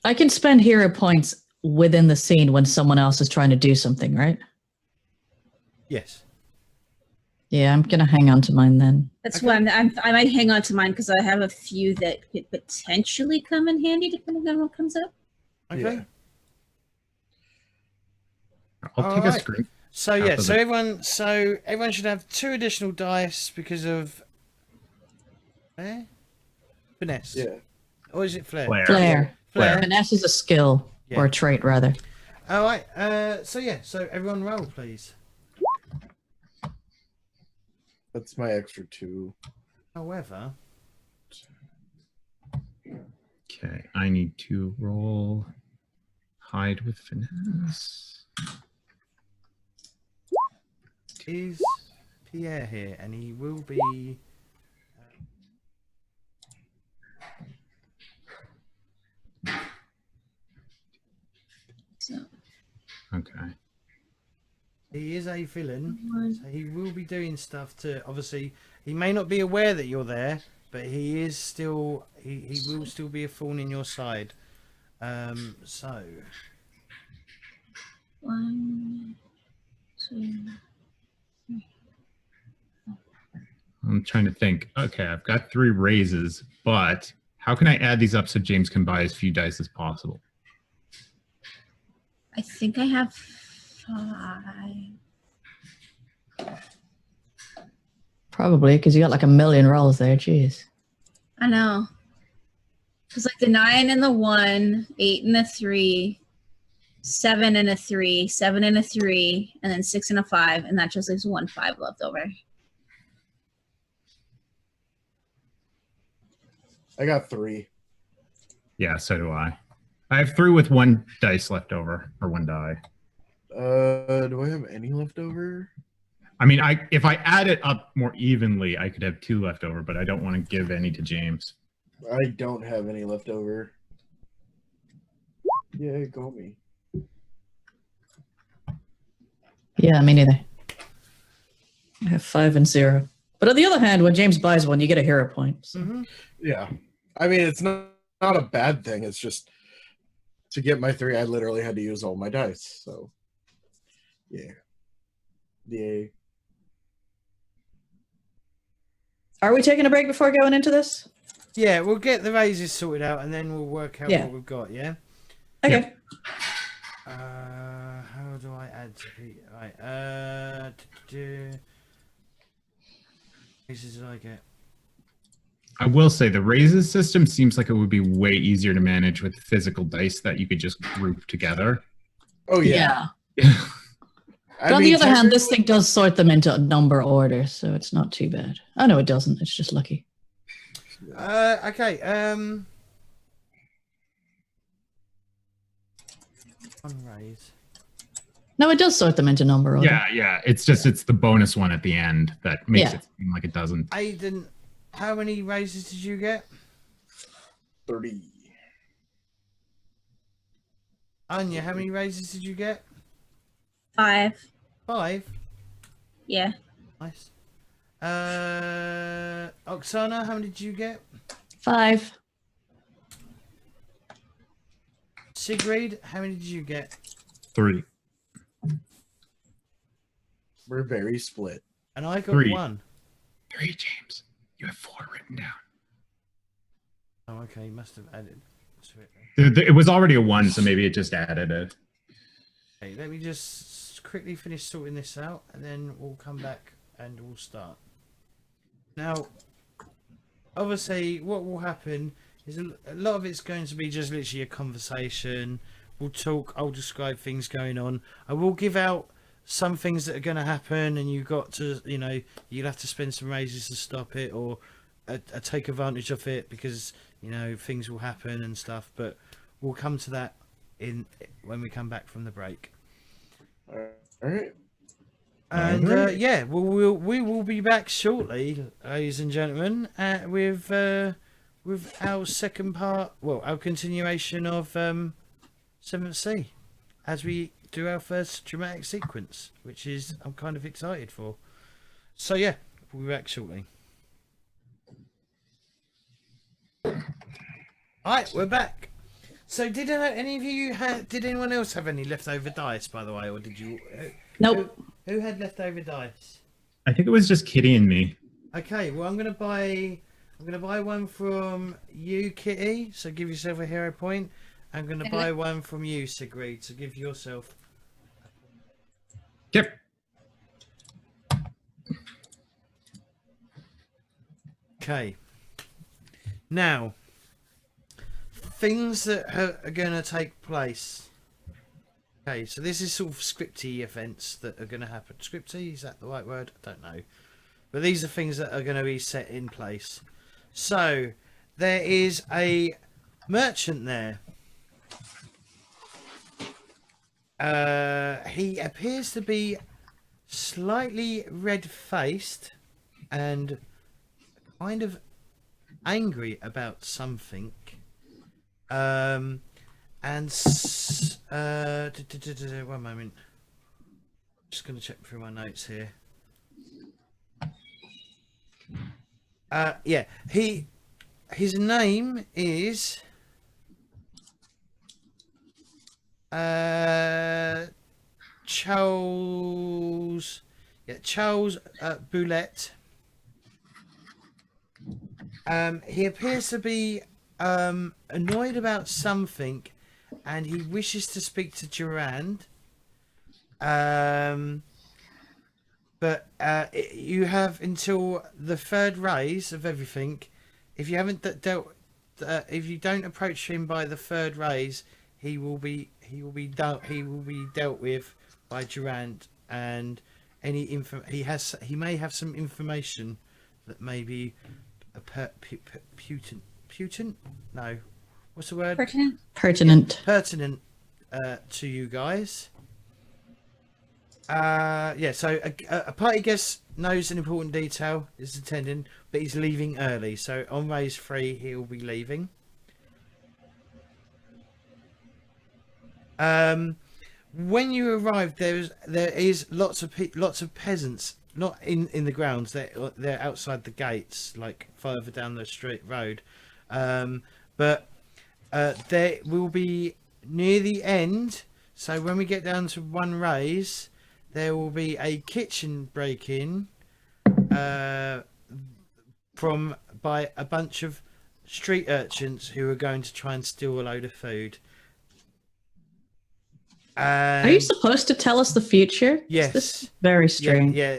I can spend hero points within the scene when someone else is trying to do something, right? Yes. Yeah, I'm gonna hang on to mine then. That's Okay. why I might hang on to mine because I have a few that could potentially come in handy depending on what comes up. Okay. Yeah. I'll take a Alright. screen. So Half yeah, of so it. everyone should have 2 additional dice because of finesse. Yeah. Or is it flair? Flair. Flair. Finesse is a skill Yeah. or a trait, rather. All right. So yeah. So everyone roll, please. That's my extra 2. However, Okay, I need to roll hide with finesse. is Pierre here, and he will be. So Okay. He is a villain, so he will be doing stuff to. Obviously, he may not be aware that you're there, but he is still. He will still be a thorn in your side. So 1, 2. I'm trying to think. Okay, I've got 3 raises, but how can I add these up so James can buy as few dice as possible? I think I have 5. Probably, because you got like a million rolls there. Jeez. I know. It's like the 9 and the 1, 8 and a 3, 7 and a 3, 7 and a 3, and then 6 and a 5, and that just leaves 1 5 left over. I got 3. Yeah, so do I. I have 3 with 1 dice left over, or 1 die. Do I have any left over? I mean, if I add it up more evenly, I could have 2 left over, but I don't want to give any to James. I don't have any left over. Yeah, go me. Yeah, me neither. I have 5 and 0. But on the other hand, when James buys one, you get a hero point. So. mhm. Yeah. I mean, it's not a bad thing. It's just to get my 3, I literally had to use all my dice. So, yeah. Yay. Are we taking a break before going into this? Yeah, we'll get the raises sorted out, and then we'll work out Yeah. what we've got. Yeah. Okay. How do I add to Pete? Right. Raises did I get? I will say the raises system seems like it would be way easier to manage with physical dice that you could just group together. Oh, yeah. But on the other hand, this thing does sort them into a number order, so it's not too bad. Oh, no, it doesn't. It's just lucky. Okay. One raise. No, it does sort them into number order. Yeah. It's just it's the bonus one at the end that makes Yeah. it seem like it doesn't. Aedan, how many raises did you get? 30. Anya, how many raises did you get? 5. 5. Yeah. Nice. Oksana, how many did you get? 5. Sigrid, how many did you get? 3. We're very split. And I got 3. 1. 3, James. You have 4 written down. Oh, okay. Must have added to it. It was already a 1, so maybe it just added it. Okay, let me just quickly finish sorting this out, and then we'll come back and we'll start. Now, obviously, what will happen is a lot of it's going to be just literally a conversation. We'll talk. I'll describe things going on. I will give out some things that are going to happen, and you've got to, you'll have to spend some raises to stop it, or take advantage of it because things will happen and stuff. But we'll come to that when we come back from the break. All right. And Alright. we will be back shortly, ladies and gentlemen, with our second part. Well, our continuation of 7th Sea, as we do our first dramatic sequence, which is I'm kind of excited for. So yeah, we'll be back shortly. Alright, we're back. So did any of you did anyone else have any leftover dice, by the way, or did you? Nope. Who had leftover dice? I think it was just Kitty and me. Okay, well I'm gonna buy one from you, Kitty. So give yourself a hero point. I'm gonna buy one from you, Sigrid. So give yourself. Yep. Okay. Now, things that are going to take place. Okay, so this is sort of scripty events that are going to happen. Scripty, is that the right word? I don't know. But these are things that are going to be set in place. So, there is a merchant there. He appears to be slightly red-faced and kind of angry about something. One moment. Just going to check through my notes here. Yeah, his name is Charles. Yeah, Charles Boulette. He appears to be annoyed about something, and he wishes to speak to Durand. But you have until the third raise of everything. If you haven't if you don't approach him by the third raise, he will be dealt with by Durand, and any he may have some information that may be putent? No. What's the word? Pertinent to you guys. Yeah, so a party guest knows an important detail, is attending, but he's leaving early. So on raise 3, he'll be leaving. When you arrive, there is lots of peasants, not in the grounds. They're outside the gates, like further down the street road. But there will be near the end. So when we get down to one raise, there will be a kitchen break-in by a bunch of street urchins who are going to try and steal a load of food. Are you supposed to tell us the future? Yes. This is very strange. Yeah,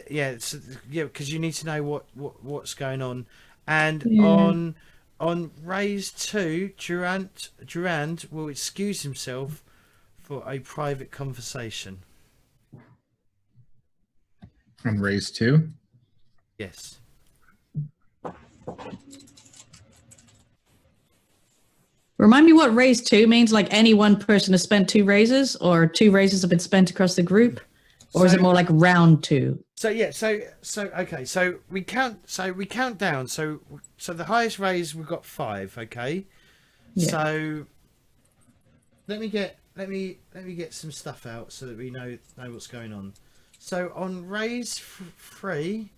because you need to know what's going on. And Yeah. on raise 2, Durand will excuse himself for a private conversation. On raise 2? Yes. Remind me what raise 2 means. Like any one person has spent 2 raises, or 2 raises have been spent across the group, or is it more like round 2? So yeah, so okay, so we count down. So the highest raise we've got 5. Okay, Yeah. so let me get some stuff out so that we know what's going on. So on raise 3,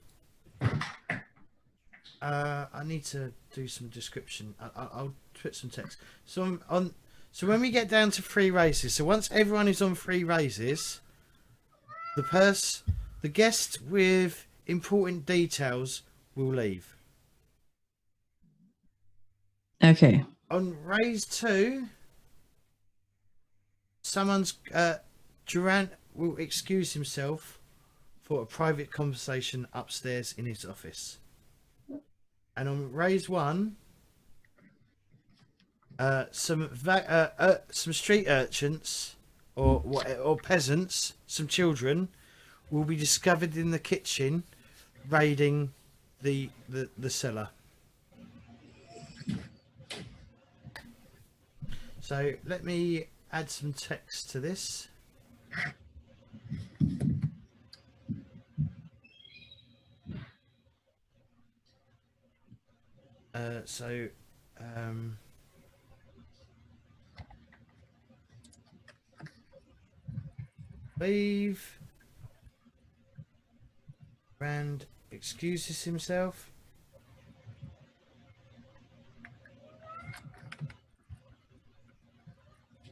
I need to do some description. I'll put some text. So so when we get down to 3 raises, so once everyone is on 3 raises, the guest with important details will leave. Okay. On raise 2, Durand will excuse himself for a private conversation upstairs in his office. And on raise 1, some street urchins or peasants, some children, will be discovered in the kitchen raiding the cellar. So let me add some text to this. Leave. Rand excuses himself.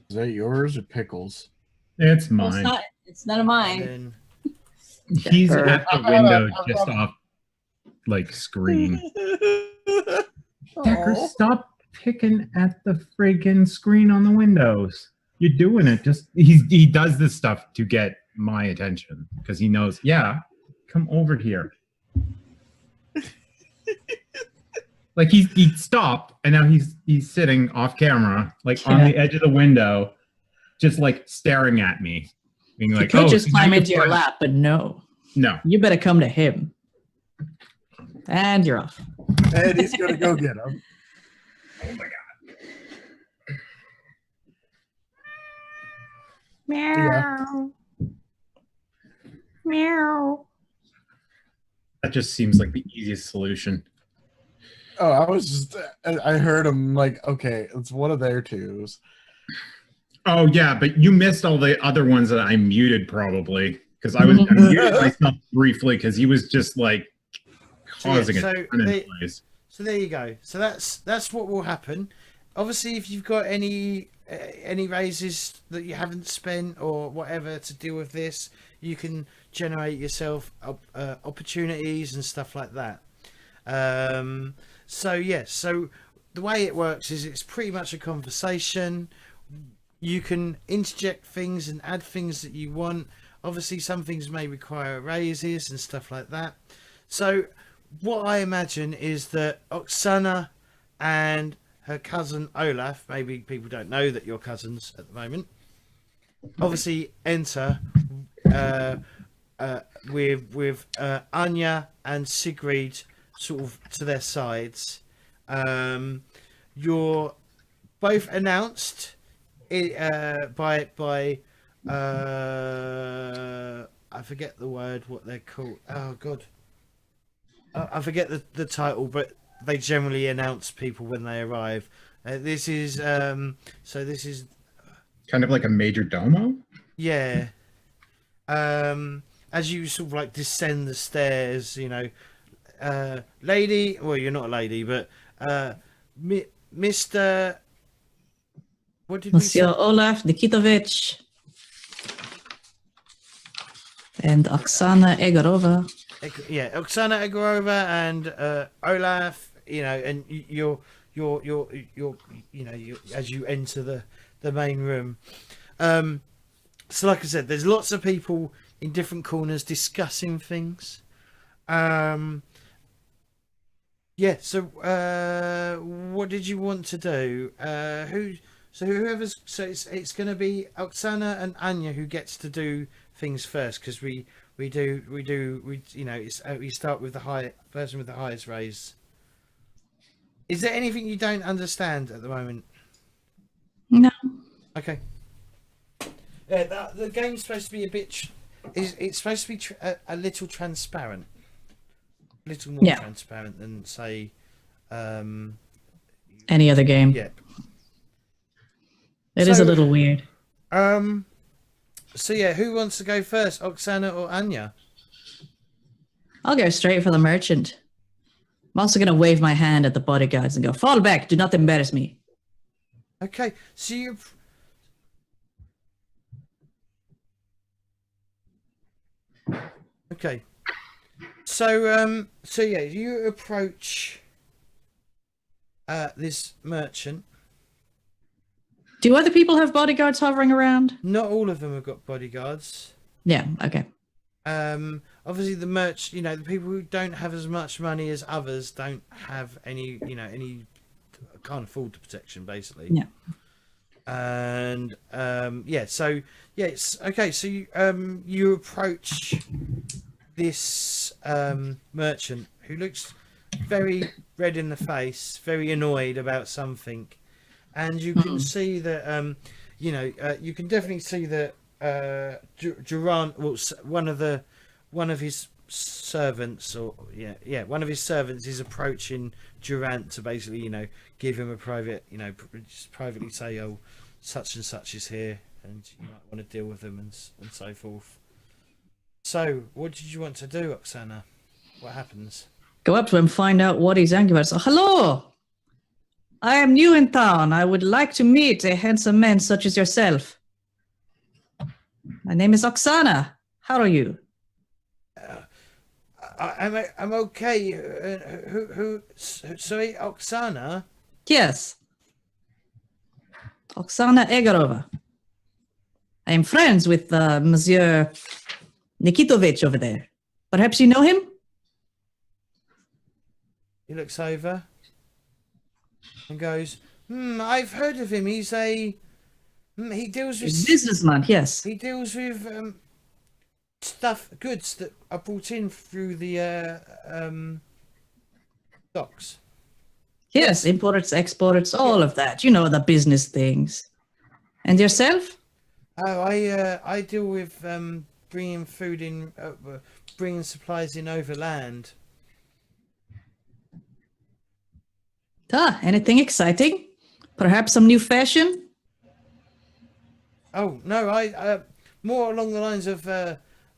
Is that yours or Pickles? It's Well, mine. it's none of mine. And then He's at the window just off. like screen. Decker, stop picking at the friggin' screen on the windows. You're doing it. Just he does this stuff to get my attention because he knows. Yeah, come over here. Like he stopped and now he's sitting off camera, like on the edge of the window, just like staring at me, being like, "You could just climb into your lap, but no, you better come to him." And you're off. And he's gonna go get him. Oh my god! Meow. Meow. That just seems like the easiest solution. Oh, I heard him like, okay, it's one of their twos. Oh yeah, but you missed all the other ones that I muted probably because I muted myself briefly because he was just like causing a ton of noise. So there you go. So that's what will happen. Obviously, if you've got any raises that you haven't spent or whatever to deal with this, you can generate yourself opportunities and stuff like that. So the way it works is it's pretty much a conversation. You can interject things and add things that you want. Obviously, some things may require raises and stuff like that. So what I imagine is that Oksana and her cousin Olaf, maybe people don't know that you're cousins at the moment, obviously enter with Anya and Sigrid sort of to their sides. You're both announced by I forget the word, what they're called. Oh god, I forget the title, but they generally announce people when they arrive. This is kind of like a major domo. Yeah. As you sort of like descend the stairs, you know, lady. Well, you're not a lady, but Mr. What did Monsieur Olaf Nikitovich and Oksana Egorova. Yeah, Oksana Egorova and Olaf. You know, and you're as you enter the main room. So, like I said, there's lots of people in different corners discussing things. Yeah. So, what did you want to do? It's going to be Oksana and Anya who gets to do things first because we start with the person with the highest raise. Is there anything you don't understand at the moment? No. Okay. Yeah, the game's supposed to be it's supposed to be a little transparent, a little more transparent than say any other game. Yeah. It is a little weird. So yeah, who wants to go first, Oksana or Anya? I'll go straight for the merchant. I'm also going to wave my hand at the bodyguards and go, "Fall back, do not embarrass me." Okay, so you. Okay, so yeah, you approach this merchant. Do other people have bodyguards hovering around? Not all of them have got bodyguards. Yeah. Okay. Obviously the the people who don't have as much money as others don't have any can't afford the protection basically. Yeah. And so it's okay. So you approach this merchant who looks very red in the face, very annoyed about something, and you can see that you can definitely see that Durant, one of his servants, one of his servants is approaching Durant to basically give him a private just privately say, "Oh, such and such is here and you might want to deal with them," and so forth. So what did you want to do, Oksana? What happens? Go up to him, find out what he's angry about. So, "Hello, I am new in town. I would like to meet a handsome man such as yourself. My name is Oksana. How are you?" I'm okay. Sorry, Oksana? Yes. Oksana Egorova. I am friends with Monsieur Nikitovich over there. Perhaps you know him? He looks over and goes, I've heard of him. He's a... he deals with... Businessman, yes. He deals with goods that are brought in through the docks. Yes, imports, exports, all of that. You know, the business things. And yourself? Oh, I deal with bringing food in, bringing supplies in overland. Anything exciting? Perhaps some new fashion? Oh no, I more along the lines of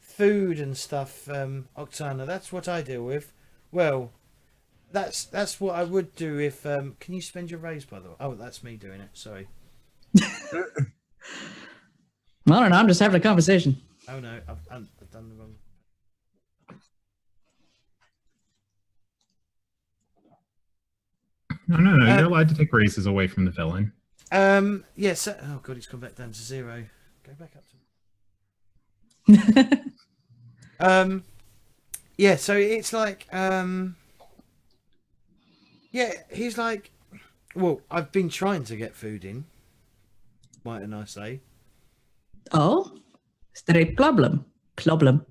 food and stuff, Oksana. That's what I deal with. Well, that's what I would do if. Can you spend your raise, by the way? Oh, that's me doing it. Sorry. I don't know. I'm just having a conversation. Oh no, I've done the wrong. No. You're allowed to take raises away from the villain. Yes. Oh god, it's gone back down to 0. Go back up to. Yeah. So it's like. Yeah, he's like. Well, I've been trying to get food in. Mightn't I say? Oh, is there a problem? Problem.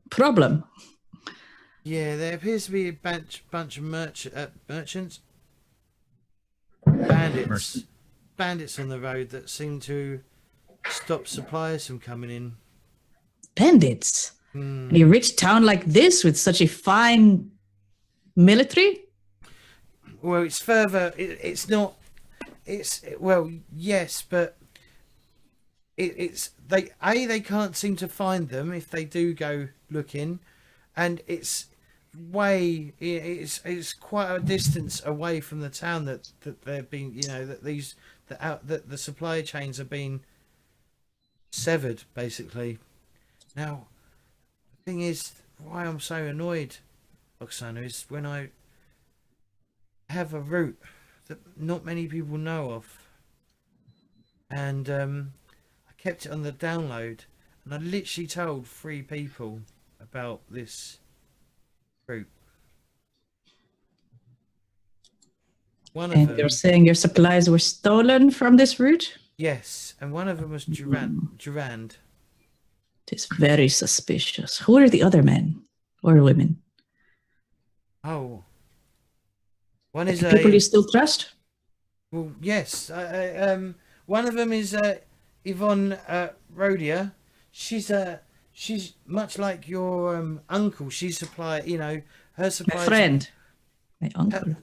Yeah, there appears to be a bunch of merchants, bandits on the road that seem to stop suppliers from coming in. Bandits? In a rich town like this with such a fine military? Well, it's further. It's not. It's well, yes, but they can't seem to find them if they do go looking, and it's quite a distance away from the town that they've been, that the supply chains have been severed basically. Now the thing is, why I'm so annoyed, Oksana, is when I have a route that not many people know of, and I kept it on the download, and I literally told 3 people about this route. One of them, You're saying your supplies were stolen from this route? yes, and one of them was Durand. It is very suspicious. Who are the other men or women? Oh, one is People you still trust? Well, yes. One of them is Yvonne Rodia. She's much like your uncle. She supply, her supply. My friend. My uncle.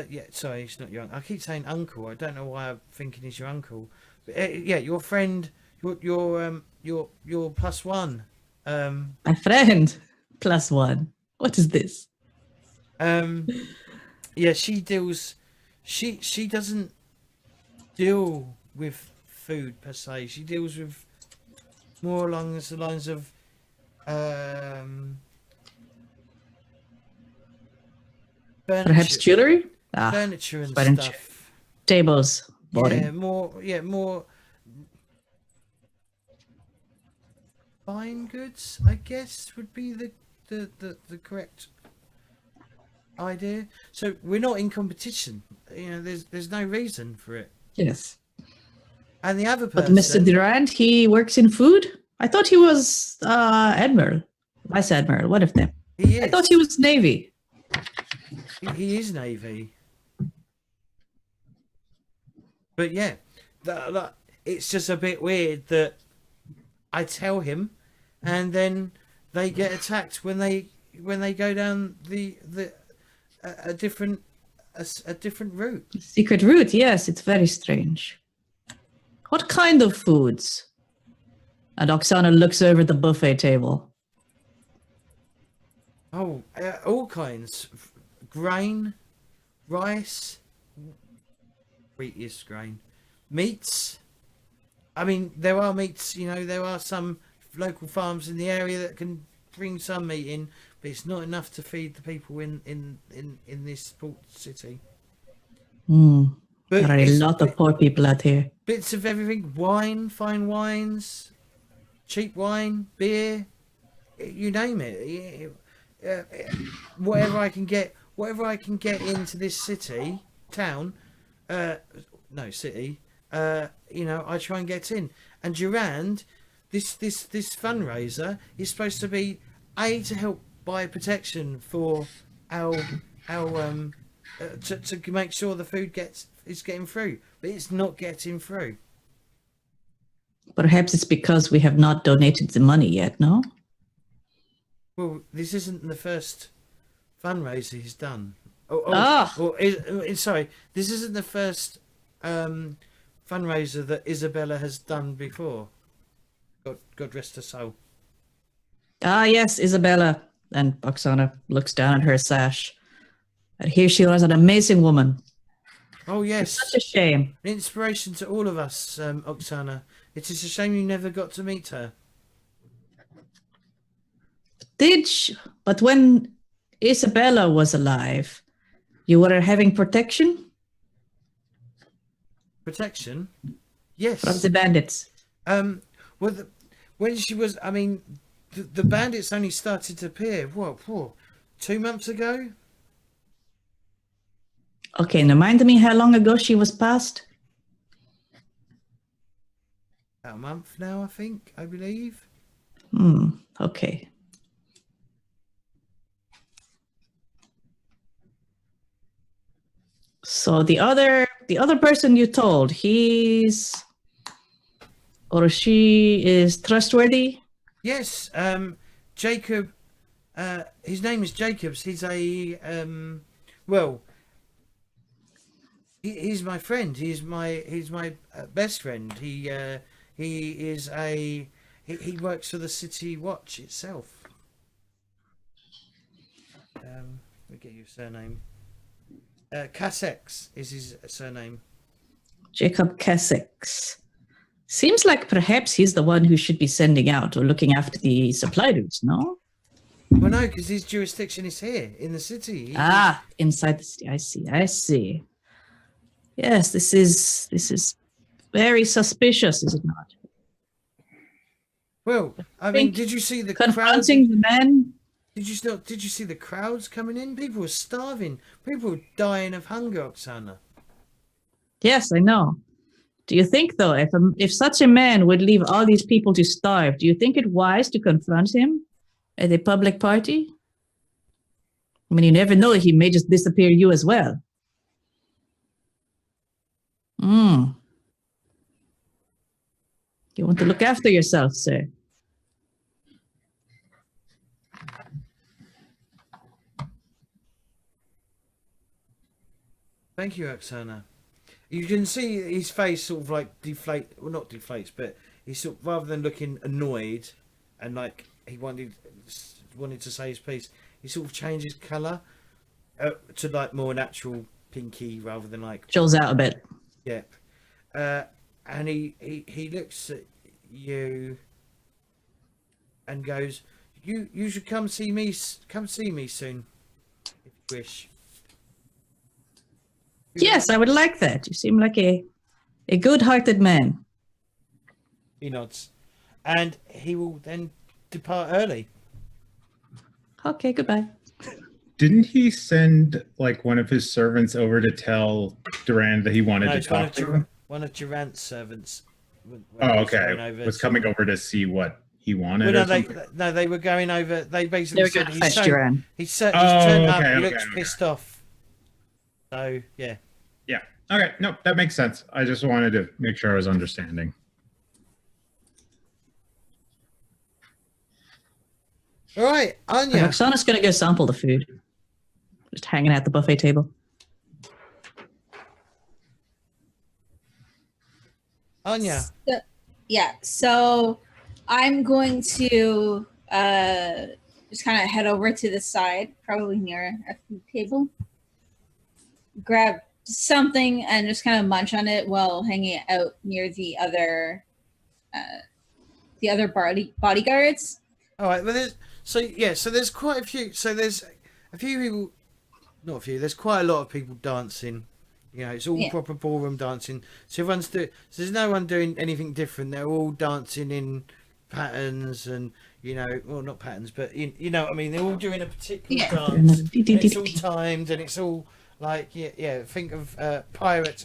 Yeah, sorry, it's not your uncle. I keep saying uncle. I don't know why I'm thinking he's your uncle. But, yeah, your friend, your +1. My friend +1. What is this? Yeah, she deals. She doesn't deal with food per se. She deals with more along the lines of Perhaps jewelry? furniture and furniture. stuff. Tables. Boring. More fine goods, I guess, would be the correct idea. So we're not in competition. There's no reason for it. Yes. And the other But person, Mr. Durand, he works in food? I thought he was Admiral. Vice Admiral, one of them. he is. I thought he was Navy. He is Navy. But yeah, it's just a bit weird that I tell him, and then they get attacked when they go down a different route. Secret route, yes, it's very strange. What kind of foods? And Oksana looks over the buffet table. Oh, all kinds. Grain, rice, wheat is grain, meats. I mean, there are meats, there are some local farms in the area that can bring some meat in, but it's not enough to feed the people in this port city. There are a lot of poor people out here. Bits of everything: wine, fine wines, cheap wine, beer, you name it. Whatever I can get into this town, city. I try and get in. And Durand, this fundraiser is supposed to be to help buy protection for our to make sure the food is getting through, but it's not getting through. Perhaps it's because we have not donated the money yet, no? Well, this isn't the first fundraiser he's done. Sorry, this isn't the first fundraiser that Isabella has done before. God rest her soul. Ah, yes, Isabella. And Oksana looks down at her sash. And here she was, an amazing woman. Oh, yes. It's such a shame. An inspiration to all of us, Oksana. It is a shame you never got to meet her. But when Isabella was alive, you were having protection? Protection? Yes. From the bandits? When she was, the bandits only started to appear, 2 months ago? Okay, remind me how long ago she was passed? About a month now, I believe. Okay. So the other person you told, she is trustworthy? Yes, Jacob. His name is Jacobs. He's he's my friend. He's my best friend. He works for the City Watch itself. Let me get your surname. Cassex is his surname. Jacob Cassex. Seems like perhaps he's the one who should be sending out or looking after the supply routes, no? Well, no, because his jurisdiction is here in the city. Inside the city. I see. Yes, this is very suspicious, is it not? Well, did you see the confronting the men? Did you see the crowds coming in? People were starving. People were dying of hunger, Oksana. Yes, I know. Do you think, though, if such a man would leave all these people to starve, do you think it wise to confront him at a public party? You never know, he may just disappear you as well. You want to look after yourself, sir. Thank you, Oksana. You can see his face sort of like not deflates, but he's sort of, rather than looking annoyed and like he wanted to say his piece, he sort of changes colour to like more natural pinky rather than like chills out a bit. Yep. And he looks at you and goes, "You should come see me soon, if you wish." Yes, I would like that. You seem like a good-hearted man. He nods. And he will then depart early. Okay, goodbye. Didn't he send like one of his servants over to tell Durand that he wanted to talk to him? One of Durand's servants. Was coming over to see what he wanted. Well, they were going over. They basically were said going to fetch Durand. He's turned up. He looks pissed off. So yeah. Yeah. Okay. No, that makes sense. I just wanted to make sure I was understanding. All right, Anya. Oksana's going to go sample the food. Just hanging at the buffet table. Anya. So I'm going to just kind of head over to the side, probably near a food table. Grab something and just kind of munch on it while hanging out near the other bodyguards. All right. Well, So yeah, so there's quite a few. So there's a few people, not a few. There's quite a lot of people dancing. You know, it's all proper ballroom dancing. So everyone's doing. So there's no one doing anything different. They're all dancing in patterns and well, not patterns, but you know what I mean. They're all doing a particular dance. And it's all timed and it's all like Think of pirates !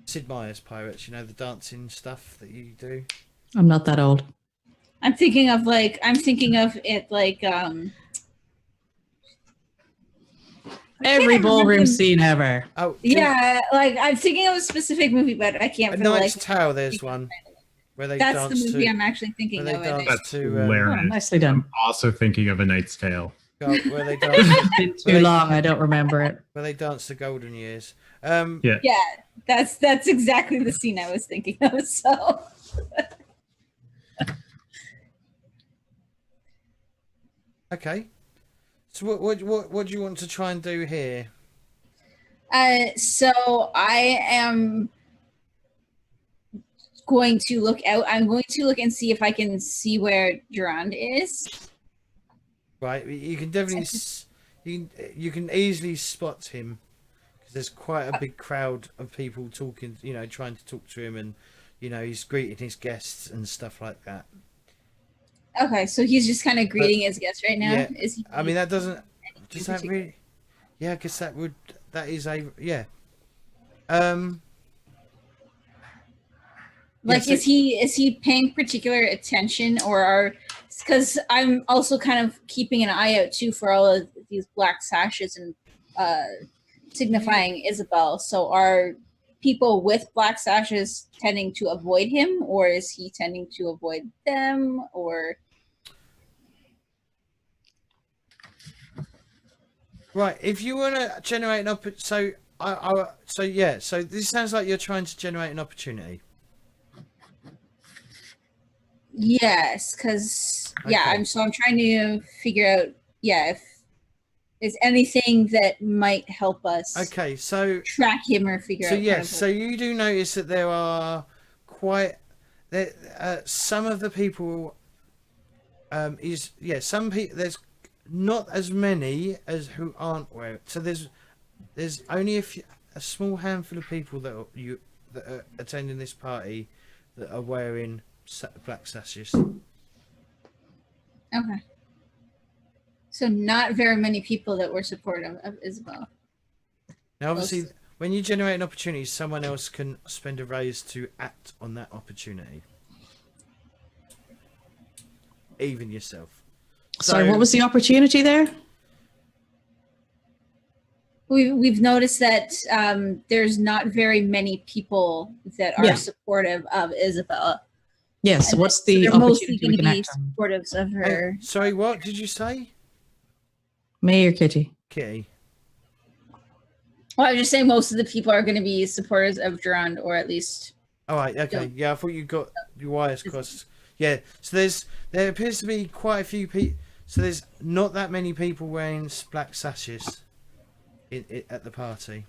Sid Meier's Pirates. You know, the dancing stuff that you do. I'm not that old. I'm thinking of it like every ballroom scene ever. Oh yeah, like I'm thinking of a specific movie, but I can't. A Knight's Tale. There's one where they That's dance the movie to, I'm actually thinking of. That's Oh, hilarious. nicely done. I'm also thinking of A Knight's Tale. Where they dance. It's been too long. I don't remember it. Where they dance the golden years. Yeah. Yeah, that's exactly the scene I was thinking of. So. Okay. So what do you want to try and do here? So I am going to look out. I'm going to look and see if I can see where Durand is. Right, you can definitely you can easily spot him because there's quite a big crowd of people talking. Trying to talk to him, and he's greeting his guests and stuff like that. Okay, so he's just kind of greeting his guests right now. Yeah, Is he? I mean that doesn't. Does that really? Yeah, I guess that would. That is a yeah. Like, is he paying particular attention, or because I'm also kind of keeping an eye out too for all of these black sashes and signifying Isabel. So are people with black sashes tending to avoid him, or is he tending to avoid them, or? Right, if you want to generate an so this sounds like you're trying to generate an opportunity. Yes, because Okay. I'm trying to figure out if there's anything that might help us Okay, so track him or figure out. yes, so you do notice that there are some of the people some people there's not as many as who aren't wearing. So there's only a small handful of people that are attending this party that are wearing black sashes. Okay. So not very many people that were supportive of Isabel. Now, obviously, when you generate an opportunity, someone else can spend a raise to act on that opportunity. Even yourself. Sorry, what was the opportunity there? We've noticed that there's not very many people that are supportive of Isabella. Yes. So what's the they're mostly opportunity we going can to be act on? supportive of her. Sorry, what did you say? Maier Kitty. Kitty. Well, I was just saying most of the people are going to be supporters of Durand, or at least. All right. Okay. Yeah, I thought you got your wires crossed. Yeah. So there appears to be quite a few people. So there's not that many people wearing black sashes at the party.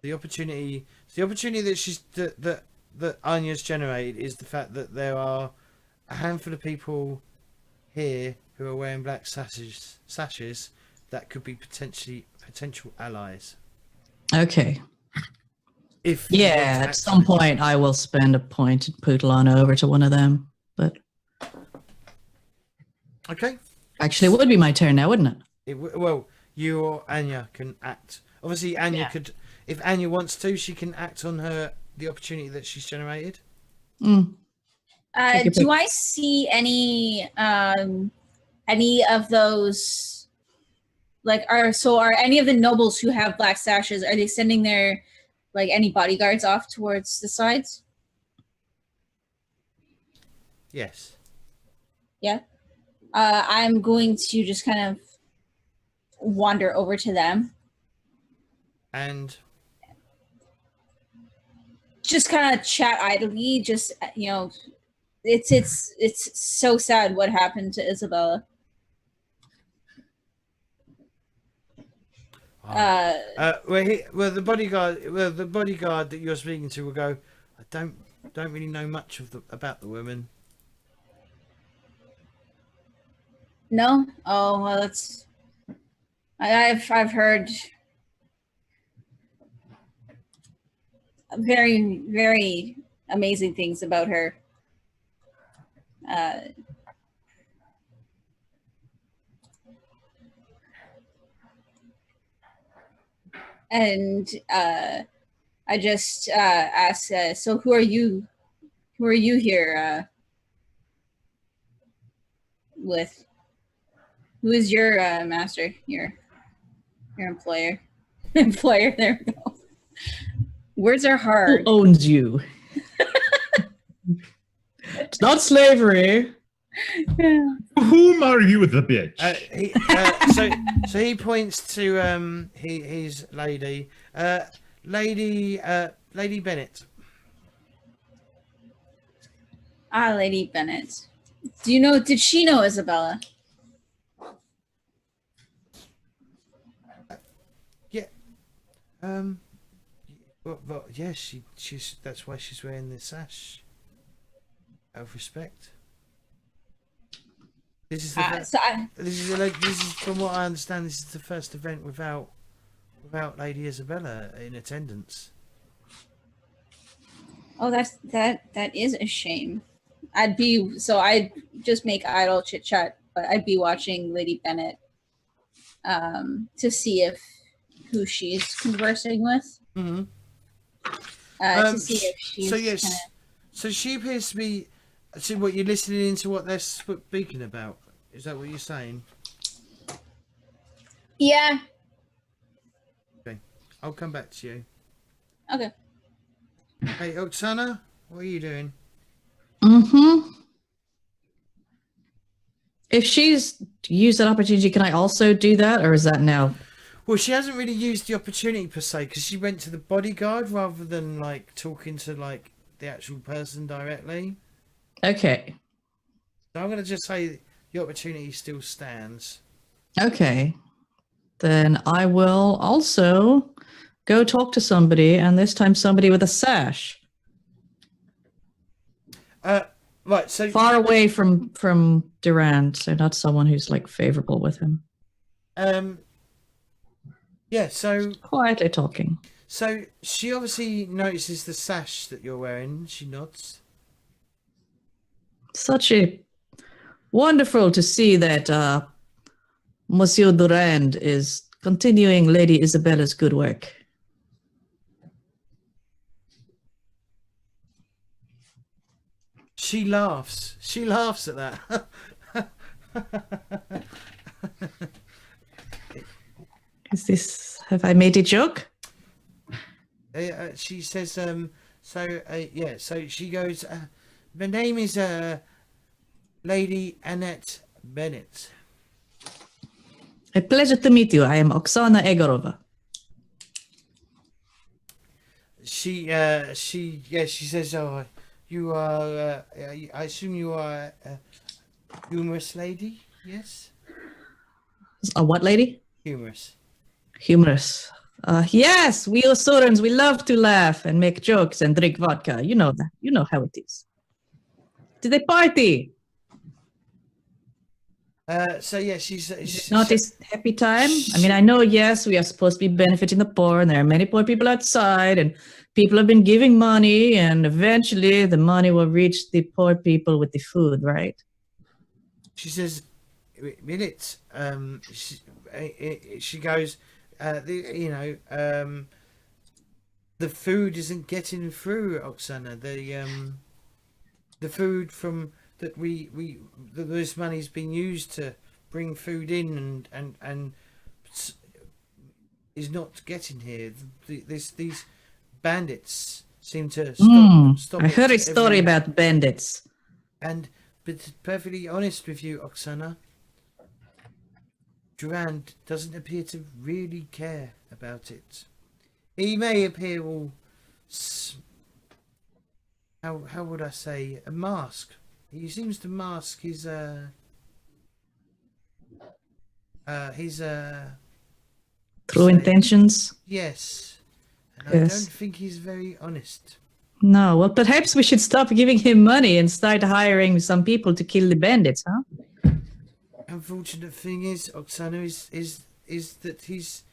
The opportunity that that Anya's generated is the fact that there are a handful of people here who are wearing black sashes that could be potential allies. Okay. If you want to At act some point I will spend a point and poodle on over to one of them. But okay. actually, it would be my turn now, wouldn't it? Well, you or Anya can act. Obviously, Anya could, if Anya wants to, she can act on the opportunity that she's generated. Mm. Do I see any of those? Are any of the nobles who have black sashes? Are they sending their any bodyguards off towards the sides? Yes. Yeah. I'm going to just kind of wander over to them And just kind of chat idly. Just it's so sad what happened to Isabella. the bodyguard that you're speaking to will go, I don't don't really know much about the woman. No? Oh, well, that's... I've heard very, very amazing things about her. And I just asked, so who are you? Who are you here with? Who is your master? Your employer? Employer. There we go. Words are Who hard. owns you? It's not slavery. Whom are you, the bitch? So he points to his lady, Lady Bennett. Ah, Lady Bennett. Do you know? Did she know Isabella? Yeah. Well, yeah. She's. That's why she's wearing the sash. Out of respect. This is the this is from what I understand. This is the first event without Lady Isabella in attendance. Oh, that is a shame. I'd just make idle chit chat, but I'd be watching Lady Bennett to see who she's conversing with. Mm-hmm. To see if she's so yes, so she appears to be. So what, you're listening into what they're speaking about? Is that what you're saying? Yeah. Okay, I'll come back to you. Okay. Hey, Oksana, what are you doing? If she's used that opportunity, can I also do that, or is that now? Well, she hasn't really used the opportunity per se because she went to the bodyguard rather than like talking to like the actual person directly. Okay. So I'm going to just say the opportunity still stands. Okay. Then I will also go talk to somebody, and this time somebody with a sash. Right, so Far away from Durand, so not someone who's like favorable with him. yeah, so Quietly talking. So she obviously notices the sash that you're wearing. She nods. Such a wonderful to see that Monsieur Durand is continuing Lady Isabella's good work. She laughs. She laughs at that. Is this? Have I made a joke? She says, yeah, so she goes, the name is Lady Annette Bennett. A pleasure to meet you. I am Oksana Egorova. She says, oh, you are, I assume you are a humorous lady, yes? A what lady? Humorous. Humorous. Yes, we Osurans, we love to laugh and make jokes and drink vodka. You know that. You know how it is. To the party. So yeah, she's Not this happy time. I mean, I know, yes, we are supposed to be benefiting the poor, and there are many poor people outside, and people have been giving money, and eventually the money will reach the poor people with the food, right? She says, minutes. She goes, the food isn't getting through, Oksana. The food from that this money's been used to bring food in and is not getting here. These bandits seem to stop. I heard a it story every- about bandits. But to be perfectly honest with you, Oksana, Durand doesn't appear to really care about it. He may appear all, how would I say, a mask. He seems to mask his True intentions. yes. And I Yes. don't think he's very honest. No, well, perhaps we should stop giving him money and start hiring some people to kill the bandits, huh? Unfortunate thing is, Oksana, is that he's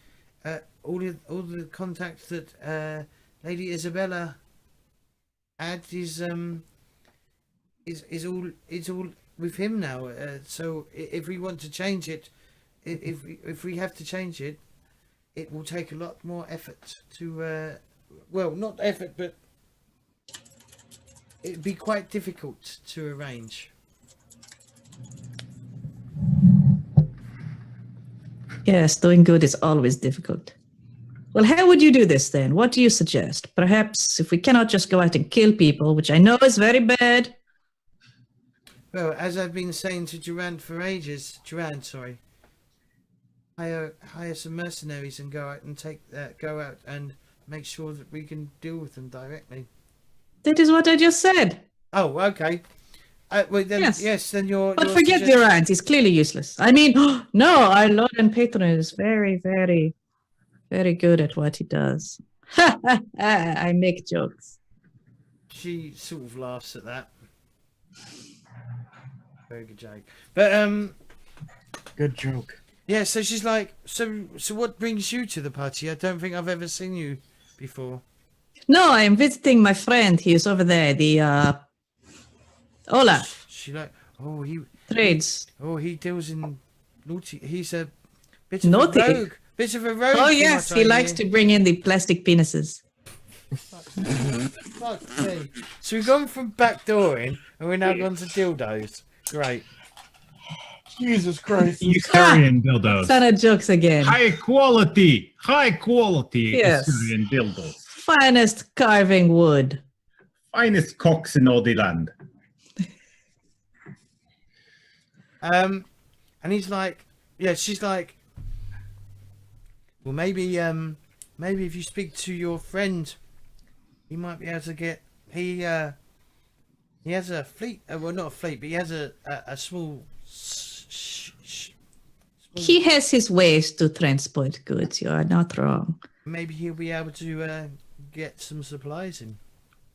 all the contacts that Lady Isabella had is all with him now. So if we want to change it, if we have to change it, it will take a lot more effort to well, not effort, but it'd be quite difficult to arrange. Yes, doing good is always difficult. Well, how would you do this then? What do you suggest? Perhaps if we cannot just go out and kill people, which I know is very bad. Well, as I've been saying to Durand for ages, sorry. Hire some mercenaries and go out and make sure that we can deal with them directly. That is what I just said. Oh, okay. Well, then, yes, then you're. But forget Durand, he's clearly useless. I mean, no, our Lord and Patron is very, very, very good at what he does. I make jokes. She sort of laughs at that. Very good joke. But Good joke. yeah, so she's like, so what brings you to the party? I don't think I've ever seen you before. No, I am visiting my friend. He is over there, the Olaf. She like, Trades. he deals in naughty. He's a bit of Naughty? a rogue. Bit of a rogue. Oh from yes, what he I likes hear. to bring in the plastic penises. Fuck me. So we've gone from backdooring and we're now gone to dildos. Great. Jesus Christ. Syrian dildos. Sana jokes again. High quality Yes. Syrian dildos. Finest carving wood. Finest cocks in all the land. And he's like, yeah, she's like, well, maybe if you speak to your friend, he might be able to get. He has a fleet. Well, not a fleet, but he has a small. He has his ways to transport goods. You are not wrong. Maybe he'll be able to get some supplies in.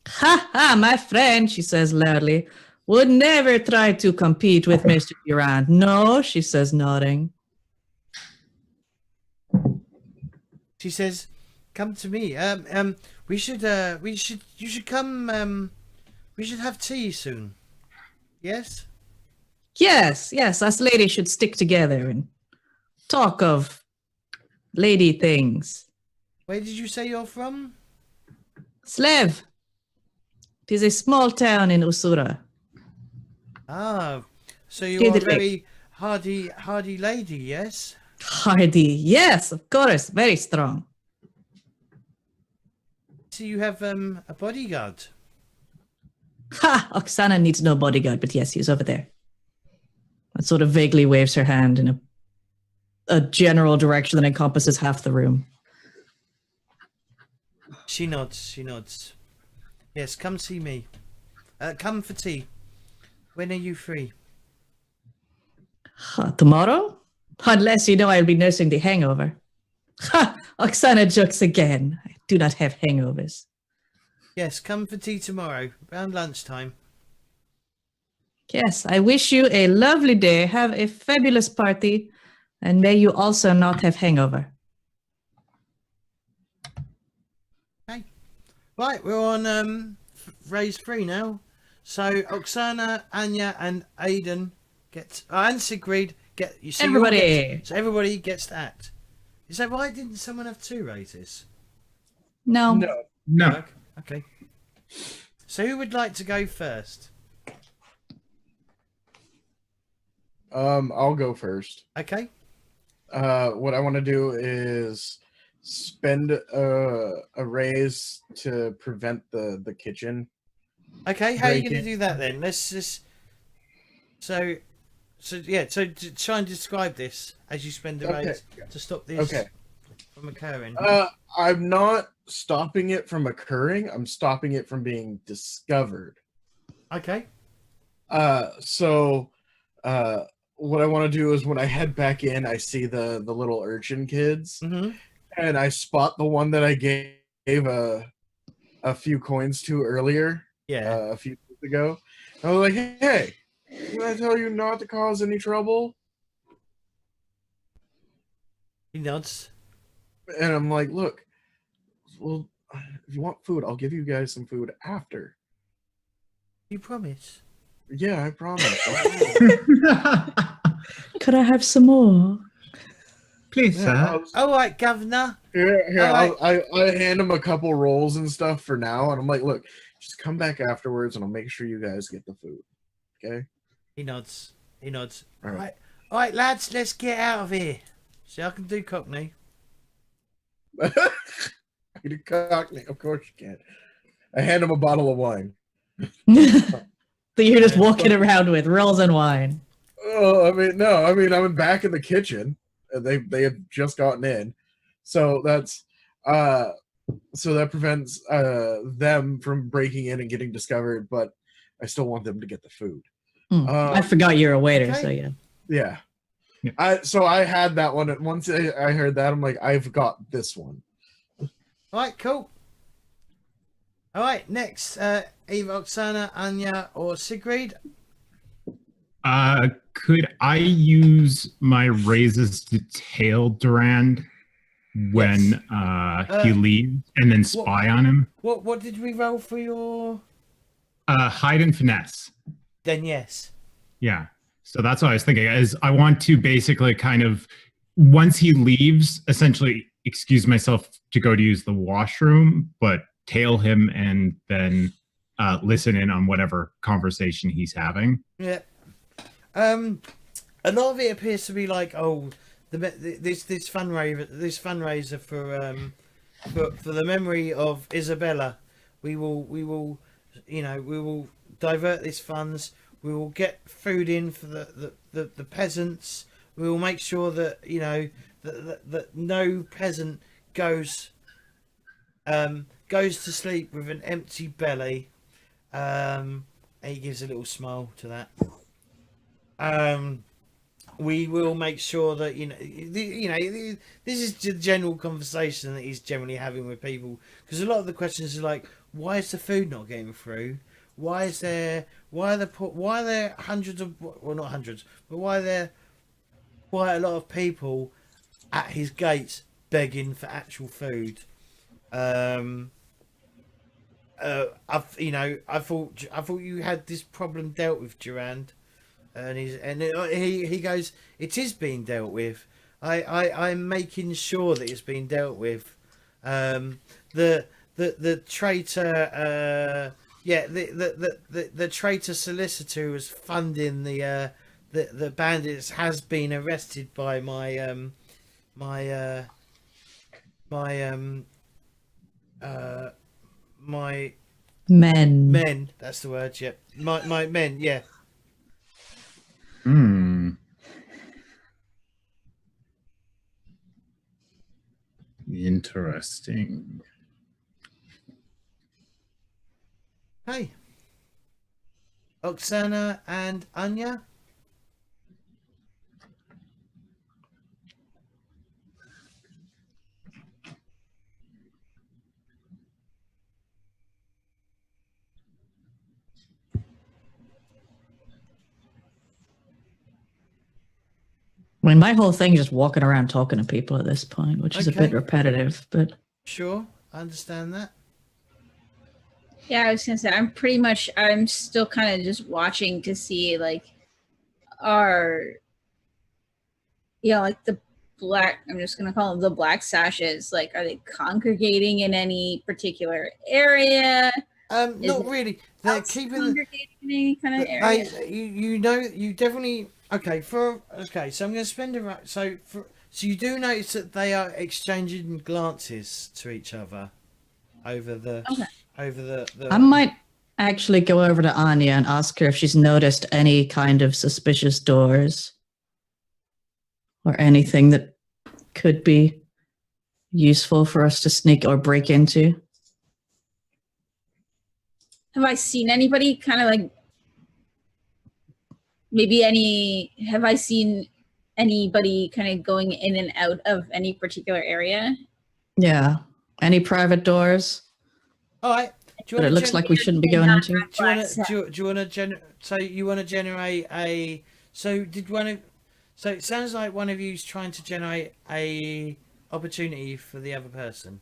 Ha ha, my friend, she says loudly, would never try to compete with Mr. Durand. No, she says, nodding. She says, "Come to me. You should come. We should have tea soon. Yes." Yes, us ladies should stick together and talk of lady things. Where did you say you're from? Slev. It is a small town in Usura. Ah, so you are a Diddly. very hardy lady, yes? Hardy, yes, of course, very strong. So you have a bodyguard. Ha! Oksana needs no bodyguard, but yes, he's over there. And sort of vaguely waves her hand in a general direction that encompasses half the room. She nods. Yes, come see me. Come for tea. When are you free? Tomorrow? Unless you know I'll be nursing the hangover. Ha! Oksana jokes again. I do not have hangovers. Yes, come for tea tomorrow, around lunchtime. Yes, I wish you a lovely day. Have a fabulous party. And may you also not have hangover. Okay. Right, we're on raise 3 now. So Oksana, Anya, and Aedan and Sigrid get. You see, Everybody. So everybody gets to act. Is that right? Didn't someone have 2 raises? No. No. Okay. So who would like to go first? I'll go first. Okay. What I want to do is spend a raise to prevent the kitchen. Okay, how are you going to Breaking. do that then? Let's just. So to try and describe this as you spend the Okay. raise to stop this Okay. from occurring. I'm not stopping it from occurring. I'm stopping it from being discovered. Okay. So what I want to do is when I head back in, I see the little urchin kids, Mm-hmm. and I spot the one that I gave a a few coins to earlier, Yeah. a few days ago. I was like, hey, did I tell you not to cause any trouble? He nods. And I'm like, look, well, if you want food, I'll give you guys some food after. You promise? Yeah, I promise. Could I have some more? Please, Yeah, sir. I was- All right, Governor. Here, All I hand him a couple rolls and stuff for now, and I'm like, look, just come back afterwards, and I'll make sure you guys get the food. Okay? He nods. He nods. All All right. right. All right, lads, let's get out of here. See, I can do Cockney. I can Cockney, of course you can. I hand him a bottle of wine. That you're just walking around with rolls and wine. Oh, I'm back in the kitchen. They have just gotten in, so that's so that prevents them from breaking in and getting discovered. But I still want them to get the food. I forgot you're a waiter, okay. so yeah. Yeah. Yeah. So I had that one, and once I heard that, I'm like, I've got this one. All right, cool. All right, next, either Oksana, Anya, or Sigrid. Could I use my raises to tail Durand when he leaves and then spy on him? What did we roll for your? Hide and finesse. Then yes. Yeah. So that's what I was thinking. Is I want to basically kind of once he leaves, essentially excuse myself to go to use the washroom, but tail him and then listen in on whatever conversation he's having. Yeah. A lot of it appears to be like, this fundraiser for the memory of Isabella. We will divert these funds. We will get food in for the peasants. We will make sure that that no peasant goes to sleep with an empty belly. And he gives a little smile to that. We will make sure that this is the general conversation that he's generally having with people, because a lot of the questions are like, why is the food not getting through? Why are there hundreds of, well, not hundreds, but why are there quite a lot of people at his gates begging for actual food? I thought you had this problem dealt with, Durand. And he goes, it is being dealt with. I'm making sure that it's being dealt with. The traitor, the traitor solicitor was funding the bandits has been arrested by my men. That's the word. Yep. My men. Yeah. Interesting. Hey, Oksana and Anya. I mean, my whole thing is just walking around talking to people at this point, which is a bit Okay. repetitive, but Sure, I understand that. Yeah, I was gonna say I'm still kind of just watching to see like the black, I'm just gonna call them the black sashes, like are they congregating in any particular area? Not really. They're keeping Congregating in any kind of area. you definitely okay. So I'm going to spend it right. So you do notice that they are exchanging glances to each other over the I might actually go over to Anya and ask her if she's noticed any kind of suspicious doors or anything that could be useful for us to sneak or break into. Have I seen anybody kind of like have I seen anybody kind of going in and out of any particular area? Yeah. Any private doors? All right. But it looks like we shouldn't be going into. Do you want to so you want to generate a? So did one of? So it sounds like one of you's trying to generate a opportunity for the other person.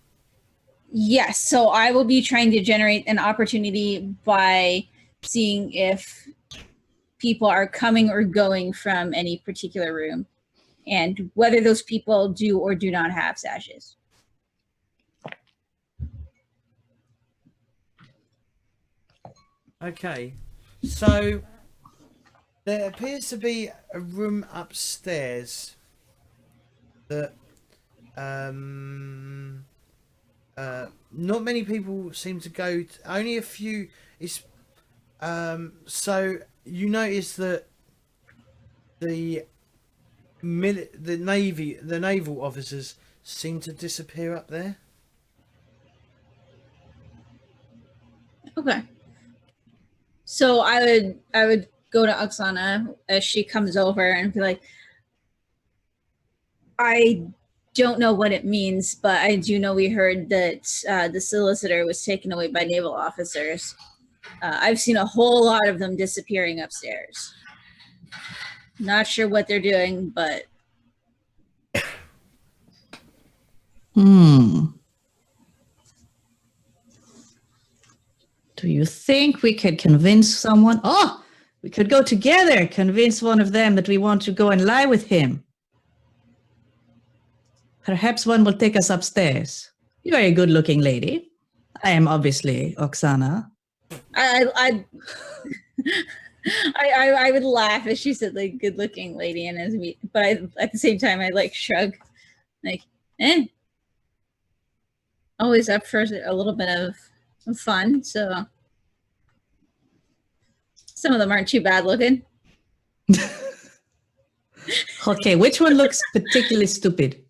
Yes, so I will be trying to generate an opportunity by seeing if people are coming or going from any particular room, and whether those people do or do not have sashes. Okay, so there appears to be a room upstairs that not many people seem to go to, only a few. It's so you notice that the naval officers seem to disappear up there. Okay. So I would go to Oksana as she comes over and be like, I don't know what it means, but I do know we heard that the solicitor was taken away by naval officers. I've seen a whole lot of them disappearing upstairs. Not sure what they're doing, but... Do you think we could convince someone? Oh, we could go together, convince one of them that we want to go and lie with him. Perhaps one will take us upstairs. You are a good-looking lady. I am obviously Oksana. I would laugh if she said like good-looking lady, and as me, but at the same time I like shrug, like, always up for a little bit of fun. So some of them aren't too bad looking. Okay, which one looks particularly stupid?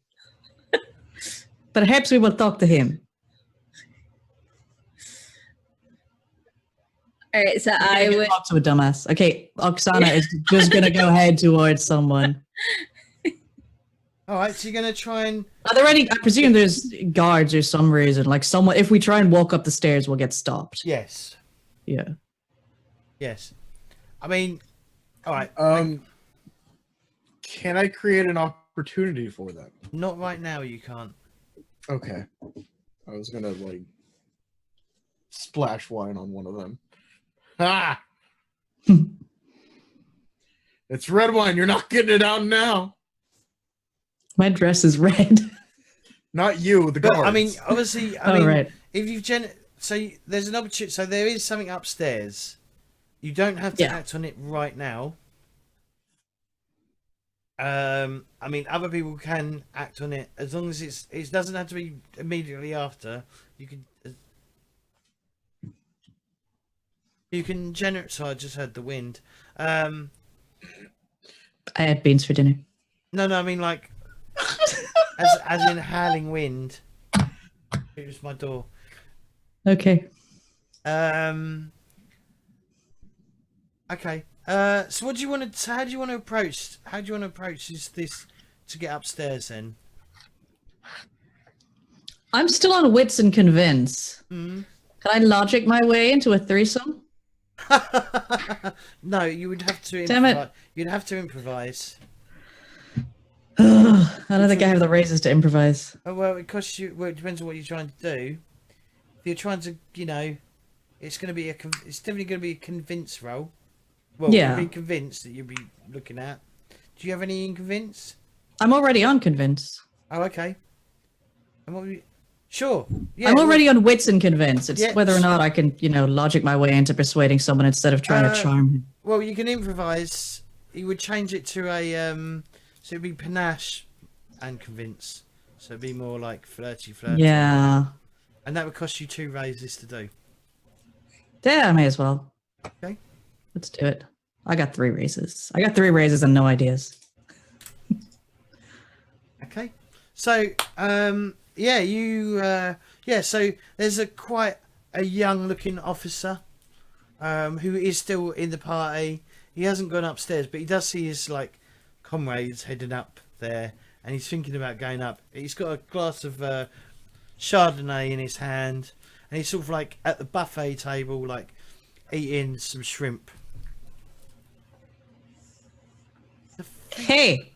Perhaps we will talk to him. All right, so I would talk to a dumbass. Okay, Oksana is just gonna go head towards someone. All right, so you're gonna try and. Are there any? I presume there's guards or some reason. Like someone, if we try and walk up the stairs, we'll get stopped. Yes. Yeah. Yes. I mean, all right. Can I create an opportunity for them? Not right now. You can't. Okay. I was gonna like splash wine on one of them. Ah! It's red wine. You're not getting it out now. My dress is red. Not you, the guards. I mean, obviously, Right. If you've there's an opportunity. So there is something upstairs. You don't have to act on it right now. I mean, other people can act on it as long as it doesn't have to be immediately after. You can generate. So I just heard the wind. I had beans for dinner. No, I mean like as in howling wind. It was my door. Okay. Okay. So what do you want to? How do you want to approach? This to get upstairs? Then I'm still on wits and convince. Can I logic my way into a threesome? No, you would have to. Damn it! You'd have to improvise. I don't think I have the raises to improvise. Oh well, it costs you. Well, it depends on what you're trying to do. If you're trying to, it's going to be it's definitely going to be a convince roll. Well, yeah. Be convinced that you'll be looking at. Do you have any in convince? I'm already on convince. Oh, okay. And what? Sure. Yeah. I'm already on wits and convince. It's Yeah, whether or not I can, logic my way into persuading someone instead of trying to charm him. Well, you can improvise. You would change it to a so it'd be panache and convince. So it'd be more like flirty. Yeah. And that would cost you 2 raises to do. Yeah, I may as well. Okay. Let's do it. I got 3 raises. I got 3 raises and no ideas. Okay. So, so there's quite a young looking officer who is still in the party. He hasn't gone upstairs, but he does see his comrades heading up there, and he's thinking about going up. He's got a glass of Chardonnay in his hand, and he's sort of like at the buffet table, like eating some shrimp. Hey,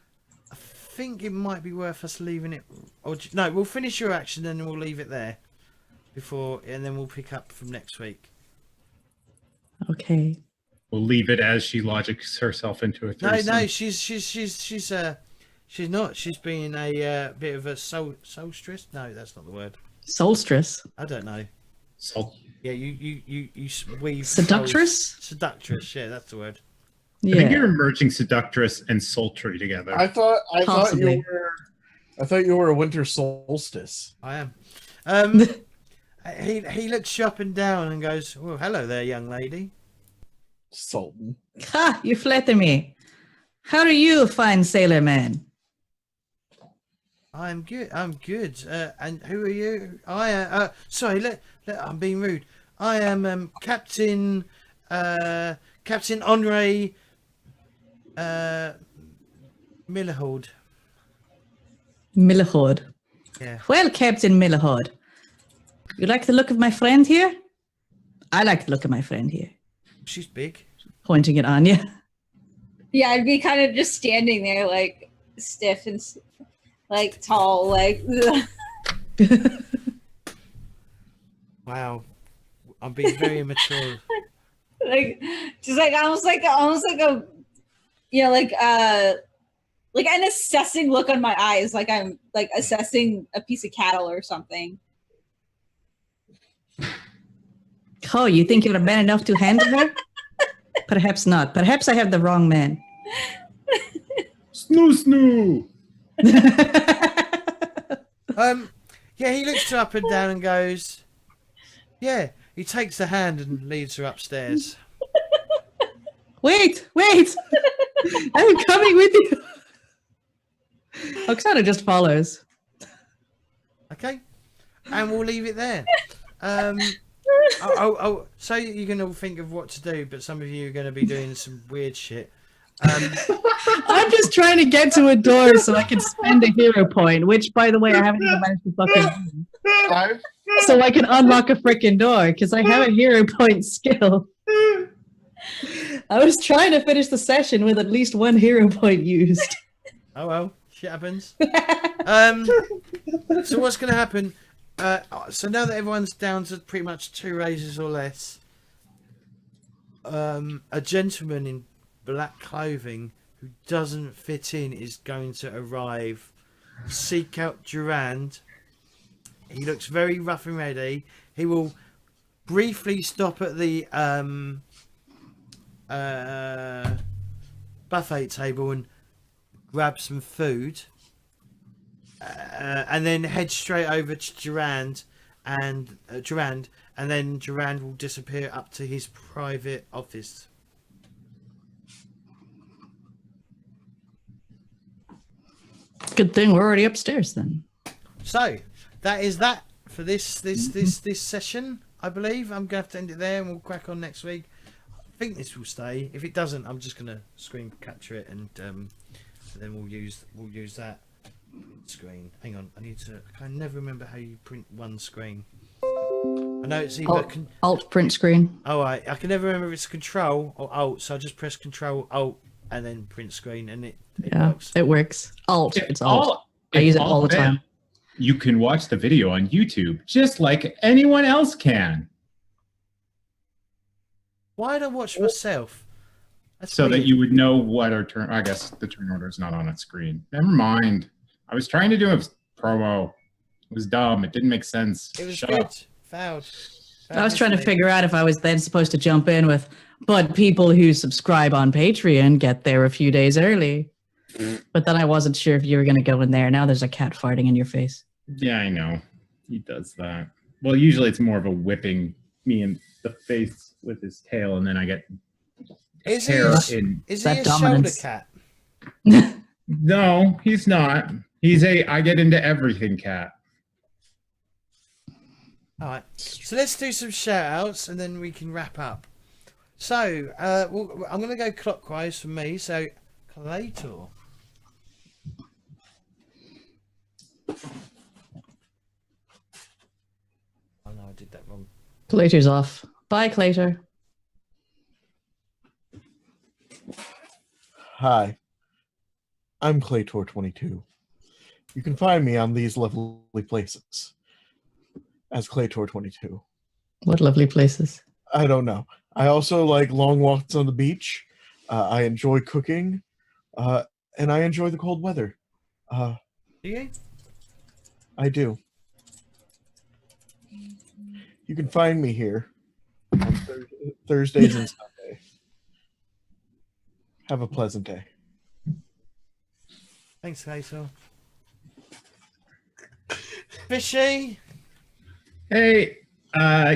I think it might be worth us leaving it, or no, we'll finish your action and then we'll leave it there before, and then we'll pick up from next week. okay. We'll leave it as she logics herself into a threesome. No, she's not. She's being a bit of a solstice. No, that's not the word. Solstice. I don't know. Salt. Yeah, you weave. Seductress? Seductress. Yeah, that's the word. I think Yeah. you're merging seductress and sultry together. I thought Possibly. you were a winter solstice. I am. He looks you up and down and goes, "Well, hello there, young lady." Sultan. Ha! You flatter me. How are you, fine sailor man? I'm good. I'm good. And who are you? Sorry, I'm being rude. I am Captain Henri Millerhord. Millehord. Yeah. Well, Captain Millehord, you like the look of my friend here? I like the look of my friend here. She's big. Pointing at Anya. Yeah, I'd be kind of just standing there, like stiff and like tall, like. Ugh. Wow. I'm being very immature. Like just like almost like a like an assessing look on my eyes, like I'm like assessing a piece of cattle or something. Oh, you think you're man enough to handle her? Perhaps not. Perhaps I have the wrong man. Snoo. Yeah, he looks her up and down and goes, yeah. He takes the hand and leads her upstairs. Wait! I'm coming with you. Oksana just follows. Okay, and we'll leave it there. So you can all think of what to do, but some of you are going to be doing some weird shit. I'm just trying to get to a door so I can spend a hero point, which, by the way, I haven't even managed to fucking do. So I can unlock a freaking door, because I have a hero point skill. I was trying to finish the session with at least one hero point used. Oh well, shit happens. So what's going to happen? So now that everyone's down to pretty much 2 raises or less, a gentleman in black clothing who doesn't fit in is going to arrive, seek out Durand. He looks very rough and ready. He will briefly stop at the buffet table and grab some food, and then head straight over to Durand, and then Durand will disappear up to his private office. Good thing we're already upstairs then. So that is that for this session. I believe I'm gonna have to end it there, and we'll crack on next week. I think this will stay. If it doesn't, I'm just gonna screen capture it, and then we'll use that screen. Hang on, I can never remember how you print one screen. I know it's either Alt print screen. oh, I can never remember if it's Control or Alt, so I just press Control Alt and then print screen, and it Yeah, works. it works. Alt. It's alt. I use it all the time. You can watch the video on YouTube just like anyone else can. Why'd I watch myself? That's So that weird. you would know what our turn. I guess the turn order is not on a screen. Never mind. I was trying to do a promo. It was dumb. It didn't make sense. It was Shut good. up. Fouled. I was trying to figure out if I was then supposed to jump in with, but people who subscribe on Patreon get there a few days early. But then I wasn't sure if you were going to go in there. Now there's a cat farting in your face. Yeah, I know. He does that. Well, usually it's more of a whipping me in the face with his tail, and then I get Is hair he in. Is he That a dominance. shoulder cat? No, he's not. He's a I get into everything cat. All right. So let's do some shout outs and then we can wrap up. So I'm going to go clockwise for me. So Claytor. Oh no, I did that wrong. Claytor's off. Bye, Claytor. Hi, I'm Claytor22. You can find me on these lovely places as Claytor22. What lovely places. I don't know. I also like long walks on the beach. I enjoy cooking, and I enjoy the cold weather. Do you? I do. You can find me here on Thursdays and Sunday. Have a pleasant day. Thanks, Claytor. Fishy. Hey,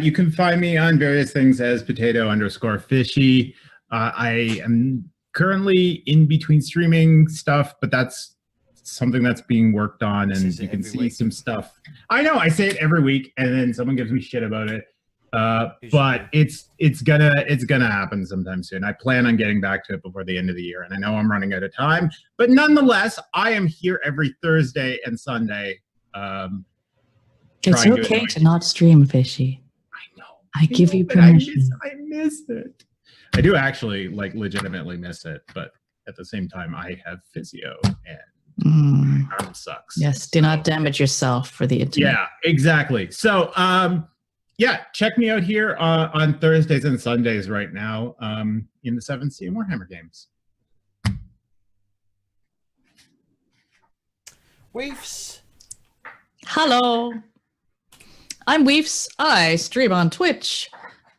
you can find me on various things as potato_fishy. I am currently in between streaming stuff, but that's something that's being worked on, and you can see some stuff. I know I say it every week, and then someone gives me shit about it. But it's gonna happen sometime soon. I plan on getting back to it before the end of the year, and I know I'm running out of time, but nonetheless, I am here every Thursday and Sunday. It's okay to not stream, Fishy. I know. I give you permission. I miss it. I do actually legitimately miss it, but at the same time, I have physio and my arm sucks. Yes, do not damage yourself for the internet. Yeah, exactly. So, yeah, check me out here on Thursdays and Sundays right now in the 7th Sea and Warhammer games. Weefz. Hello. I'm Weefz. I stream on Twitch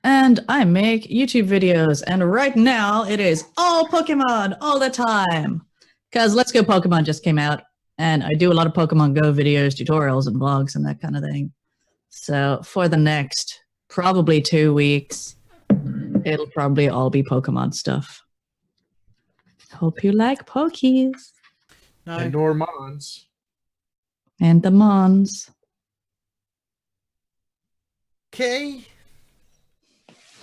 and I make YouTube videos. And right now it is all Pokemon all the time. Because Let's Go Pokemon just came out and I do a lot of Pokemon Go videos, tutorials, and vlogs and that kind of thing. So for the next probably 2 weeks, it'll probably all be Pokemon stuff. Hope you like Pokies. No. And Normans. And the Mons. Kitty.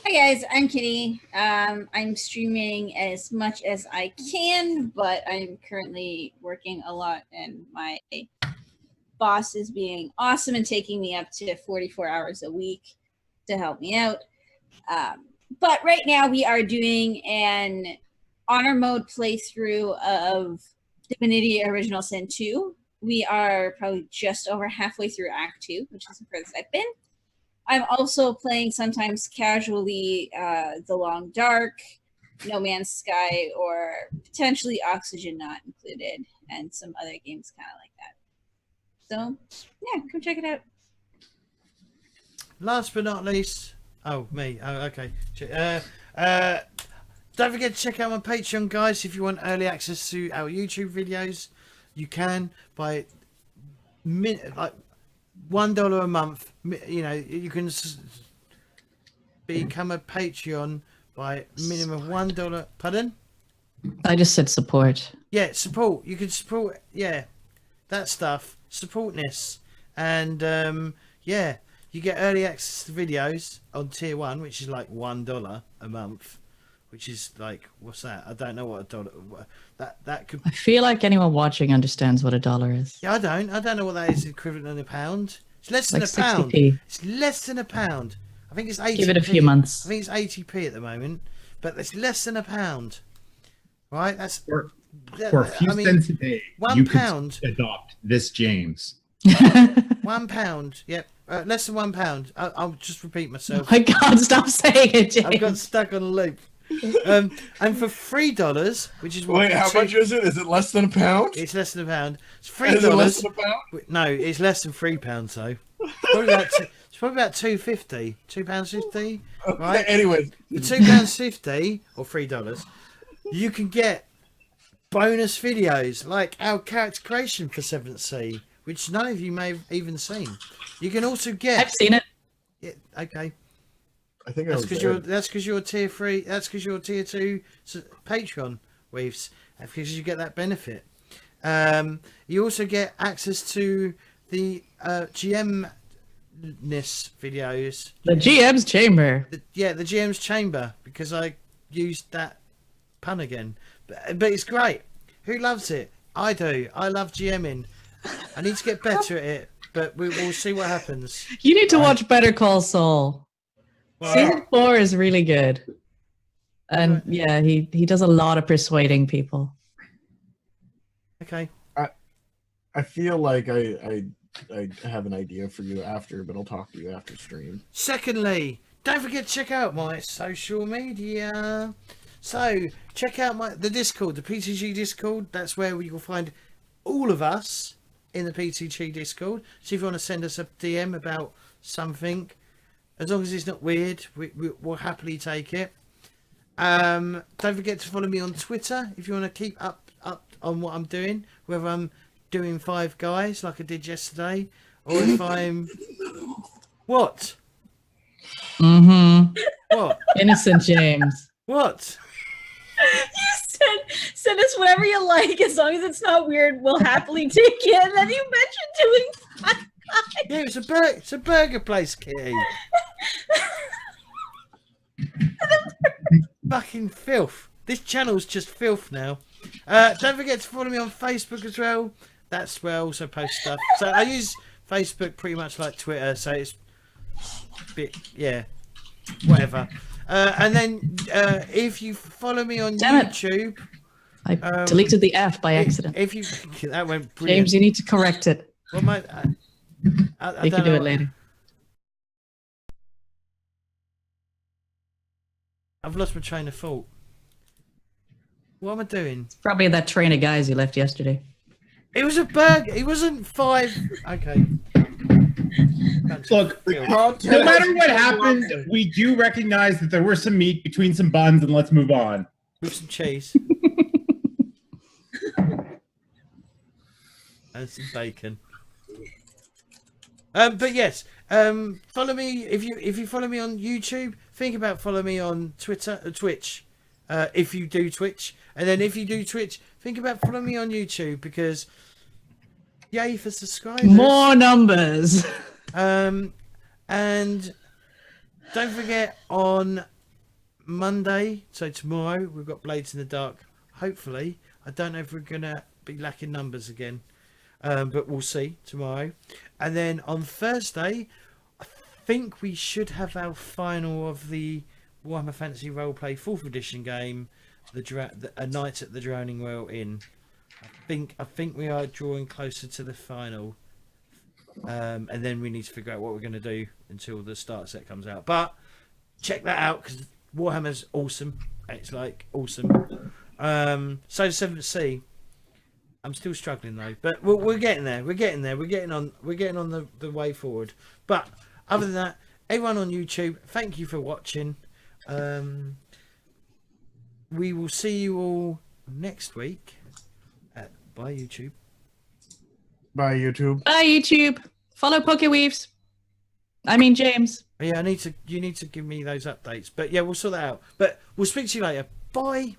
Hi guys, I'm Kitty. I'm streaming as much as I can, but I'm currently working a lot and my boss is being awesome and taking me up to 44 hours a week to help me out. But right now we are doing an honor mode playthrough of Divinity Original Sin 2. We are probably just over halfway through Act 2, which is the furthest I've been. I'm also playing sometimes casually The Long Dark, No Man's Sky, or potentially Oxygen Not Included, and some other games kind of like that. So, yeah, come check it out. Last but not least, me. Oh, okay. Don't forget to check out my Patreon, guys. If you want early access to our YouTube videos, you can by like $1 a month. You know, you can become a Patreon by minimum of $1. Pardon? I just said support. Yeah, support. You can support. Yeah, that stuff. Supportness, and yeah, you get early access to videos on tier 1, which is like $1 a month, which is like, what's that? I don't know what a dollar. That could. I feel like anyone watching understands what $1 is. Yeah, I don't know what that is equivalent in a pound. It's less than Like a pound. 60p. It's less than a pound. I think it's 80p. Give it a few months. I think it's 80p at the moment, but it's less than a pound. Right? That's For a few cents a day, £1 you could adopt this James. £1. Yep. Less than £1. I'll just repeat myself. Oh my God, stop saying it, James. I've got stuck on a loop. And for $3, which is what? Wait, how much is it? Is it less than a pound? It's less than a pound. It's Is it less $3. than a pound? No, it's less than £3 though. It's probably about £2.50. £2.50. Right. Anyway, For £2.50 or $3, you can get bonus videos like our character creation for 7th Sea, which none of you may have even seen. You can also get. I've seen it. Yeah, okay. I think That's because you're tier 3. That's because you're tier 2 Patreon, Weefz. Because you get that benefit. You also get access to the GM-ness videos. The GM's chamber. The GM's chamber, because I used that pun again. But it's great. Who loves it? I do. I love GMing. I need to get better at it. but we'll see what happens. You need to watch Better Call Saul. Well, Season 4 is really good. And yeah, he does a lot of persuading people. okay. I feel like I have an idea for you after, but I'll talk to you after stream. Secondly, don't forget to check out my social media. So check out the Discord, the PTG Discord. That's where you'll find all of us in the PTG Discord. So if you want to send us a DM about something, as long as it's not weird, we'll happily take it. Don't forget to follow me on Twitter if you want to keep up on what I'm doing, whether I'm doing Five Guys like I did yesterday, or if I'm what? Mm-hmm. What? Innocent James. What? You send us whatever you like, as long as it's not weird, we'll happily take it. And then you mentioned doing Five Guys. Yeah, it's a burger place, Kitty. Fucking filth. This channel's just filth now. Don't forget to follow me on Facebook as well. That's where I also post stuff. So I use Facebook pretty much like Twitter, so it's a bit, yeah, whatever. And then if you follow me on YouTube, I deleted the F by accident. If you that went brilliant. James, you need to correct it. What am I You don't can do know it later. I've lost my train of thought. What am I doing? Probably that train of guys you left yesterday. It was a burger. It wasn't five. Okay. Look, no matter what happened, we do recognize that there were some meat between some buns, and let's move on. With some cheese. And some bacon. But yes, follow me if you follow me on YouTube. Think about following me on Twitch. If you do Twitch, and then if you do Twitch, think about following me on YouTube, because yay for subscribers. More numbers. And don't forget on Monday, so tomorrow, we've got Blades in the Dark. Hopefully, I don't know if we're gonna be lacking numbers again, but we'll see tomorrow. And then on Thursday, I think we should have our final of the Warhammer Fantasy Roleplay 4th edition game, A Night at the Drowning Well Inn. I think we are drawing closer to the final, and then we need to figure out what we're going to do until the start set comes out. But check that out, because Warhammer's awesome. It's like awesome. So 7th Sea. I'm still struggling though, but we're getting there. We're getting there. We're getting on the way forward. But other than that, everyone on YouTube, thank you for watching. We will see you all next week. Bye YouTube. Bye YouTube. Bye YouTube. Follow Weefz. I mean James. Yeah, you need to give me those updates. But yeah, we'll sort that out. But we'll speak to you later. Bye.